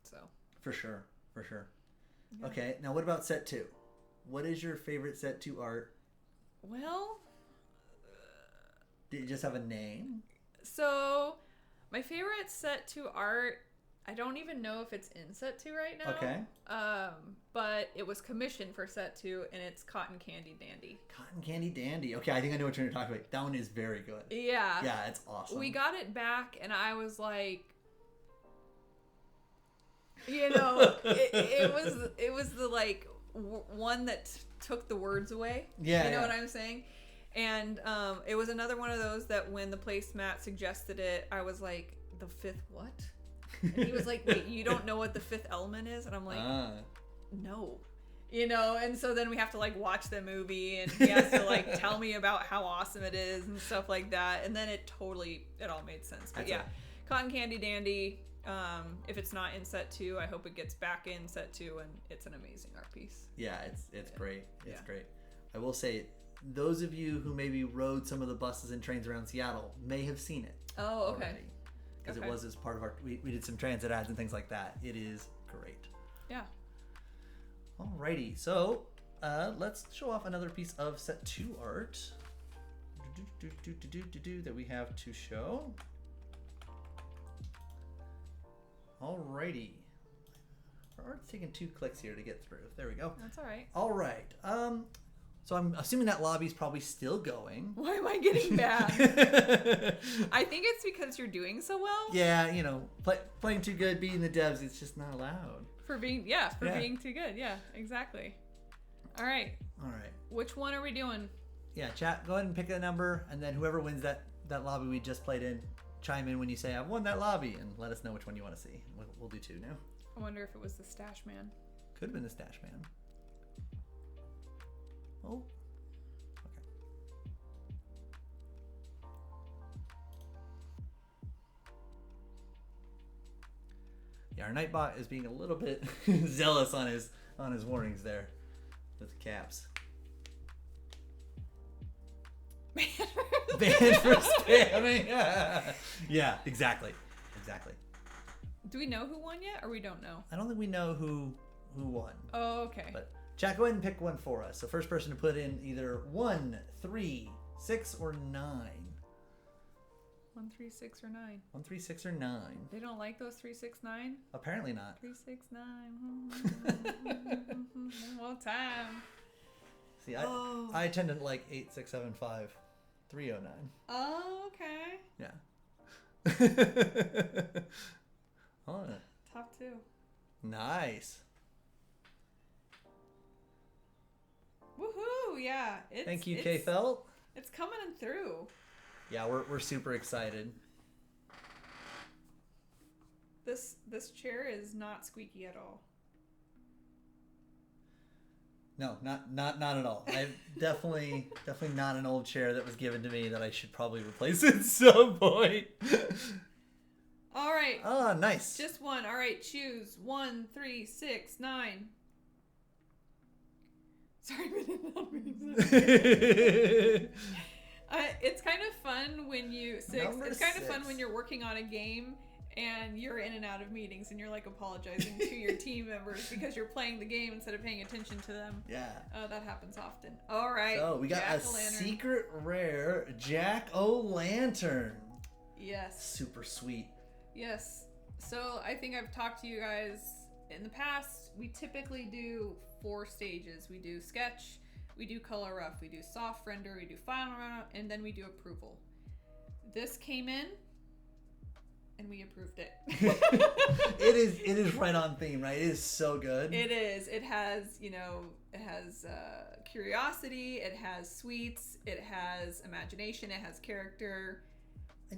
So For sure. Yeah. Okay, now what about set 2? What is your favorite set 2 art? well, Did you just have a name? so my favorite set 2 art, I don't even know if it's in set 2 right now. Okay. But it was commissioned for set 2, and it's Cotton Candy Dandy. Cotton Candy Dandy. Okay, I think I know what you're talking about. That one is very good. Yeah. Yeah, it's awesome. We got it back, and I was like, you know, it was the like one that took the words away. Yeah, You know yeah. what I'm saying? And it was another one of those that when the placemat suggested it, I was like, the fifth what? And he was like, wait, you don't know what the fifth element is? And I'm like, no. You know, and so then we have to like watch the movie and he has to like tell me about how awesome it is and stuff like that. And then it all made sense. But yeah, Cotton Candy Dandy. If it's not in set 2, I hope it gets back in set 2, and it's an amazing art piece. Yeah, it's great. It's great. I will say, those of you who maybe rode some of the buses and trains around Seattle may have seen it. Oh, okay. Because it was as part of our, we did some transit ads and things like that. It is great. Yeah. Alrighty, so let's show off another piece of set 2 art that we have to show. Alrighty. Our art's taking 2 clicks here to get through. There we go. That's all right. All right. So I'm assuming that lobby's probably still going. Why am I getting mad? I think it's because you're doing so well. Yeah, you know, playing too good, beating the devs, it's just not allowed. For being too good. Yeah, exactly. All right. Which one are we doing? Yeah, chat, go ahead and pick a number, and then whoever wins that lobby we just played in, chime in when you say, I've won that lobby, and let us know which one you want to see. We'll do 2 now. I wonder if it was the Stash Man. Could have been the Stash Man. Oh. Okay. Yeah, our Nightbot is being a little bit zealous on his warnings there with the caps. Banned for spamming. Yeah, exactly. Do we know who won yet, or we don't know? I don't think we know who won. Oh, okay. But chat, go ahead and pick one for us. So first person to put in either 1, 3, 6, or 9. 1, 3, 6, or 9. 1, 3, 6, or 9. They don't like those 3, 6, 9. Apparently not. 3, 6, 9. One more time. See, I tend to like 8, 6, 7, 5, 309. Oh, okay. Yeah. Oh, Top 2. nice. Woohoo! Yeah. Thank you, K Felt. It's coming through. Yeah, we're super excited. This chair is not squeaky at all. No, not at all. I've definitely not an old chair that was given to me that I should probably replace at some point. All right. Oh, nice. Just one. All right, choose 1, 3, 6, 9. Sorry, it's kind of fun when you fun when you're working on a game and you're in and out of meetings and you're like apologizing to your team members because you're playing the game instead of paying attention to them. Yeah. That happens often. All right. So we got a secret rare Jack-o'-lantern. Yes. Super sweet. Yes. So I think I've talked to you guys in the past. We typically do 4 stages. We do sketch, we do color rough, we do soft render, we do final run, and then we do approval. This came in and we approved it. It is right on theme, right? It is so good. It is. It has, curiosity, it has sweets, it has imagination, it has character.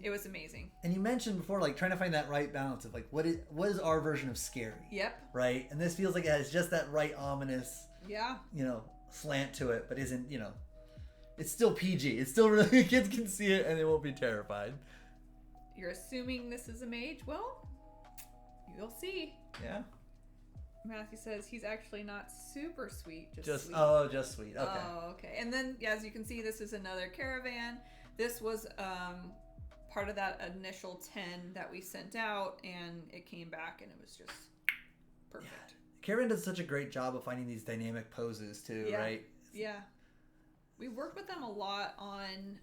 It was amazing. And you mentioned before, like, trying to find that right balance of, like, what is our version of scary? Yep. Right? And this feels like it has just that right ominous, slant to it, but isn't, it's still PG. It's still really, kids can see it and they won't be terrified. You're assuming this is a mage? Well, you'll see. Yeah. Matthew says he's actually not super sweet, just sweet. Oh, just sweet. Okay. Oh, okay. And then, as you can see, this is another caravan. This was part of that initial 10 that we sent out, and it came back, and it was just perfect. Yeah. Karen does such a great job of finding these dynamic poses too, right? Yeah. We worked with them a lot on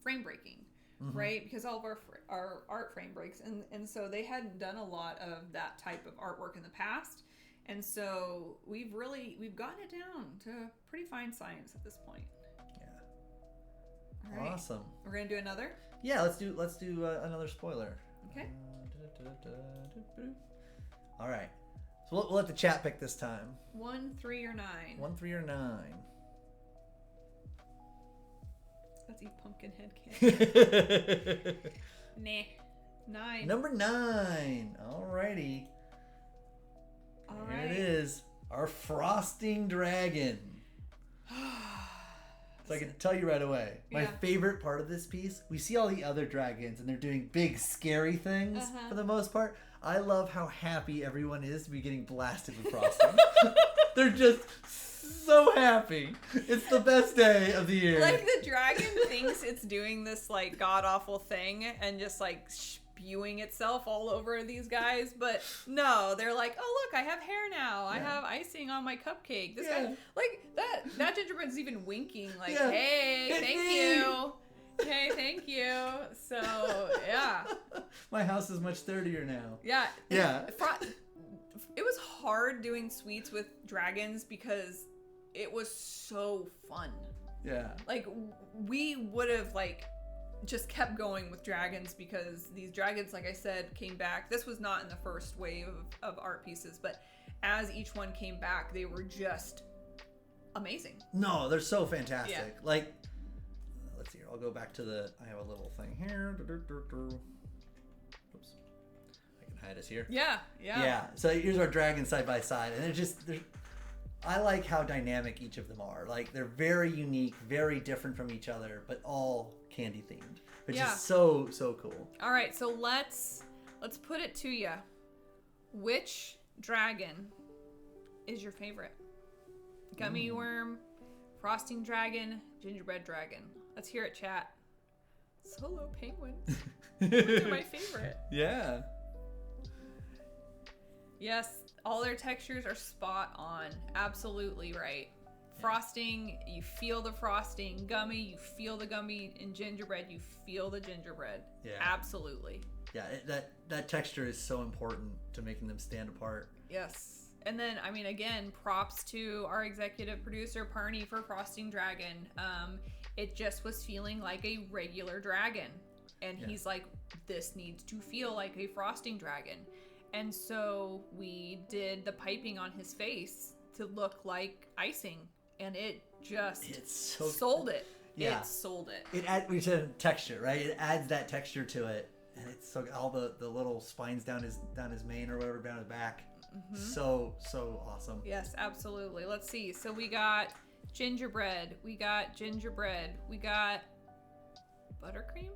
frame breaking, right? Because all of our art frame breaks, and so they hadn't done a lot of that type of artwork in the past, and so we've gotten it down to pretty fine science at this point. All right. Awesome. We're gonna do another. Yeah, let's do another spoiler. Okay. All right. So we'll let the chat pick this time. 1, 3, or 9. 1, 3, or 9. Let's eat pumpkin head candy. Nah. 9. Number 9. Alrighty. All Here right. it is. Our frosting dragon. So I can tell you right away. My Yeah. favorite part of this piece, we see all the other dragons and they're doing big scary things for the most part. I love how happy everyone is to be getting blasted with frosting. They're just so happy. It's the best day of the year. Like the dragon thinks it's doing this like god awful thing and just like spewing itself all over these guys, but no, they're like, oh look, I have hair now. I have icing on my cupcake. This guy, like that gingerbread's even winking, like, hey, thank you. Hey, thank you. So yeah, my house is much sturdier now. yeah. It was hard doing sweets with dragons because it was so fun. Yeah. Like we would have like just kept going with dragons because these dragons, like I said, came back. This was not in the first wave of art pieces, but as each one came back, they were just amazing. No, they're so fantastic. Yeah. Like, let's see here. I'll go back to I have a little thing here. Oops. I can hide us here. Yeah. Yeah. So here's our dragons side by side, and I like how dynamic each of them are. Like they're very unique, very different from each other, but all candy themed, which is so cool. All right, so let's put it to you. Which dragon is your favorite? Gummy worm, frosting dragon, gingerbread dragon. Let's hear it, chat. Solo penguins. Those are my favorite. Yeah. Yes, all their textures are spot on. Absolutely right. Frosting, you feel the frosting. Gummy, you feel the gummy. And gingerbread, you feel the gingerbread. Yeah. Absolutely. Yeah, that texture is so important to making them stand apart. Yes. And then, I mean, again, props to our executive producer, Parney, for Frosting Dragon. It just was feeling like a regular dragon. And he's like, this needs to feel like a frosting dragon. And so we did the piping on his face to look like icing. And it just sold it. Yeah. It sold it. We said texture, right? It adds that texture to it. And it's so all the little spines down his mane or whatever, down his back. Mm-hmm. So awesome. Yes, absolutely. Let's see. So we got gingerbread. We got buttercream.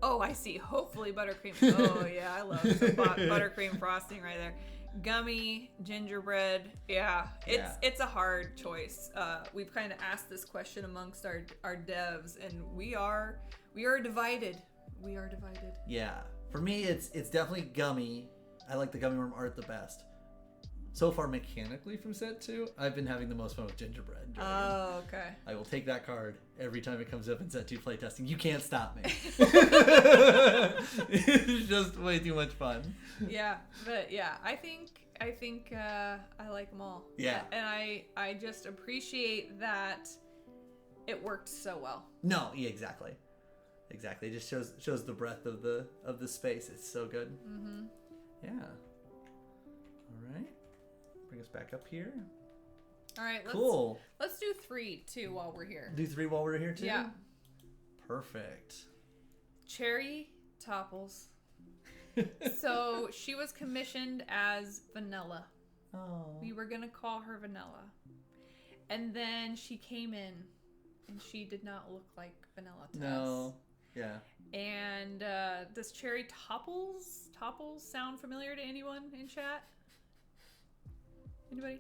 Oh, I see. Hopefully buttercream. Oh yeah, I love some buttercream frosting right there. Gummy, gingerbread. Yeah, it's a hard choice. We've kind of asked this question amongst our devs, and we are divided. We are divided. Yeah, for me, it's definitely gummy. I like the gummy worm art the best. So far, mechanically from set 2, I've been having the most fun with gingerbread dragon. Oh, okay. I will take that card every time it comes up in set 2 playtesting. You can't stop me. It's just way too much fun. Yeah, but yeah, I think I like them all. Yeah. And I just appreciate that it worked so well. No, yeah, exactly. It just shows the breadth of the space. It's so good. Mm-hmm. Yeah. All right. Bring us back up here. All right. Cool. Let's do 3 too while we're here. Do 3 while we're here too? Yeah. Perfect. Cherry Topples. So she was commissioned as Vanilla. Oh. We were gonna call her Vanilla, and then she came in, and she did not look like Vanilla to us. No. Yeah. And does Cherry Topples sound familiar to anyone in chat? Anybody?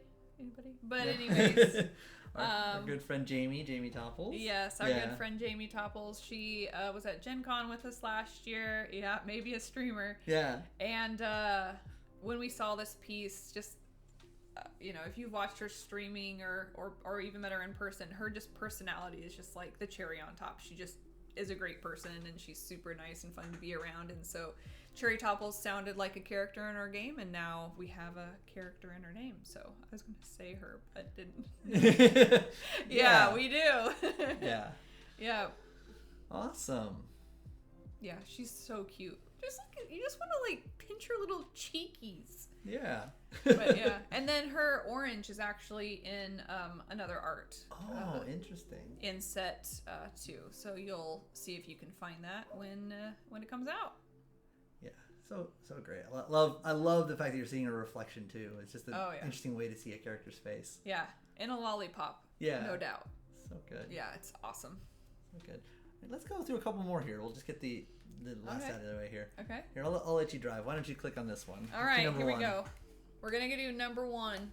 But anyways, our good friend Jamie Topples. yes, our good friend Jamie Topples. She was at Gen Con with us last year. Yeah, maybe a streamer. Yeah. And when we saw this piece, just if you've watched her streaming or even met her in person, her just personality is just like the cherry on top. She just is a great person, and she's super nice and fun to be around. And so Cherry Topples sounded like a character in our game, and now we have a character in her name. So I was going to say her, but didn't. Yeah, we do. Yeah. Yeah. Awesome. Yeah, she's so cute. Just like, you just want to like pinch her little cheekies. Yeah. But yeah, and then her orange is actually in another art. Oh, interesting. In set 2, so you'll see if you can find that when it comes out. Yeah, so great. I love the fact that you're seeing a reflection too. It's just an interesting way to see a character's face. Yeah, and a lollipop. Yeah, no doubt. So good. Yeah, it's awesome. So good. Right, let's go through a couple more here. We'll just get the last out of the way here. Okay. Here, I'll let you drive. Why don't you click on this one? All right, here we go. We're gonna do number 1.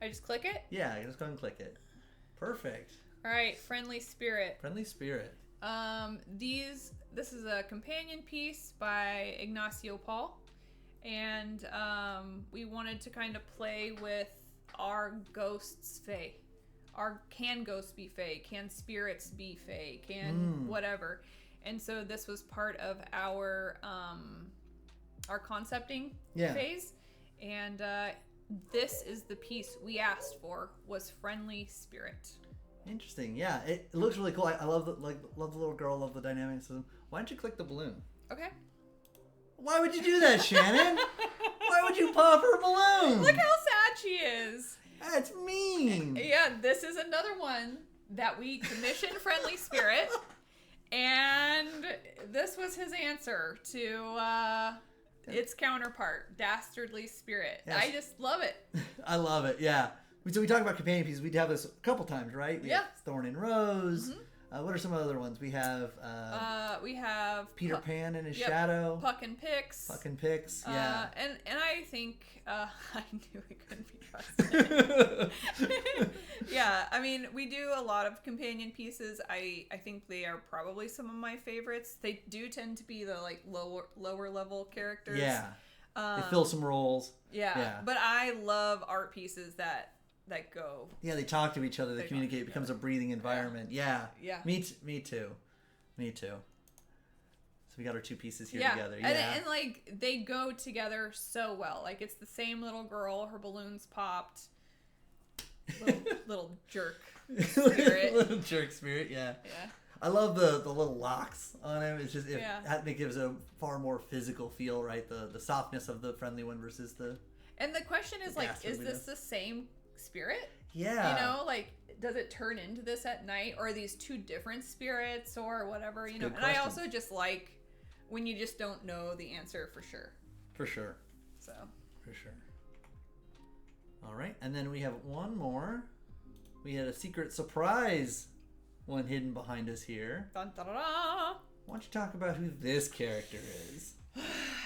I just click it? Yeah, you just go ahead and click it. Perfect. All right, Friendly Spirit. Friendly Spirit. This is a companion piece by Ignacio Paul, and we wanted to kind of play with our ghosts fae. Can ghosts be fae? Can spirits be fae? Can whatever? And so this was part of our concepting phase, and this is the piece we asked for, was Friendly Spirit. Interesting. Yeah, it looks really cool. I love the little girl. Love the dynamics. Why don't you click the balloon? Okay. Why would you do that, Shannon? Why would you pop her balloon? Look how sad she is. That's mean. Yeah, this is another one that we commissioned Friendly Spirit, and this was his answer to its counterpart, Dastardly Spirit. Yes. I just love it. I love it. Yeah. So we talk about companion pieces. We'd have this a couple times, right? We have Thorn and Rose. Mm-hmm. What are some other ones? We have Peter Pan and his shadow. Puck and Pix. Puck and Pix. Yeah. And I think I knew it couldn't be trusted. Yeah, I mean, we do a lot of companion pieces. I think they are probably some of my favorites. They do tend to be the lower level characters. Yeah. They fill some roles. Yeah. But I love art pieces that go. Yeah, they talk to each other. They communicate. It becomes a breathing environment. Yeah. Me too. So we got our 2 pieces here together. Yeah. And like they go together so well. Like it's the same little girl. Her balloons popped. Little jerk spirit. Little jerk spirit. Yeah. Yeah. I love the little locks on him. It's just it gives a far more physical feel, right? The softness of the friendly one versus the. And the question is like, is this the same spirit? Yeah. You know, like, does it turn into this at night, or are these 2 different spirits, or whatever? You know. And I also just like when you just don't know the answer for sure. For sure. So. For sure. All right, and then we have one more. We had a secret surprise one hidden behind us here. Dun, da, da, da. Why don't you talk about who this character is?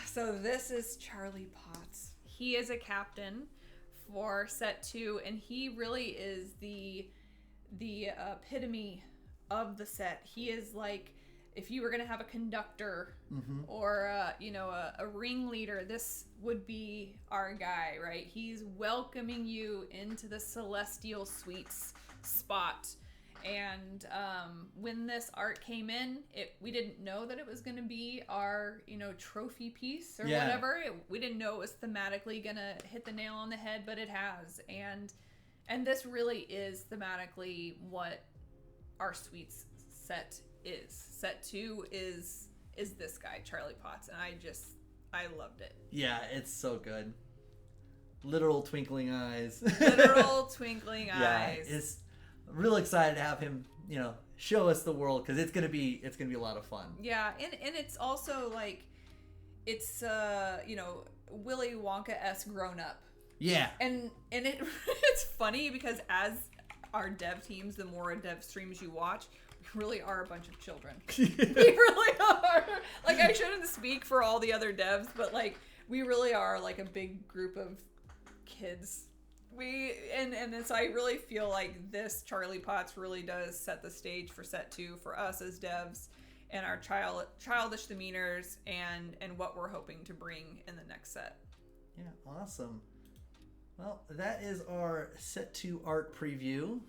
So this is Charlie Potts. He is a captain for set 2, and he really is the epitome of the set. He is like, if you were going to have a conductor or a ringleader, this would be our guy, right? He's welcoming you into the Celestial Suites spot. And when this art came in, we didn't know that it was going to be our, trophy piece or whatever. We didn't know it was thematically going to hit the nail on the head, but it has. And this really is thematically what our Suites set is. Set 2 is this guy, Charlie Potts, and I loved it. Yeah, it's so good. Literal twinkling eyes. Literal twinkling eyes. Yeah, it's real excited to have him, show us the world, because it's gonna be a lot of fun. Yeah, and it's also like it's Willy Wonka-esque grown up. Yeah. And it's funny because as our dev teams, the more dev streams you watch, we really are a bunch of children. We really are. Like, I shouldn't speak for all the other devs, but like we really are like a big group of kids. And so I really feel like this Charlie Potts really does set the stage for set 2 for us as devs and our childish demeanors and what we're hoping to bring in the next set. Yeah, awesome. Well, that is our set 2 art preview.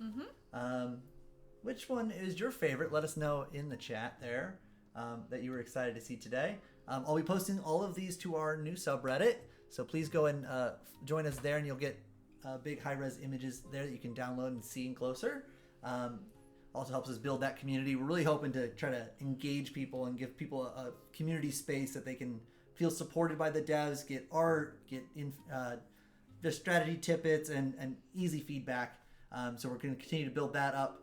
Which one is your favorite? Let us know in the chat there that you were excited to see today. I'll be posting all of these to our new subreddit, so please go and join us there, and you'll get big high-res images there that you can download and see in closer. Also helps us build that community. We're really hoping to try to engage people and give people a community space that they can feel supported by the devs, get art, get the strategy tidbits, and easy feedback. So we're going to continue to build that up.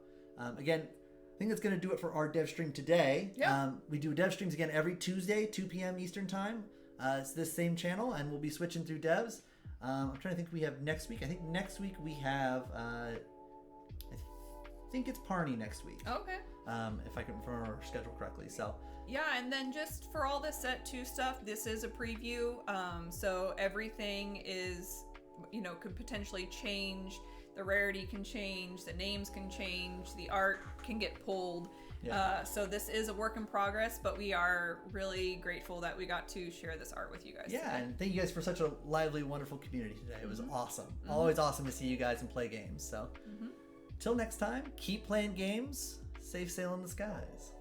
Again, I think that's going to do it for our dev stream today. Yeah. We do dev streams again every Tuesday, 2 p.m. Eastern time. It's this same channel, and we'll be switching through devs. I'm trying to think we have next week. I think next week we have, I think it's Parney next week. Okay. If I can remember our schedule correctly. So Yeah, and then just for all the set 2 stuff, this is a preview. So everything is, could potentially change. The rarity can change, the names can change, the art can get pulled. Yeah. So this is a work in progress, but we are really grateful that we got to share this art with you guys. yeah, today. and thank you guys for such a lively, wonderful community today. It was awesome. Always awesome to see you guys and play games. So till next time, keep playing games. Safe sail in the skies.